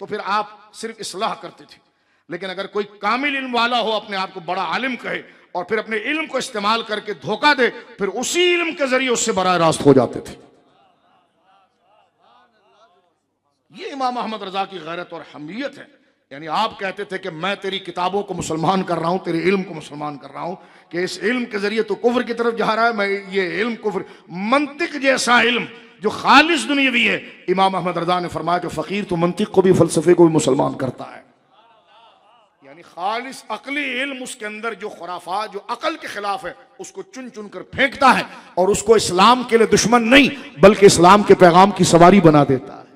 Speaker 1: तो फिर आप सिर्फ इस्लाह करते थे, लेकिन अगर कोई कामिल इल्म वाला हो, अपने आप को बड़ा आलिम कहे और फिर अपने इल्म को इस्तेमाल करके धोखा दे, फिर उसी इल्म के जरिए उससे बराह रास्त हो जाते थे। ये इमाम अहमद रजा की गैरत और हमीयत है। यानी आप कहते थे कि मैं तेरी किताबों को मुसलमान कर रहा हूं, तेरे इल्म को मुसलमान कर रहा हूं, कि इस इल्म के जरिए तो कुफ्र की तरफ जा रहा है। मैं ये इल्म कुफ्र, मंतिक जैसा इल्म जो खालिस दुनियावी है, इमाम अहमद रजा ने फरमाया कि फकीर तो मंतिक को भी, फलसफे को भी मुसलमान करता है। यानी खालिस अकली इल्म, उसके अंदर जो खुराफात, जो अकल के खिलाफ है, उसको चुन चुन कर फेंकता है और उसको इस्लाम के लिए दुश्मन नहीं बल्कि इस्लाम के पैगाम की सवारी बना देता है।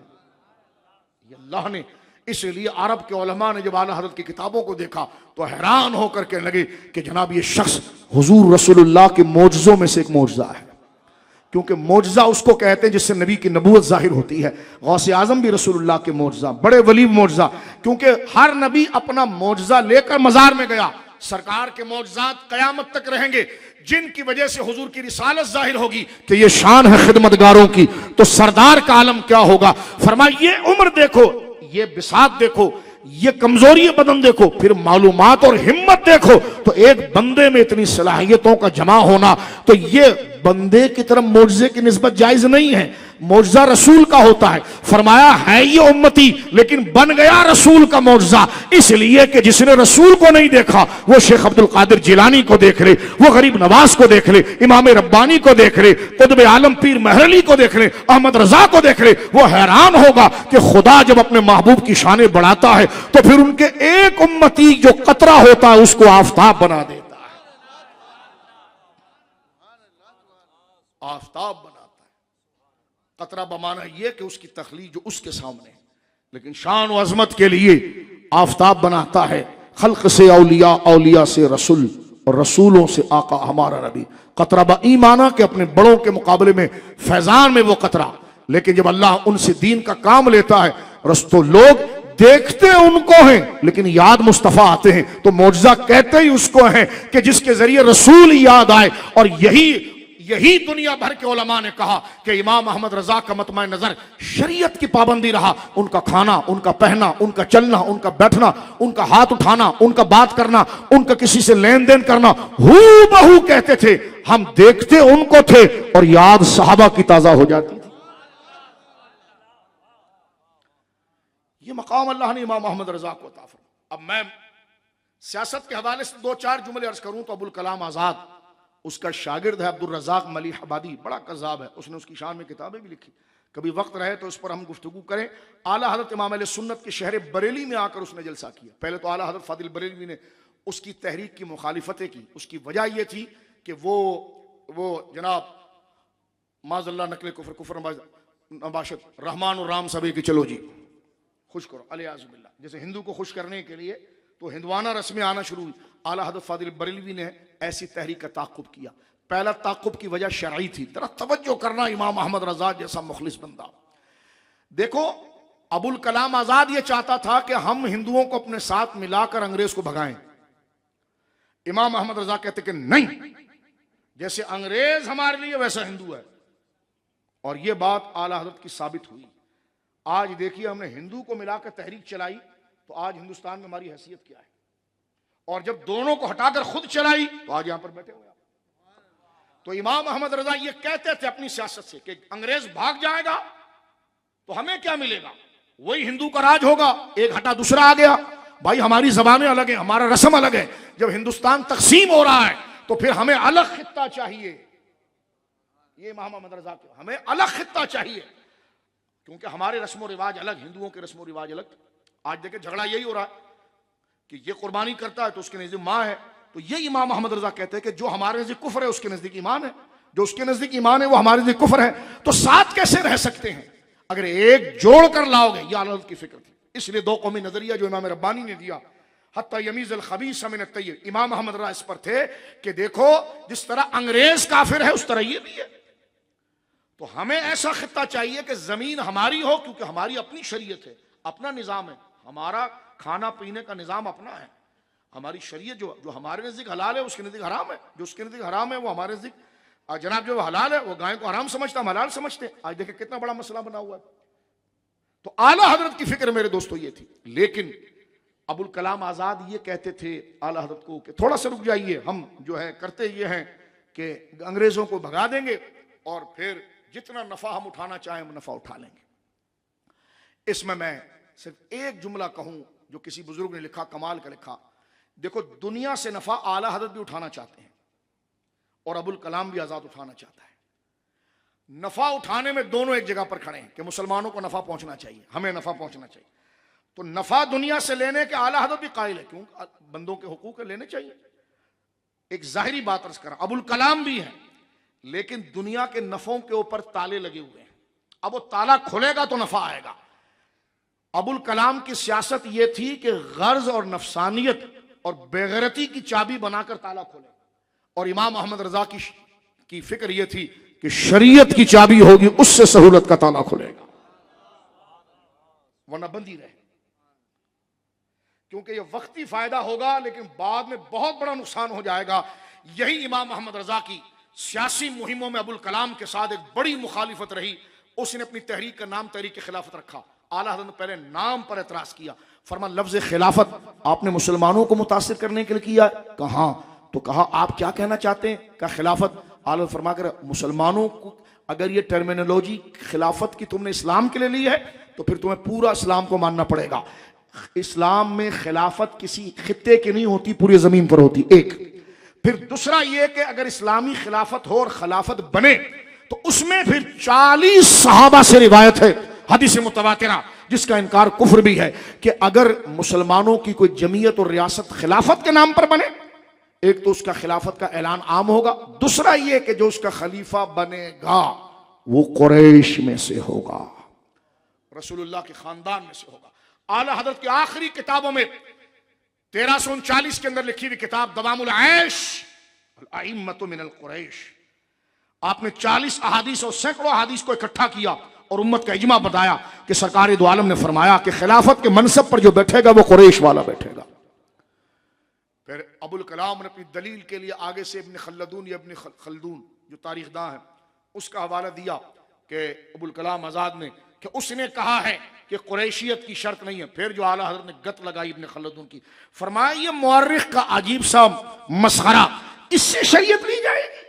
Speaker 1: ये अल्लाह ने, इसलिए अरब के उलमा ने जब आला हज़रत की किताबों को देखा तो हैरान होकर के लगे कि जनाब ये शख्स हुजूर रसूलुल्लाह के मोजज़ों में से एक मोजज़ा है। क्योंकि मोजज़ा उसको कहते हैं जिससे नबी की नबूवत जाहिर होती है। गौसे आजम भी रसूलुल्लाह के मोजज़ा, बड़े वली मोजज़ा, क्योंकि हर नबी अपना मोजज़ा लेकर मज़ार में गया। सरकार के मोजज़ात क़यामत तक रहेंगे, जिनकी वजह से हुजूर की रिसालत जाहिर होगी कि ये शान है खिदमतगारों की। तो सरदार का आलम क्या होगा? फरमाया ये उम्र देखो, ये बिसात देखो, ये कमजोरी बदन देखो, फिर मालूमात और हिम्मत देखो, तो एक बंदे में इतनी सलाहियतों का जमा होना, तो ये बंदे की तरफ मोजज़े की निस्बत जायज नहीं है। मोजज़ा रसूल का होता है। फरमाया है ये उम्मती, लेकिन बन गया रसूल का मोजज़ा, इसलिए कि जिसने रसूल को नहीं देखा वो शेख अब्दुल कादिर जिलानी को देख ले, वो गरीब नवाज को देख ले, इमाम रब्बानी को देख ले, कुतुब आलम पीर महरली को देख ले, अहमद रजा को देख ले, वो हैरान होगा कि खुदा जब अपने महबूब की शानें बढ़ाता है तो फिर उनके एक उम्मती जो कतरा होता है उसको आफताब बना देता है। आफताब बनाता है। कतरा बमाना यह कि उसकी तखलीक जो उसके सामने, लेकिन शान व अजमत के लिए आफताब बनाता है। खल्क से औलिया, औलिया से रसूल, और रसूलों से आका हमारा नबी। कतरा ब ईमाना के अपने बड़ों के मुकाबले में फैजान में वो कतरा, लेकिन जब अल्लाह उनसे दीन का काम लेता है, रस्तो लोग देखते उनको हैं लेकिन याद मुस्तफा आते हैं। तो मोजज़ा कहते ही उसको है कि जिसके जरिए रसूल याद आए। और यही दुनिया भर के उलमा ने कहा कि इमाम अहमद रजा का मतमा नजर शरीयत की पाबंदी रहा। उनका खाना, उनका पहना, उनका चलना, उनका बैठना, उनका हाथ उठाना, उनका बात करना, उनका किसी से लेन देन करना, हू बहू कहते थे। हम देखते उनको थे और याद सहाबा की ताजा हो जाती थी। ये मकाम अल्लाह ने इमाम अहमद रजा को अता फरमाया। अब मैं सियासत के हवाले से दो चार जुमले अर्ज करूं तो अबुल कलाम आजाद, उसका शागिर्द है अब्दुल रज़ाक मलिह आबादी, बड़ा कज़्ज़ाब है, उसने उसकी शान में किताबें भी लिखी। कभी वक्त रहे तो उस पर हम गुफ्तगू करें। आला हज़रत इमाम अहले सुन्नत के शहर बरेली में आकर उसने जलसा किया। पहले तो आला हज़रत फादिल बरेलवी ने उसकी तहरीक की मुखालिफतें की। उसकी वजह यह थी कि वो जनाब माज़ल्ला नकले कुफर नबाशत रहमान और राम सभी की चलो जी खुश करो अलियाज़ुबिल्लाह, जैसे हिंदू को खुश करने के लिए तो हिंदवाना रस्में आना शुरू हुई। आला हज़रत फादिल बरेलवी ने ऐसी तहरीक का ताक़ुब किया। पहला ताक़ुब की वजह शरई थी। जरा तवज्जो करना, इमाम अहमद रज़ा जैसा मुखलिस बंदा। देखो अबुल कलाम आज़ाद ये चाहता था कि हम हिंदुओं को अपने साथ मिलाकर अंग्रेज को भगाएं। इमाम अहमद रज़ा कहते कि नहीं, जैसे अंग्रेज हमारे लिए वैसा हिंदू है। और यह बात आला हज़रत की साबित हुई। आज देखिए, हमने हिंदू को मिलाकर तहरीक चलाई तो आज हिंदुस्तान में हमारी हैसियत क्या है, और जब दोनों को हटाकर खुद चलाई तो आज यहां पर बैठे हुए। तो इमाम अहमद रजा ये कहते थे अपनी सियासत से कि अंग्रेज भाग जाएगा तो हमें क्या मिलेगा, वही हिंदू का राज होगा। एक हटा दूसरा आ गया। भाई हमारी जबानें अलग है, हमारा रस्म अलग है। जब हिंदुस्तान तकसीम हो रहा है तो फिर हमें अलग खित्ता चाहिए। ये इमाम अहमद रजा के हमें अलग खित्ता चाहिए, क्योंकि हमारे रस्म रिवाज अलग, हिंदुओं के रस्म रिवाज अलग। आज देखे झगड़ा यही हो रहा है कि ये कुर्बानी करता है तो उसके नजदीक माँ है। तो ये इमाम अहमद रजा कहते हैं कि जो हमारे नजदीक कुफर है उसके नजदीक ईमान है, जो उसके नजदीक ईमान है वो हमारे नजदीक कुफर है। तो साथ कैसे रह सकते हैं अगर एक जोड़ कर लाओगे। यह आला हज़रत की फिक्र थी। इसलिए दो कौमी नजरिया जो इमाम रब्बानी ने दिया, हत्ता यमीज़ अल खबीस मिन अत-तय्यब, इमाम अहमद रजा इस पर थे कि देखो जिस तरह अंग्रेज काफिर है उस तरह ये भी है। तो हमें ऐसा खित्ता चाहिए कि जमीन हमारी हो, क्योंकि हमारी अपनी शरीयत है, अपना निजाम है, हमारा खाना पीने का निजाम अपना है। हमारी शरीयत जो हमारे नजदीक हलाल है उसके नजदीक हराम है, जो उसके नजदीक हराम है वो हमारे नजदीक जनाब जो हलाल है वो गाय को हराम समझता, हम हलाल समझते। आज देखिए कितना बड़ा मसला बना हुआ है। तो आला हजरत की फिक्र मेरे दोस्तों ये थी। लेकिन अबुल कलाम आजाद ये कहते थे आला हजरत को कि थोड़ा सा रुक जाइए, हम जो है करते ये हैं कि अंग्रेजों को भगा देंगे और फिर जितना नफा हम उठाना चाहें हम नफा उठा लेंगे। इसमें मैं सिर्फ एक जुमला कहूं जो किसी बुजुर्ग ने लिखा, कमाल का लिखा। देखो, दुनिया से नफा आला हजरत भी उठाना चाहते हैं और अबुल कलाम भी आजाद उठाना चाहता है। नफा उठाने में दोनों एक जगह पर खड़े हैं कि मुसलमानों को नफा पहुंचना चाहिए, हमें नफा पहुंचना चाहिए। तो नफा दुनिया से लेने के आला हजरत भी कायल है, क्यों? बंदों के हुकूक लेने चाहिए। एक जाहिरी बात अर्ज करा, अबुल कलाम भी है, लेकिन दुनिया के नफों के ऊपर ताले लगे हुए हैं। अब वो ताला खुलेगा तो नफा आएगा। अबुल कलाम की सियासत यह थी कि गर्ज और नफसानियत और बेगैरती की चाबी बनाकर ताला खोले, और इमाम अहमद रजा की फिक्र यह थी कि शरीयत की चाबी होगी, उससे सहूलत का ताला खुलेगा, वरना बंद ही रहे। क्योंकि यह वक्ती फायदा होगा, लेकिन बाद में बहुत बड़ा नुकसान हो जाएगा। यही इमाम अहमद रजा की सियासी मुहिमों में अबुल कलाम के साथ एक बड़ी मुखालिफत रही। उसने अपनी तहरीक का नाम तहरीक खिलाफत रखा। आला हज़रत ने पहले नाम पर एतराज किया, फरमा लफ्ज़ खिलाफत आपने मुसलमानों को मुतासिर करने के लिए किया। कहा तो कहा आप क्या कहना चाहते हैं? कहा खिलाफत। आला फरमा कर मुसलमानों को अगर ये टर्मिनोलॉजी खिलाफत की तुमने इस्लाम के लिए ली है तो फिर तुम्हें पूरा इस्लाम को मानना पड़ेगा। इस्लाम में खिलाफत किसी खित्ते की नहीं होती, पूरी जमीन पर होती। एक फिर दूसरा ये कि अगर इस्लामी खिलाफत हो और खिलाफत बने तो उसमें फिर 40 सहाबा से रिवायत है, हदीस मुतवातिरा, जिसका इनकार कुफ्र भी है, कि अगर मुसलमानों की कोई जमीयत और रियासत खिलाफत के नाम पर बने, एक तो उसका खिलाफत का ऐलान आम होगा, दूसरा यह कि जो उसका खलीफा बनेगा वो कुरैश में से होगा, रसूलुल्लाह के खानदान में से होगा। आला हजरत की आखिरी किताबों में 1339 के अंदर लिखी हुई किताब दवामुल ऐश अइम्मतु मिनल कुरैश, आपने 40 अहादीस और सैकड़ों अहादीस को इकट्ठा किया और उम्मत का इजमा बताया कि सरकार दो आलम ने फरमाया कि खिलाफत के मनसब पर जो बैठेगा वो कुरैश वाला बैठेगा। फिर अबुल कलाम ने अपनी दलील के लिए आगे से इब्न खल्दून या इब्न खल्दून जो तारीखदां है उसका हवाला दिया कि अबुल कलाम आजाद ने कि उसने कहा है कि कुरैशियत की शर्त नहीं है। फिर जो आला हज़रत ने गत लगाई इब्न खल्दून की, फरमाया ये मुअर्रिख का अजीब सा मसखरा, इससे शरीयत ली जाएगी।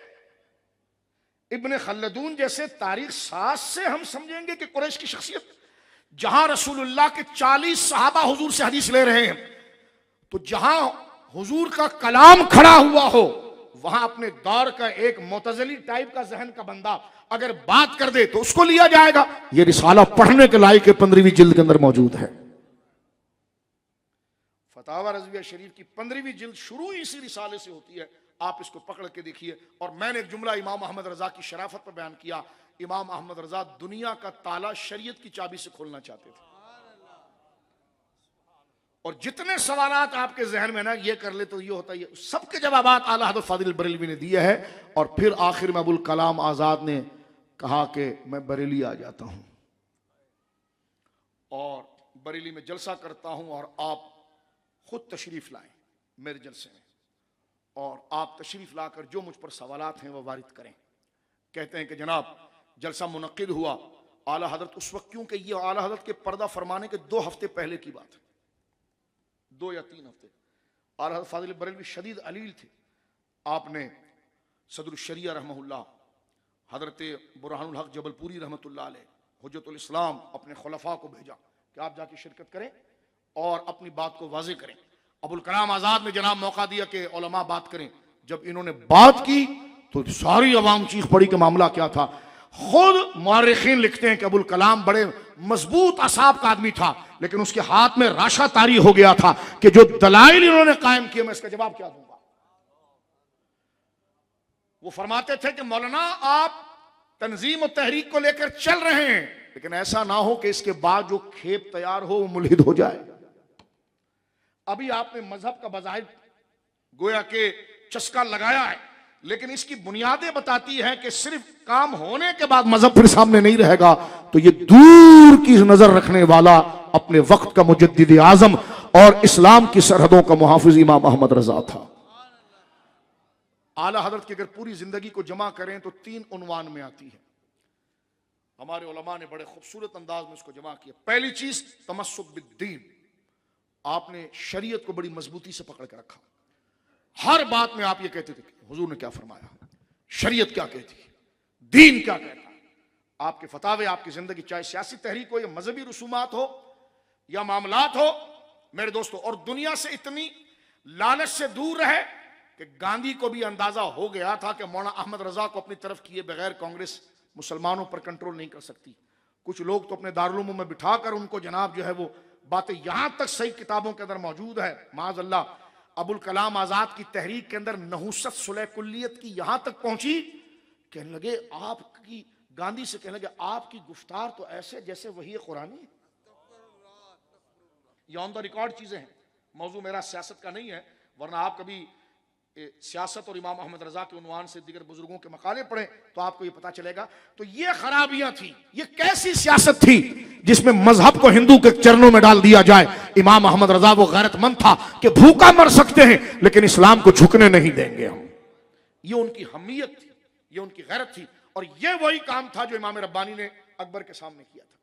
Speaker 1: इब्न खल्दून जैसे तारीख साज से हम समझेंगे कि कुरैश की शख्सियत, जहां रसूलुल्लाह के 40 सहाबा हुजूर से हदीस ले रहे हैं, तो जहां हुजूर का कलाम खड़ा हुआ हो वहां अपने दौर का एक मुतज़िली टाइप का जहन का बंदा अगर बात कर दे तो उसको लिया जाएगा। यह रिसाला पढ़ने के लायक 15वीं जिल्द के अंदर मौजूद है। फतावा रज़विया शरीफ की 15वीं जिल्द शुरू इसी रिसाले से होती है, आप इसको पकड़ के देखिए। और मैंने एक जुमला इमाम अहमद रजा की शराफत पर बयान किया। इमाम अहमद रजा दुनिया का ताला शरीयत की चाबी से खोलना चाहते थे, और जितने सवालात आपके जहन में ना ये कर ले तो ये होता है, सबके जवाबात आला हज़रत फादिल बरेलवी ने दिए हैं। और फिर आखिर में अबुल कलाम आजाद ने कहा कि मैं बरेली आ जाता हूं और बरेली में जलसा करता हूं और आप खुद तशरीफ लाएं मेरे जलसे में, और आप तशरीफ लाकर जो मुझ पर सवालात हैं वो वारिद करें। कहते हैं कि जनाब जलसा मुनक्किद हुआ। आला हज़रत उस वक्त, क्योंकि ये आला हज़रत के पर्दा फरमाने के 2 हफ्ते पहले की बात है, 2 या 3 हफ्ते। आला हज़रत फादिल बरेलवी शदीद अलील थे। आपने सदरुल शरिया रहमहुल्लाह, हज़रत बुरहानुल हक जबलपुरी रहमतुल्लाह अलैह, हुज्जतुल इस्लाम अपने खुलफा को भेजा कि आप जाके शिरकत करें और अपनी बात को वाज़े करें। अबुल कलाम आज़ाद ने जनाब मौका दिया कि उलमा बात करें। जब इन्होंने बात की तो सारी अवाम चीख पड़ी कि मामला क्या था। खुद मुअर्रिखीन लिखते हैं कि अबुल कलाम बड़े मजबूत असाब का आदमी था, लेकिन उसके हाथ में राशा तारी हो गया था कि जो दलाइल इन्होंने कायम किए मैं इसका जवाब क्या दूंगा। वो फरमाते थे कि मौलाना आप तंजीम और तहरीक को लेकर चल रहे हैं, लेकिन ऐसा ना हो कि इसके बाद जो खेप तैयार हो वो मुल्हिद हो जाए। अभी आपने मजहब का बज़ाहिर गोया के चस्का लगाया है, लेकिन इसकी बुनियादें बताती हैं कि सिर्फ काम होने के बाद मजहब फिर सामने नहीं रहेगा। तो ये दूर की नजर रखने वाला अपने वक्त का मुजद्दिद आजम और इस्लाम की सरहदों का मुहाफिज इमाम अहमद रजा था। आला हजरत की अगर पूरी जिंदगी को जमा करें तो 3 उन्वान में आती है। हमारे उलमा ने बड़े खूबसूरत अंदाज में उसको जमा किया। पहली चीज तमस्सुक बिद्दीन, आपने शरीयत को बड़ी मजबूती से पकड़ के रखा। हर बात में आप ये कहते थे हुजूर ने क्या फरमाया, शरीयत क्या कहती है, दीन क्या कहता है। आपके फतावे, आपकी जिंदगी, चाहे सियासी तहरीक हो या मजहबी रसूमात हो, या मामलात हो मेरे दोस्तों, और दुनिया से इतनी लालच से दूर रहे कि गांधी को भी अंदाजा हो गया था कि मौलाना अहमद रजा को अपनी तरफ किए बगैर कांग्रेस मुसलमानों पर कंट्रोल नहीं कर सकती। कुछ लोग तो अपने दारुल में बिठाकर उनको जनाब जो है वो बातें यहां तक सही किताबों के अंदर मौजूद है, माज़अल्लाह अबुल कलाम आजाद की तहरीक के अंदर नहुसत सुलह कुल्लियत की यहां तक पहुंची, कहने लगे आपकी, गांधी से कहने लगे आपकी गुफ्तार तो ऐसे जैसे वही कुरानी है। ये ऑन द रिकॉर्ड चीजें हैं, मौजू मेरा सियासत का नहीं है, वरना आप कभी सियासत और इमाम अहमद रजा के उन्वान से दीगर बुजुर्गों के मकाले पढ़ें तो आपको ये पता चलेगा। तो ये खराबियां थी, ये कैसी सियासत थी जिसमें मजहब को हिंदू के चरणों में डाल दिया जाए। इमाम अहमद रजा वो गैरतमंद था कि भूखा मर सकते हैं लेकिन इस्लाम को झुकने नहीं देंगे हम। ये उनकी हमीयत थी, ये उनकी गैरत थी, और ये वही काम था जो इमाम रब्बानी ने अकबर के सामने किया था।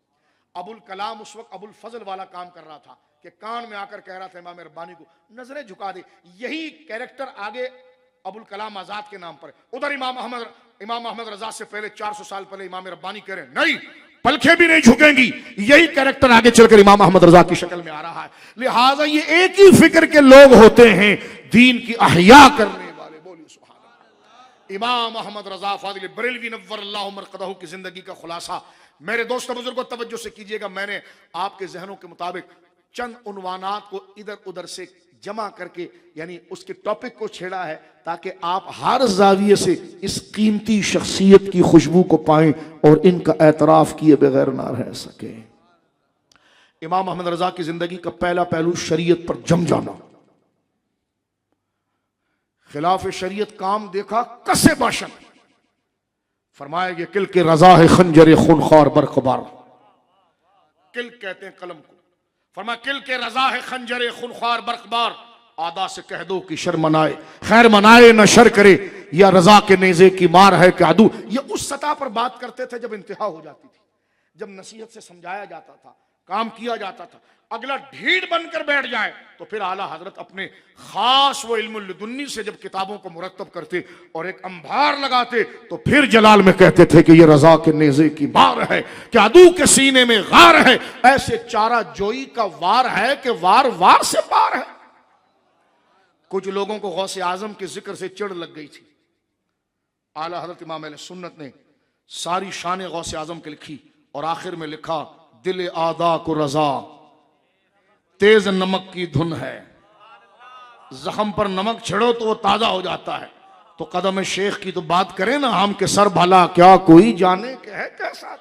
Speaker 1: अबुल कलाम उस वक्त अबुल फजल वाला काम कर रहा था कि कान में आकर कह रहा था इमाम रब्बानी को नजरें झुका दे। यही कैरेक्टर आगे अबुल कलाम आजाद के नाम पर है। उधर इमाम अहमद रजा से पहले 400 साल पहले इमाम रब्बानी कह रहे नहीं, पलखें भी नहीं झुकेंगी। यही कैरेक्टर आगे चलकर इमाम अहमद रजा की शक्ल में आ रहा है। लिहाजा ये एक ही फिक्र के लोग होते हैं, दीन की अहया करने वाले। बोलिए सुभान अल्लाह। इमाम अहमद रजा फाजिल बरेलवी नव्वरल्लाहु मरक़दहू की जिंदगी का खुलासा मेरे दोस्तों बुजुर्गों तवज्जो से कीजिएगा। मैंने आपके जहनों के मुताबिक चंद उन्वानात को इधर उधर से जमा करके यानी उसके टॉपिक को छेड़ा है ताकि आप हर जाविये से इस कीमती शख्सियत की खुशबू को पाएं और इनका एतराफ किए बगैर ना रह सके। इमाम अहमद रजा की जिंदगी का पहला पहलू शरीयत पर जम जाना। खिलाफ शरीयत काम देखा कसे बाशन, फरमाया कि किल के रजा है खंजर खूनखार बरकबार। किल कहते हैं कलम को, फरमा किल के रजा है खंजर खूनखार बरकबार। आदा से कह दो कि शर मनाए खैर मनाए न शर करे, या रजा के नेजे की मार है कि अदू। ये उस सतह पर बात करते थे जब इंतहा हो जाती थी, जब नसीहत से समझाया जाता था, काम किया जाता था। अगला ढीठ बनकर बैठ जाए तो फिर आला हजरत अपने खास वो इल्मुल लदुन्नी से जब किताबों को मुरत्तब करते और एक अंबार लगाते तो फिर जलाल में कहते थे कि ये रजा के नेजे की मार है कि अदू के सीने में गार है। ऐसे चारा जोई का वार है कि वार वार से पार है। कुछ लोगों को गौसे आजम के जिक्र से चिढ़ लग गई थी। आला हजरत इमाम अहले सुन्नत ने सारी शान गौसे आजम के लिखी और आखिर में लिखा दिल आदा को रजा तेज नमक की धुन है, जख्म पर नमक छिड़ो तो वो ताजा हो जाता है। तो कदम शेख की तो बात करें ना हम के सर भला क्या कोई जाने के है कैसा।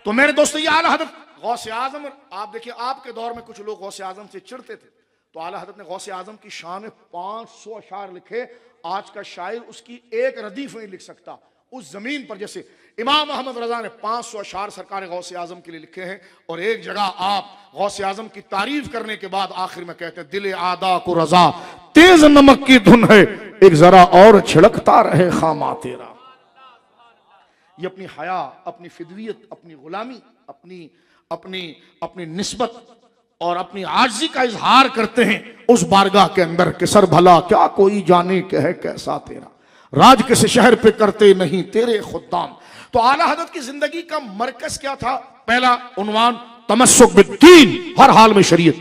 Speaker 1: तो मेरे दोस्तों ये आला हजरत गौसे आजम, आप देखिए आपके दौर में कुछ लोग गौसे आजम से चिढ़ते थे तो आला हजरत ने गौसे आजम की शान 500 अशार लिखे। आज का शायर उसकी एक रदीफ नहीं लिख सकता। उस जमीन पर जैसे इमाम अहमद रजा ने 500 अशार सरकार गौसे आजम के लिए लिखे हैं और एक जगह आप गौसे आजम की तारीफ करने के बाद आखिर में कहते हैं दिल आदा को रजा तेज नमक की धुन है, एक जरा और छिड़कता रहे खामा तेरा। ये अपनी हया, अपनी फिदवियत, अपनी गुलामी, अपनी अपनी अपनी निस्बत और अपनी आजिज़ी का इजहार करते हैं उस बारगाह के अंदर कि सर भला क्या कोई जाने के है कैसा तेरा, राज किस शहर पे करते नहीं तेरे खुद्दाम। तो आला हजरत की जिंदगी का मरकज क्या था? पहला उन्वान तमस्सुक बिद्दीन, हर हाल में शरीयत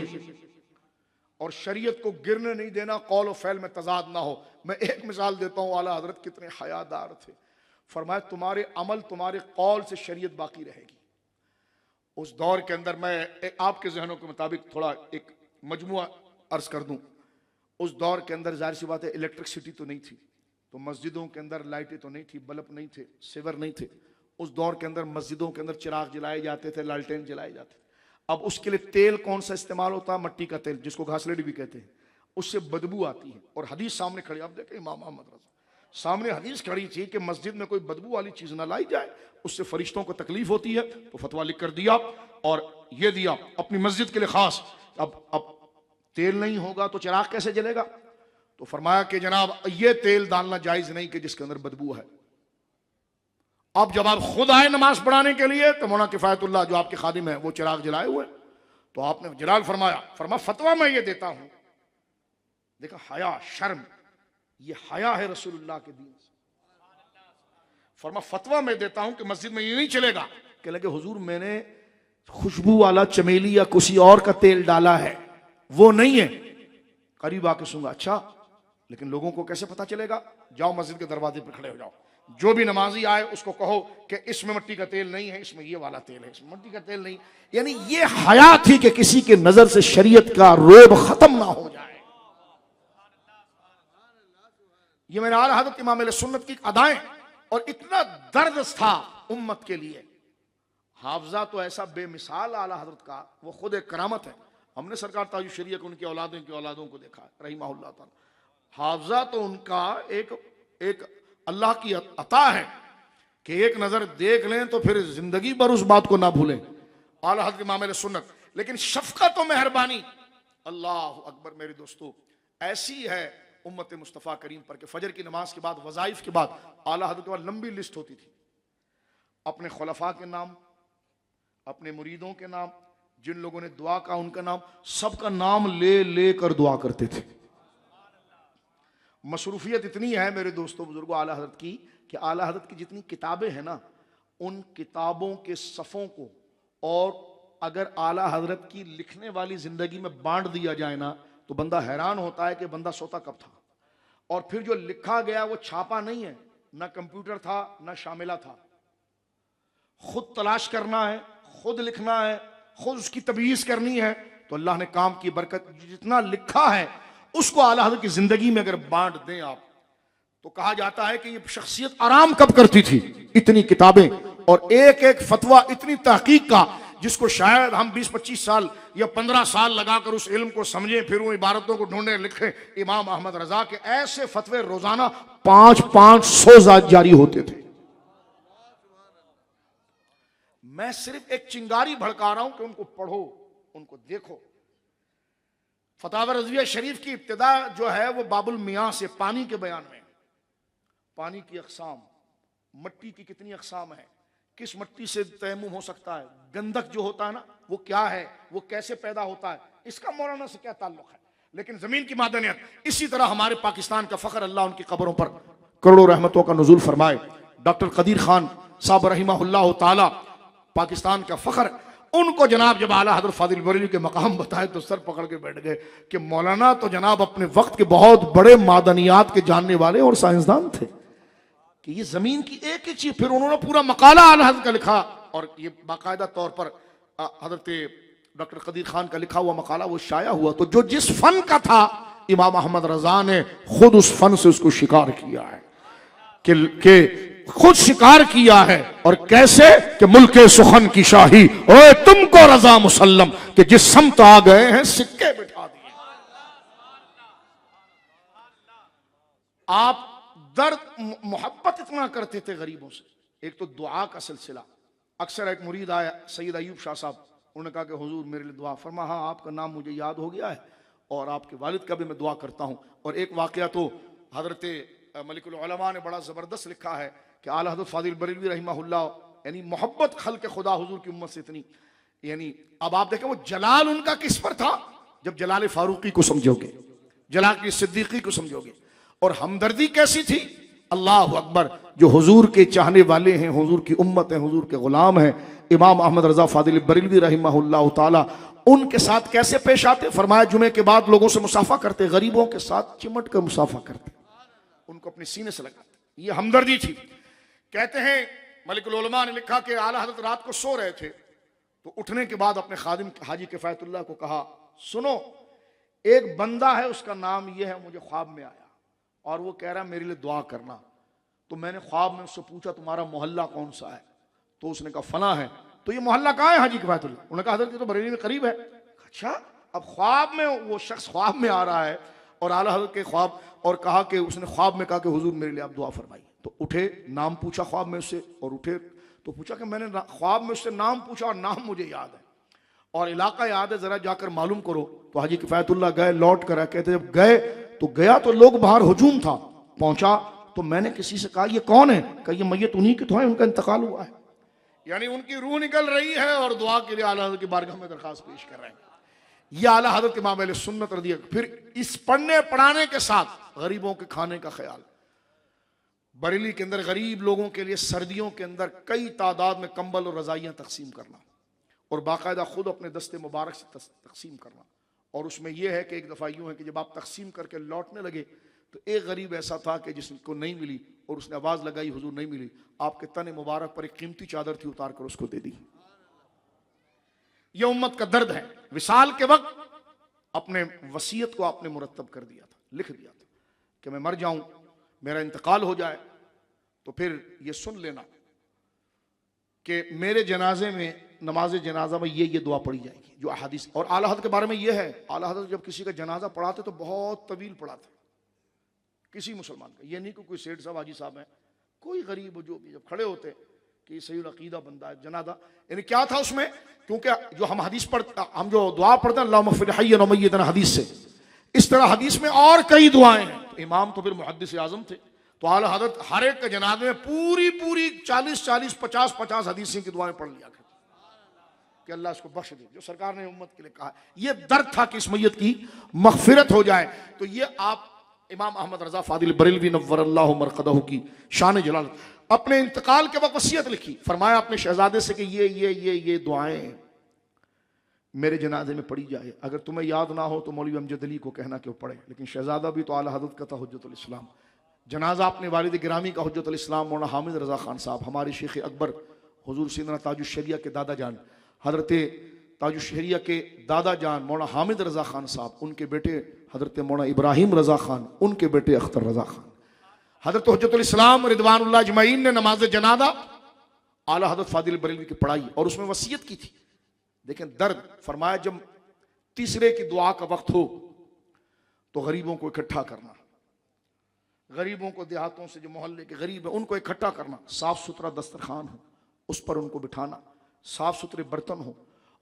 Speaker 1: और शरीयत को गिरने नहीं देना, कौल और फैल में तजाद ना हो। मैं एक मिसाल देता हूं, आला हजरत कितने हयादार थे। फरमाया तुम्हारे अमल तुम्हारे कौल से शरीयत बाकी रहेगी। उस दौर के अंदर मैं आपके जहनों के मुताबिक थोड़ा एक मजमुआ अर्ज कर दूं। उस दौर के अंदर जाहिर सी बात है इलेक्ट्रिसिटी तो नहीं थी, तो मस्जिदों के अंदर लाइटें तो नहीं थी, बल्ब नहीं थे, सिवर नहीं थे। उस दौर के अंदर मस्जिदों के अंदर चिराग जलाए जाते थे, लालटेन जलाए जाते थे। अब उसके लिए तेल कौन सा इस्तेमाल होता है? मट्टी का तेल, जिसको घासलेट भी कहते हैं। उससे बदबू आती है और हदीस सामने खड़ी, आप देखें इमाम अहमद रजा सामने हदीस खड़ी थी कि मस्जिद में कोई बदबू वाली चीज ना लाई जाए, उससे फरिश्तों को तकलीफ होती है। तो फतवा लिख कर दिया और ये दिया अपनी मस्जिद के लिए खास। अब तेल नहीं होगा तो चिराग कैसे जलेगा? तो फरमाया कि जनाब ये तेल डालना जायज नहीं कि जिसके अंदर बदबू है। अब जब आप खुद आए नमाज पढ़ाने के लिए तो मौलाना किफायतुल्लाह जो आपके खादिम है वो चिराग जलाए हुए, तो आपने जलाल फरमाया फतवा मैं ये देता हूं। देखा हया शर्म, ये हया है रसूलुल्लाह के दीन से। फरमा फतवा मैं देता हूं कि मस्जिद में ये नहीं चलेगा। कह लगे हुजूर मैंने खुशबू वाला चमेली या किसी और का तेल डाला है, वो नहीं है। करीब आके सूंगा, अच्छा लेकिन लोगों को कैसे पता चलेगा? जाओ मस्जिद के दरवाजे पर खड़े हो जाओ, जो भी नमाजी आए उसको कहो कि इसमें मिट्टी का तेल नहीं है, इसमें ये वाला तेल है, इसमें मिट्टी का तेल नहीं। यानी ये हया थी कि किसी के नजर से शरीयत का रोब खत्म ना हो जाए। ये मेरे आला हज़रत इमाम अहले सुन्नत की अदाएं, और इतना दर्द था उम्मत के लिए। हाफजा तो ऐसा बेमिसाल आला हज़रत का, वो खुद एक करामत है। हमने सरकार ताजुल शरीयह को उनकी औलादों को देखा रहीमहुल्लाह ताला। हाफजा तो उनका एक अल्लाह की अता है कि एक नजर देख लें तो फिर जिंदगी भर उस बात को ना भूलें। आला हज़रत इमाम अहले सुन्नत, लेकिन शफकत और मेहरबानी, अल्लाह अकबर मेरे दोस्तों, ऐसी है उम्मत मुस्तफ़ा करीम पर कि फजर की नमाज के बाद, वज़ाइफ के बाद आला हज़रत के बाद लंबी लिस्ट होती थी। अपने खुलफा के नाम, अपने मुरीदों के नाम, जिन लोगों ने दुआ का उनका नाम, सबका नाम ले लेकर दुआ करते थे। मसरूफियत इतनी है मेरे दोस्तों बुजुर्गों आला हज़रत की कि आला हज़रत की जितनी किताबें हैं ना, उन किताबों के सफ़ों को और अगर आला हज़रत की लिखने वाली ज़िंदगी में बांट दिया जाए ना, तो बंदा हैरान होता है कि बंदा सोता कब था। और फिर जो लिखा गया वो छापा नहीं है, ना कंप्यूटर था ना शामिला था, खुद तलाश करना है, खुद लिखना है, खुद उसकी तबीयत करनी है। तो अल्लाह ने काम की बरकत, जितना लिखा है उसको आला हज़रत की जिंदगी में अगर बांट दें आप, तो कहा जाता है कि ये शख्सियत आराम कब करती थी। इतनी किताबें और एक एक फतवा, इतनी तहकीक का, जिसको शायद हम 20-25 साल या 15 साल लगाकर उस इल्म को समझें, फिर उन इबारतों को ढूंढे, लिखें। इमाम अहमद रजा के ऐसे फतवे रोजाना 500 जारी होते थे। मैं सिर्फ एक चिंगारी भड़का रहा हूं कि उनको पढ़ो, उनको देखो। फतावा रज़विया शरीफ की इब्तिदा जो है वो बाबुल मियाँ से, पानी के बयान में, पानी की अक़साम, मट्टी की कितनी अक़साम है, किस मट्टी से तयम्मुम हो सकता है, गंधक जो होता है ना वो क्या है, वो कैसे पैदा होता है, इसका मौलाना से क्या ताल्लुक है। लेकिन जमीन की मादनियत, इसी तरह हमारे पाकिस्तान का फख्र, अल्लाह उनकी कब्रों पर करोड़ों रहमतों का नुज़ूल फरमाए। डॉक्टर कदीर खान साहब रहिमहुल्लाह ताला, पाकिस्तान का फख्र, उनको जनाब जब आला हज़रत फादिल बरेलवी के मकाम बताए तो सर पकड़ के बैठ गए कि मौलाना तो जनाब अपने वक्त के बहुत बड़े मादनियात के जानने वाले और साइंसदान थे कि ये जमीन की एक एक चीज। फिर उन्होंने पूरा मकाला आला हज़रत का लिखा, और ये बाकायदा तौर पर हज़रत डॉक्टर कदीर खान का लिखा हुआ मकाला वो शाया हुआ। तो जो जिस फन का था, इमाम अहमद रजा ने खुद उस फन से उसको शिकार किया है कि खुद शिकार किया है। और कैसे कि मुल्के सुखन की शाही, ओए तुमको रजा मुसल्लम, कि जिस समत आ गए हैं सिक्के बिठा दिए। आप दर्द मोहब्बत इतना करते थे गरीबों से। एक तो दुआ का सिलसिला, अक्सर एक मुरीद आया सैयद अयूब शाह साहब, उन्होंने कहा कि हुजूर मेरे लिए दुआ फरमा। हाँ, आपका नाम मुझे याद हो गया है और आपके वालिद का भी मैं दुआ करता हूँ। और एक वाकया तो हजरत मलिकुल उलमा ने बड़ा ज़बरदस्त लिखा है कि आला हज़रत फादिल बरेलवी रहिमहुल्लाह, यानी मोहब्बत खल्क़ खुदा हुजूर की उम्मत से इतनी, यानी अब आप देखें वो जलाल उनका किस पर था। जब जलाल फारूकी को समझोगे, जलाल की सिद्दीकी को समझोगे, और हमदर्दी कैसी थी, अल्लाह अकबर, जो हुजूर के चाहने वाले हैं, हुजूर की उम्मत है, हुजूर के गुलाम हैं, इमाम अहमद रजा फादिल बरेलवी रहिमहुल्लाह ताला, उनके साथ कैसे पेश आते। फरमाया जुमे के बाद लोगों से मुसाफा करते, गरीबों के साथ चिमट कर मुसाफा करते, उनको अपने सीने से लगाते। ये हमदर्दी थी। कहते हैं मलिकुल उलमा ने लिखा कि आला हज़रत रात को सो रहे थे, तो उठने के बाद अपने खादिम हाजी किफ़ायतुल्लाह को कहा, सुनो एक बंदा है, उसका नाम ये है, मुझे ख्वाब में आया और वो कह रहा मेरे लिए दुआ करना। तो मैंने ख्वाब में उससे पूछा तुम्हारा मोहल्ला कौन सा है, तो उसने कहा फला है। तो ये मोहल्ला कहाँ है हाजी किफ़ायतुल्लाह? उन्होंने कहा हज़रत ये तो बरेली में करीब है। अच्छा, अब ख्वाब में वो शख्स ख्वाब में आ रहा है और आला हज़रत के ख्वाब, और कहा कि उसने ख्वाब में कहा कि हुजूर मेरे लिए आप दुआ फरमाइए। तो उठे, नाम पूछा ख्वाब में उससे, और उठे तो पूछा कि मैंने ख्वाब में उससे नाम पूछा और नाम मुझे याद है और इलाका याद है, जरा जाकर मालूम करो। तो हाजी किफ़ायतुल्लाह गए, लौट कर कहते जब गए तो गया तो लोग बाहर हुजूम था, पहुंचा तो मैंने किसी से कहा ये कौन है, कहा ये मैयत उन्हीं के तो है, उनका इंतकाल हुआ है। यानी उनकी रूह निकल रही है और दुआ के लिए आला हज़रत की बारगाह में दरखास्त पेश कर रहे हैं। ये आला हज़रत इमाम अहले सुन्नत रज़ी। फिर इस पढ़ने पढ़ाने के साथ गरीबों के खाने का ख्याल। बरेली के अंदर गरीब लोगों के लिए सर्दियों के अंदर कई तादाद में कंबल और रजाइयाँ तकसीम करना, और बाकायदा खुद अपने दस्ते मुबारक से तकसीम करना। और उसमें यह है कि एक दफ़ा यूँ है कि जब आप तकसीम करके लौटने लगे तो एक गरीब ऐसा था कि जिसको नहीं मिली और उसने आवाज़ लगाई हुजूर नहीं मिली, आपके तने मुबारक पर एक कीमती चादर थी, उतार कर उसको दे दी। यह उम्मत का दर्द है। विसाल के वक्त अपने वसीयत को आपने मुरतब कर दिया था, लिख दिया था कि मैं मर जाऊं, मेरा इंतकाल हो जाए तो फिर ये सुन लेना कि मेरे जनाजे में, नमाज जनाजा में ये दुआ पढ़ी जाएगी जो अहादीस। और आला हज़रत के बारे में ये है, आला हज़रत जब किसी का जनाजा पढ़ाते तो बहुत तवील पढ़ाते, किसी मुसलमान का। ये नहीं कि कोई सेठ साहब हाजी साहब हैं, कोई गरीब जो भी जब खड़े होते कि सही अकीदा बंदा है जनाजा, यानी क्या था उसमें, क्योंकि जो हम हदीस पढ़ते, हम जो दुआ पढ़ते हैं अल्लाहुम्मा फ़िर हय्यना व मय्यितना हदीस से, इस तरह हदीस में और कई दुआएं हैं। तो इमाम तो फिर मुहद्दिस आज़म थे, तो आला हज़रत हर एक के जनाजे में पूरी 40-40 50-50 हदीसें की दुआएं पढ़ लिया करते कि अल्लाह इसको बख्श दे, जो सरकार ने उम्मत के लिए कहा। ये दर्द था कि इस मैयत की मग़फ़िरत हो जाए। तो ये आप इमाम अहमद रज़ा फ़ादिल बरेलवी नव्वरल्लाहु मरक़दहु की शान जलालत अपने इंतकाल के वक्त वसीयत लिखी, फरमाया अपने शहजादे से कि ये दुआएं मेरे जनाजे में पढ़ी जाए, अगर तुम्हें याद ना हो तो मौलवी अमजद अली को कहना कि वो पढ़े। लेकिन शहजादा भी तो आला हज़रत का था, हुज्जतुल इस्लाम। जनाजा अपने वालिद गिरामी का हुज्जतुल इस्लाम मौलाना हामिद रज़ा खान साहब, हमारे शेख अकबर हुजूर सैयदना ताजुश्शरिया के दादा जान, हज़रत ताजुश्शरिया के दादा जान मौलाना हामिद रज़ा खान साहब, उनके बेटे हज़रत मौलाना इब्राहिम रज़ा खान, उनके बेटे अख्तर रज़ा खान, हज़रत हुज्जतुल इस्लाम रिदवानुल्लाह अजमईन ने नमाज जनाजा आला हज़रत फ़ादिल बरेलवी की पढ़ाई और उसमें वसीयत की थी। देखें दर्द, फरमाया जब तीसरे की दुआ का वक्त हो तो गरीबों को इकट्ठा करना, गरीबों को देहातों से जो मोहल्ले के गरीब है उनको इकट्ठा करना, साफ सुथरा दस्तरखान हो, उस पर उनको बिठाना, साफ सुथरे बर्तन हो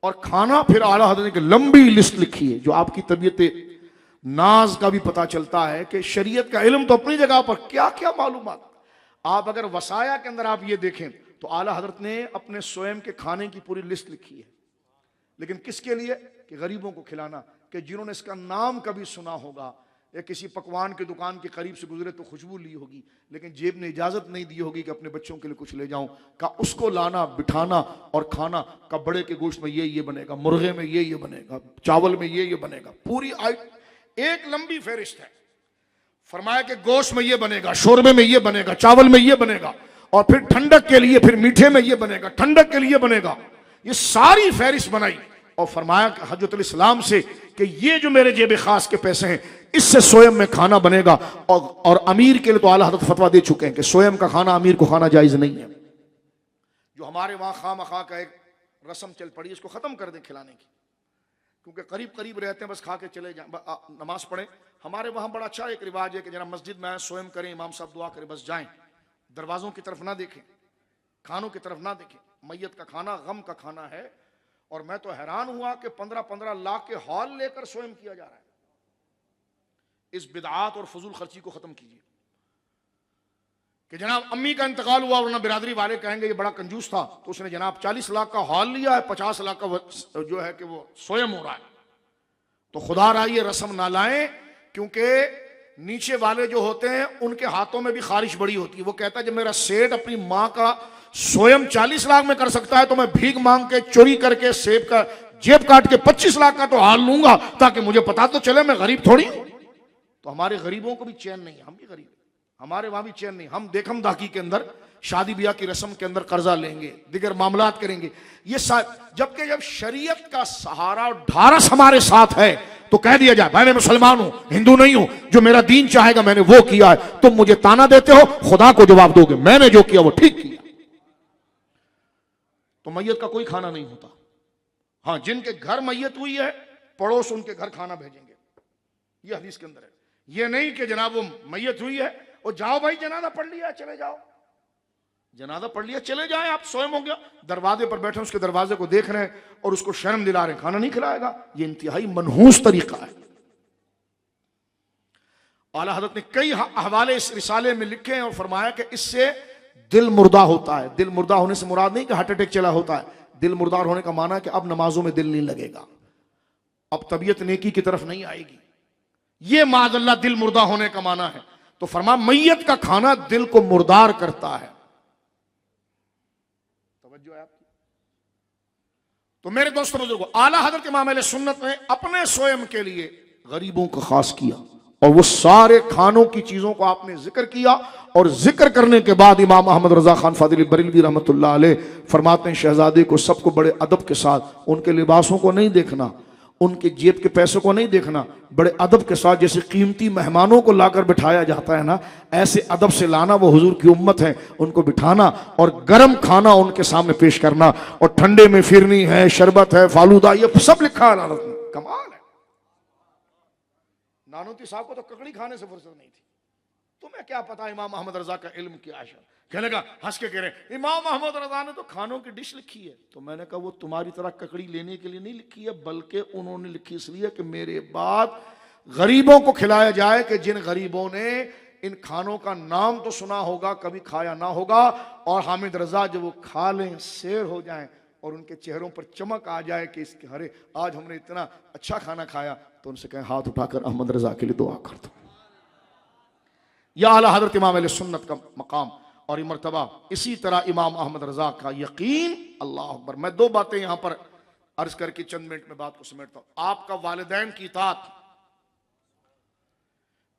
Speaker 1: और खाना। फिर आला हज़रत ने एक लंबी लिस्ट लिखी है जो आपकी तबीयत नाज का भी पता चलता है कि शरीयत का इल्म तो अपनी जगह पर, क्या क्या मालूमात। आप अगर वसाया के अंदर आप ये देखें तो आला हज़रत ने अपने स्वयं के खाने की पूरी लिस्ट लिखी है, लेकिन किसके लिए, कि गरीबों को खिलाना, कि जिन्होंने इसका नाम कभी सुना होगा या किसी पकवान की दुकान के करीब से गुजरे तो खुशबू ली होगी, लेकिन जेब ने इजाजत नहीं दी होगी कि अपने बच्चों के लिए कुछ ले जाऊं, का उसको लाना, बिठाना और खाना। का बड़े के गोश्त में ये बनेगा, मुर्गे में ये बनेगा, चावल में ये बनेगा, पूरी एक लंबी फहरिस्त है। फरमाया कि गोश्त में ये बनेगा, शोरबे में ये बनेगा, चावल में ये बनेगा, और फिर ठंडक के लिए फिर मीठे में ये बनेगा, ठंडक के लिए बनेगा। ये सारी फहरिस्त बनाई और फरमाया हज़रतुल इस्लाम से कि ये जो मेरे जेब खास के पैसे हैं इससे स्वयं में खाना बनेगा। और अमीर के लिए तो आला हज़रत फतवा दे चुके हैं कि स्वयं का खाना अमीर को खाना जायज़ नहीं है। जो हमारे वहाँ खामखा का एक रस्म चल पड़ी, इसको ख़त्म कर दें खिलाने की, क्योंकि करीब करीब रहते हैं, बस खा के चले जाएं, नमाज पढ़ें। हमारे वहाँ बड़ा अच्छा एक रिवाज है कि जरा मस्जिद में आए, स्वयं करें, इमाम साहब दुआ करें, बस जाएं, दरवाज़ों की तरफ ना देखें, खानों की तरफ ना देखें। मैयत का खाना गम का खाना है। और मैं तो हैरान हुआ कि 15-15 लाख के हॉल लेकर स्वयं किया जा रहा है। इस बिदआत और फजूल खर्ची को खत्म कीजिए कि जनाब अम्मी का इंतकाल हुआ, वरना बिरादरी वाले कहेंगे ये बड़ा कंजूस था, तो उसने जनाब 40 लाख का हॉल लिया है, 50 लाख का जो है कि वो स्वयं हो रहा है। तो खुदा रहा ये रस्म ना लाएं, क्योंकि नीचे वाले जो होते हैं उनके हाथों में भी खारिश बड़ी होती है। वो कहता है जब मेरा सेठ अपनी माँ का स्वयं 40 लाख में कर सकता है तो मैं भीख मांग के, चोरी करके, सेब का जेब काट के 25 लाख का तो हाल लूंगा, ताकि मुझे पता तो चले मैं गरीब थोड़ी हूं। तो हमारे गरीबों को भी चैन नहीं है, हम भी गरीब, हमारे वहां भी चैन नहीं। हम देखम दाकी के अंदर, शादी ब्याह की रस्म के अंदर कर्जा लेंगे, दिगर मामलात करेंगे, ये जबकि जब शरीयत का सहारा और ढारस हमारे साथ है तो कह दिया जाए भाई मैं मुसलमान हूं, हिंदू नहीं हूं, जो मेरा दीन चाहेगा मैंने वो किया है, तुम मुझे ताना देते हो, खुदा को जवाब दोगे मैंने जो किया वो ठीक किया। तो मैयत का कोई खाना नहीं होता। हाँ, जिनके घर मैयत हुई है पड़ोस उनके घर खाना भेजेंगे, ये हदीस के अंदर है। ये नहीं कि जनाब वो मैयत हुई है और जाओ भाई जनाजा पढ़ लिया चले जाओ, जनाजा पढ़ लिया चले जाएं, आप स्वयं हो गया, दरवाजे पर बैठे उसके दरवाजे को देख रहे हैं और उसको शर्म दिला रहे हैं, खाना नहीं खिलाएगा। ये इंतहाई मनहूस तरीका है। आला हज़रत ने कई हवाले इस रिसाले में लिखे हैं और फरमाया कि इससे दिल मुर्दा होता है। दिल मुर्दा होने से मुराद नहीं कि हार्ट अटैक चला होता है, दिल मुर्दार होने का माना है कि अब नमाजों में दिल नहीं लगेगा, अब तबीयत नेकी की तरफ नहीं आएगी, ये माज़अल्लाह दिल मुर्दा होने का माना है। तो फरमा मैयत का खाना दिल को मुर्दार करता है। तवज्जो है आपकी? तो मेरे दोस्तों बुजुर्गों, आला हजरत इमाम अहले सुन्नत ने अपने स्वयं के लिए गरीबों का खास किया, और वो सारे खानों की चीजों को आपने जिक्र किया। और जिक्र करने के बाद इमाम अहमद रजा खान फादिल बरेलवी रहमतुल्लाह अलैह फरमाते हैं, शहजादे को सबको बड़े अदब के साथ, उनके लिबासों को नहीं देखना, उनके जेब के पैसों को नहीं देखना, बड़े अदब के साथ जैसे कीमती मेहमानों को लाकर बिठाया जाता है ना, ऐसे अदब से लाना। वो हुजूर की उम्मत है, उनको बिठाना और गर्म खाना उनके सामने पेश करना, और ठंडे में फिरनी है, शरबत है, फालूदा, ये सब लिखा है। कमाल है। नानोती साहब को तो ककड़ी खाने से फुर्सत नहीं थी। तुम्हें क्या पता इमाम अहमद रजा का इल्म क्या है। कहने लगा, हंस के कह रहे, इमाम अहमद रजा ने तो खानों की डिश लिखी है। तो मैंने कहा, वो तुम्हारी तरह ककड़ी लेने के लिए नहीं लिखी है, बल्कि उन्होंने लिखी इसलिए कि मेरे बाद गरीबों को खिलाया जाए, कि जिन गरीबों ने इन खानों का नाम तो सुना होगा, कभी खाया ना होगा, और हामिद रजा जब वो खा लें, शेर हो जाएं और उनके चेहरों पर चमक आ जाए कि इसके हरे आज हमने इतना अच्छा खाना खाया, तो उनसे कहें हाथ उठाकर अहमद रजा के लिए दुआ कर दो। या आला हजरत इमाम अहले सुन्नत का मकाम और ये मर्तबा। इसी तरह इमाम अहमद रजा का यकीन, अल्लाह अकबर। मैं दो बातें यहां पर अर्ज करके चंद मिनट में बात को समेटता हूं। आपका वालिदैन की इताअत,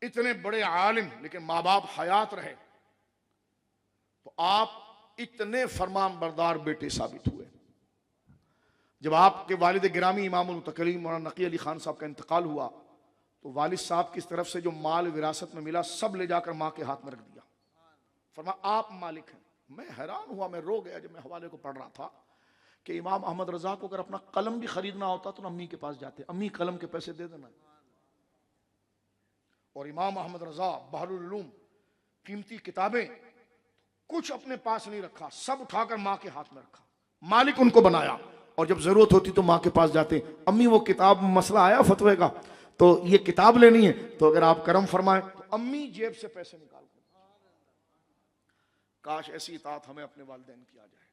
Speaker 1: इतने बड़े आलिम लेकिन माँ बाप हयात रहे तो आप इतने फरमान बरदार बेटे साबित हुए। जब आपके वालिद गिरामी इमामुल मुतकल्लिम मौलाना नकी अली खान साहब का इंतकाल हुआ, तो वालिद साहब की तरफ से जो माल विरासत में मिला, सब ले जाकर माँ के हाथ में रख दिया। फरमा, आप मालिक हैं। मैं हैरान हुआ, मैं रो गया जब मैं हवाले को पढ़ रहा था कि इमाम अहमद रजा को अगर अपना कलम भी खरीदना होता तो अम्मी के पास जाते, अम्मी कलम के पैसे दे देना। और इमाम अहमद रजा बहरुल उलूम, कीमती किताबें कुछ अपने पास नहीं रखा, सब उठाकर माँ के हाथ में रखा। मालिक उनको बनाया, और जब जरूरत होती तो माँ के पास जाते, अम्मी वो किताब मसला आया फतवे का, तो ये किताब लेनी है, तो अगर आप करम फरमाएं, तो अम्मी जेब से पैसे निकाल कर। काश ऐसी इताअत हमें अपने वालिदैन की आ जाए।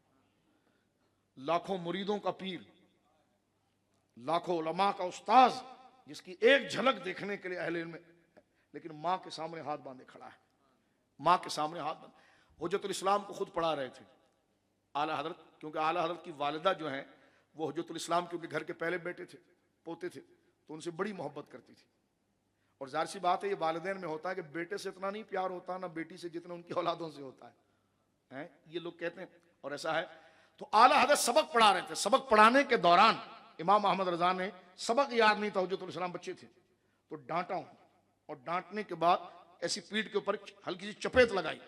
Speaker 1: लाखों मुरीदों का पीर, लाखों उलमा का उस्ताज, जिसकी एक झलक देखने के लिए अहले इल्म, लेकिन माँ के सामने हाथ बांधे खड़ा है। माँ के सामने हाथ बांधे। हुज्जतुल इस्लाम को खुद पढ़ा रहे थे आला हजरत, क्योंकि आला हजरत की वालिदा जो है वो हुज्जतुल इस्लाम, क्योंकि घर के पहले बेटे थे, पोते थे, तो उनसे बड़ी मोहब्बत करती थी। और जाहिर सी बात है, ये वालिदैन में होता है कि बेटे से इतना नहीं प्यार होता ना बेटी से जितना उनकी औलादों से होता है, ये लोग कहते हैं, और ऐसा है। तो आला हजरत सबक पढ़ा रहे थे। सबक पढ़ाने के दौरान इमाम अहमद रजा ने, सबक याद नहीं था, हुज्जतुल इस्लाम बच्चे थे, तो डांटा हूं, और डांटने के बाद ऐसी पीठ के ऊपर हल्की सी चपेट लगाई,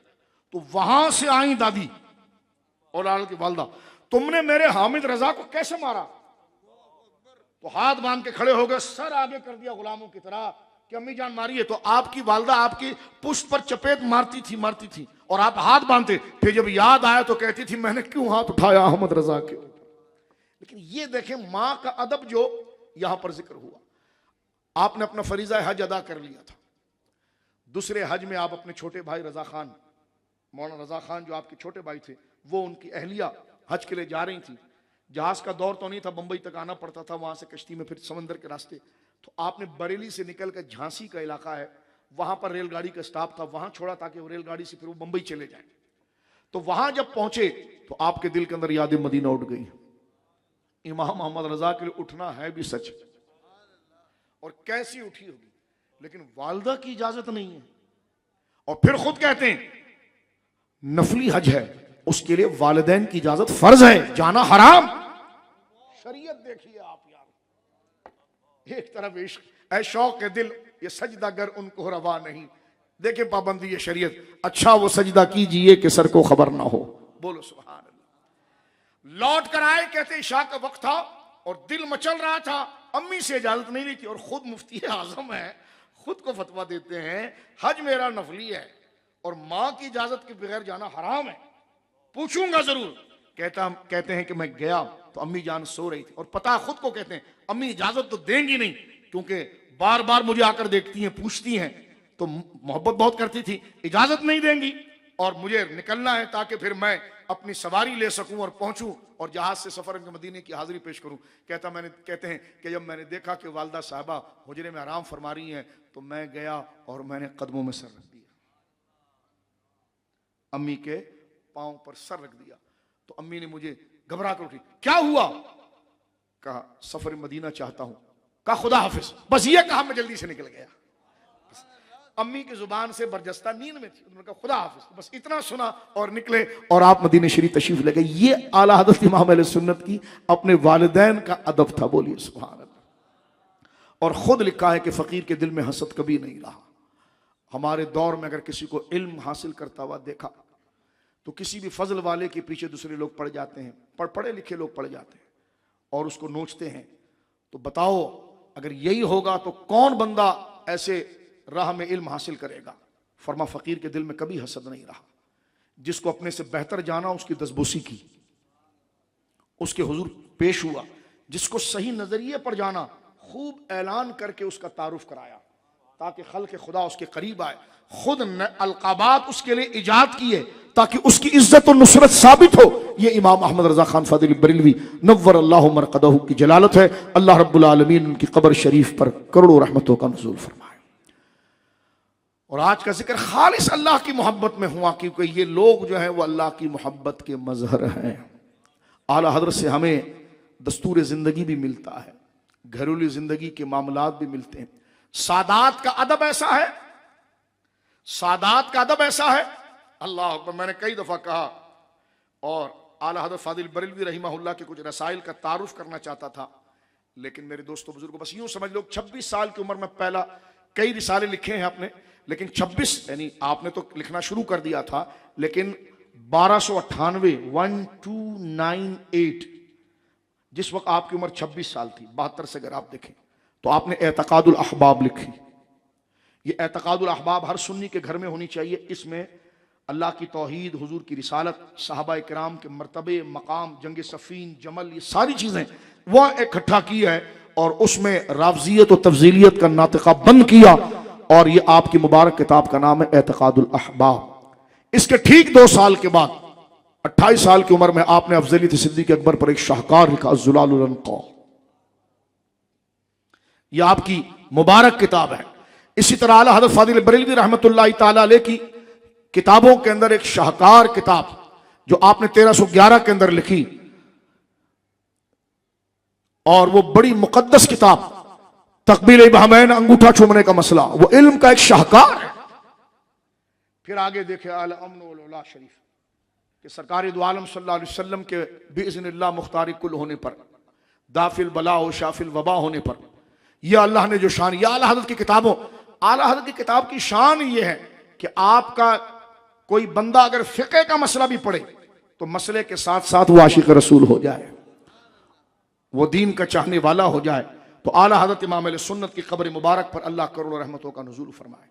Speaker 1: तो वहां से आई दादी और आल की वालदा, तुमने मेरे हामिद रजा को कैसे मारा? तो हाथ बांध के खड़े हो गए, सर आगे कर दिया गुलामों की तरह कि अम्मी जान मारिए। तो आपकी वालदा आपकी पुष्ट पर चपेट मारती थी, और आप हाथ बांधते। फिर जब याद आया तो कहती थी, मैंने क्यों हाथ उठाया अहमद रजा के ऊपर। लेकिन ये देखें मां का अदब जो यहां पर जिक्र हुआ। आपने अपना फरीजा हज अदा कर लिया था। दूसरे हज में आप अपने छोटे भाई रजा खान, मौलाना रजा खान जो आपके छोटे भाई थे, वो उनकी अहलिया हज के लिए जा रही थी। जहाज का दौर तो नहीं था, बंबई तक आना पड़ता था, वहां से कश्ती में फिर समंदर के रास्ते। तो आपने बरेली से निकलकर झांसी का इलाका है, वहां पर रेलगाड़ी का स्टॉप था, वहां छोड़ा ताकि वो रेलगाड़ी से फिर वो बंबई चले जाए। तो वहां जब पहुंचे तो आपके दिल के अंदर याद मदीना उठ गई। इमाम अहमद रजा के लिए उठना है भी सच, और कैसी उठी होगी, लेकिन वालदा की इजाजत नहीं है। और फिर खुद कहते हैं नफली हज है, उसके लिए वालिदैन की इजाजत फर्ज है, जाना हराम। शरीयत देखिए आप यार, एक तरफ इश्क ऐ शौक के दिल, ये सजदा गर उनको रवा नहीं। देखे पाबंदी ये शरीयत, अच्छा वो सजदा कीजिए कि सर को खबर ना हो। बोलो सुभान अल्लाह। लौट कर आए, कहते इशा का वक्त था और दिल मचल रहा था, अम्मी से इजाजत नहीं ली थी, और खुद मुफ्ती आजम है, खुद को फतवा देते हैं हज मेरा नफली है और मां की इजाजत के बगैर जाना हराम है, पूछूंगा जरूर। कहते हैं कि मैं गया तो अम्मी जान सो रही थी, और पता खुद को कहते हैं अम्मी इजाजत तो देंगी नहीं, क्योंकि बार बार मुझे आकर देखती हैं, पूछती हैं, तो मोहब्बत बहुत करती थी, इजाजत नहीं देंगी और मुझे निकलना है ताकि फिर मैं अपनी सवारी ले सकूं और पहुंचूं और जहाज से सफर के मदीने की हाजिरी पेश करूं। कहते हैं कि जब मैंने देखा कि वालदा साहबा हुजरे में आराम फरमा रही हैं, तो मैं गया और मैंने कदमों में सर रख दिया, अम्मी के पांव पर सर रख दिया। तो अम्मी ने मुझे घबरा कर उठी, क्या हुआ? कहा सफर मदीना चाहता हूं, कहा खुदा हाफिज, बस ये कहा मैं जल्दी से निकल गया। अम्मी की जुबान से बरजस्ता नींद में थी, उन्होंने कहा खुदा हाफिज, बस इतना सुना और निकले और आप मदीने शरीफ तशरीफ ले गए। ये आला हज़रत इमाम अहले सुन्नत की अपने वालिदैन का अदब था। बोलिए सुभान अल्लाह। और खुद लिखा है कि फकीर के दिल में हसद कभी नहीं रहा। हमारे दौर में अगर किसी को इल्म हासिल करता हुआ देखा तो किसी भी फजल वाले के पीछे दूसरे लोग पड़ जाते हैं, पढ़े लिखे लोग पड़ जाते हैं और उसको नोचते हैं। तो बताओ अगर यही होगा तो कौन बंदा ऐसे राह में इल्म हासिल करेगा। फरमा फकीर के दिल में कभी हसद नहीं रहा। जिसको अपने से बेहतर जाना उसकी दसबोसी की, उसके हुजूर पेश हुआ। जिसको सही नजरिए पर जाना खूब ऐलान करके उसका तारुफ कराया ताकि खल्क़ खुदा उसके करीब आए। खुद अलकाबात उसके लिए इजाद किए ताकि उसकी इज्जत और नुसरत साबित हो। ये इमाम अहमद रजा खान फादिल बरेलवी नव्वर अल्लाहु मरक़दहू की जलालत है। अल्लाह रब्बुल आलमीन उनकी कब्र शरीफ पर करोड़ों रहमतों का नुज़ूल फरमाए। और आज का जिक्र खालिस अल्लाह की मोहब्बत में हुआ क्योंकि ये लोग जो हैं वो अल्लाह की मोहब्बत के मजहर हैं। आला हज़रत से हमें दस्तूर ज़िंदगी भी मिलता है, घरेलू ज़िंदगी के मामलात भी मिलते हैं। सादात का अदब ऐसा है, सादात का अदब ऐसा है, अल्लाह अकबर। मैंने कई दफ़ा कहा और आला हज़रत फादिल बरेलवी रहमहुल्लाह के कुछ रसाइल का तारुफ करना चाहता था, लेकिन मेरे दोस्तों बुजुर्गों बस यूं समझ लो 26 साल की उम्र में पहला कई रिसाले लिखे हैं आपने, लेकिन 26 यानी आपने तो लिखना शुरू कर दिया था, लेकिन 1298 जिस वक्त आपकी उम्र 26 साल थी 72 से अगर आप देखें तो आपने एतकादुल अहबाब लिखी। ये एतकादुल अहबाब हर सुन्नी के घर में होनी चाहिए। इसमें अल्लाह की तौहीद, हुजूर की रिसालत, सहाबा किराम के मर्तबे, मकाम, जंग सफ़ीन, जमल, ये सारी चीज़ें वह इकट्ठा की है और उसमें रावजियत और तफजीलियत का नातिका बंद किया और ये आपकी मुबारक किताब का नाम है एतकादुल अहबाब। इसके ठीक 2 साल के बाद 28 साल की उम्र में आपने अफजलियत सिद्दीक़ अकबर पर एक शाहकार लिखा ज़ुलालुल अनक़ा। यह आपकी मुबारक किताब है। इसी तरह आला हज़रत फादिल बरेलवी रहमतुल्लाह तआला अलैह की किताबों के अंदर एक शाहकार किताब जो आपने 1311 के अंदर लिखी और वो बड़ी मुकद्दस किताब तकबीर इब्हामैन, अंगूठा चूमने का मसला, वो इल्म का एक शाहकार है। फिर आगे देखे अल अम्न वल उला शरीफ कि सरकार दो आलम सल्लल्लाहु अलैहि वसल्लम के बिइज़्निल्लाह मुख्तार कुल होने पर, दाफिल बला व शाफिल वबा होने पर यह अल्लाह ने जो शान, यह आला हज़रत की किताबों, आला हज़रत की किताब की शान ये है कि आपका कोई बंदा अगर फ़िक़्ह का मसला भी पढ़े तो मसले के साथ साथ वो आशिक़ रसूल हो जाए, वो दीन का चाहने वाला हो जाए। तो आला हज़रत इमाम अहले सुन्नत की कब्र मुबारक पर अल्लाह करोड़ों रहमतों का नुज़ूल फरमाए,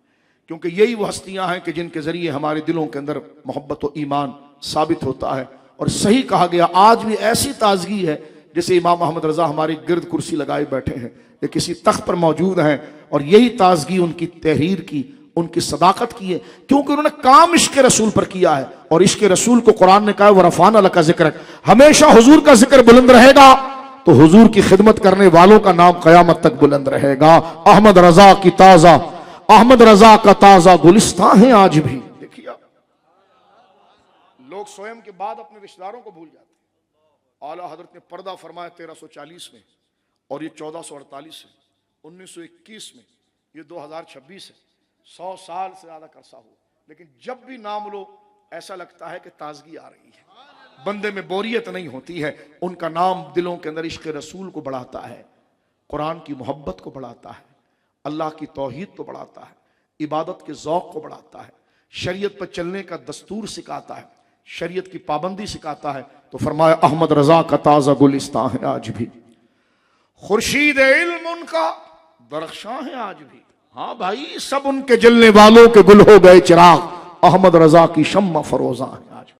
Speaker 1: क्योंकि यही वो हस्तियां हैं कि जिनके ज़रिए हमारे दिलों के अंदर मोहब्बत व ईमान साबित होता है। और सही कहा गया, आज भी ऐसी ताजगी है जैसे इमाम अहमद रज़ा हमारे गिरद कुर्सी लगाए बैठे हैं, ये किसी तख्त पर मौजूद हैं और यही ताजगी उनकी तहरीर की, उनकी सदाकत की है, क्योंकि उन्होंने काम इश्क़ रसूल पर किया है। और इश्क़ रसूल को कुरान ने कहा व रफ़अना लका ज़िक्रक, हमेशा हुजूर का जिक्र बुलंद रहेगा तो हुजूर की खिदमत करने वालों का नाम क़यामत तक बुलंद रहेगा। अहमद रज़ा की ताज़ा, अहमद रज़ा का ताज़ा गुलिस्तान है आज भी। देखिए लोग स्वयं के बाद अपने रिश्तेदारों को भूल जाते हैं। आला हज़रत ने पर्दा फरमाया 1340 में और ये 1448 है, 1921 में, ये 2026 है। 100 साल से ज्यादा का अर्सा हो, लेकिन जब भी नाम लो ऐसा लगता है कि ताजगी आ रही है, बंदे में बोरियत नहीं होती है। उनका नाम दिलों के अंदर इश्क़ रसूल को बढ़ाता है, कुरान की मोहब्बत को बढ़ाता है, अल्लाह की तौहीद को बढ़ाता है, इबादत के ज़ौक़ को बढ़ाता है, शरीयत पर चलने का दस्तूर सिखाता है, शरीयत की पाबंदी सिखाता है। तो फरमाया अहमद रज़ा का ताज़ा गुलिस्तान है आज भी, खुर्शीद इल्म उनका दरख्शां है आज भी। हाँ भाई, सब उनके जलने वालों के गुल हो गए चिराग, अहमद रज़ा की शम्मा फरोज़ा है।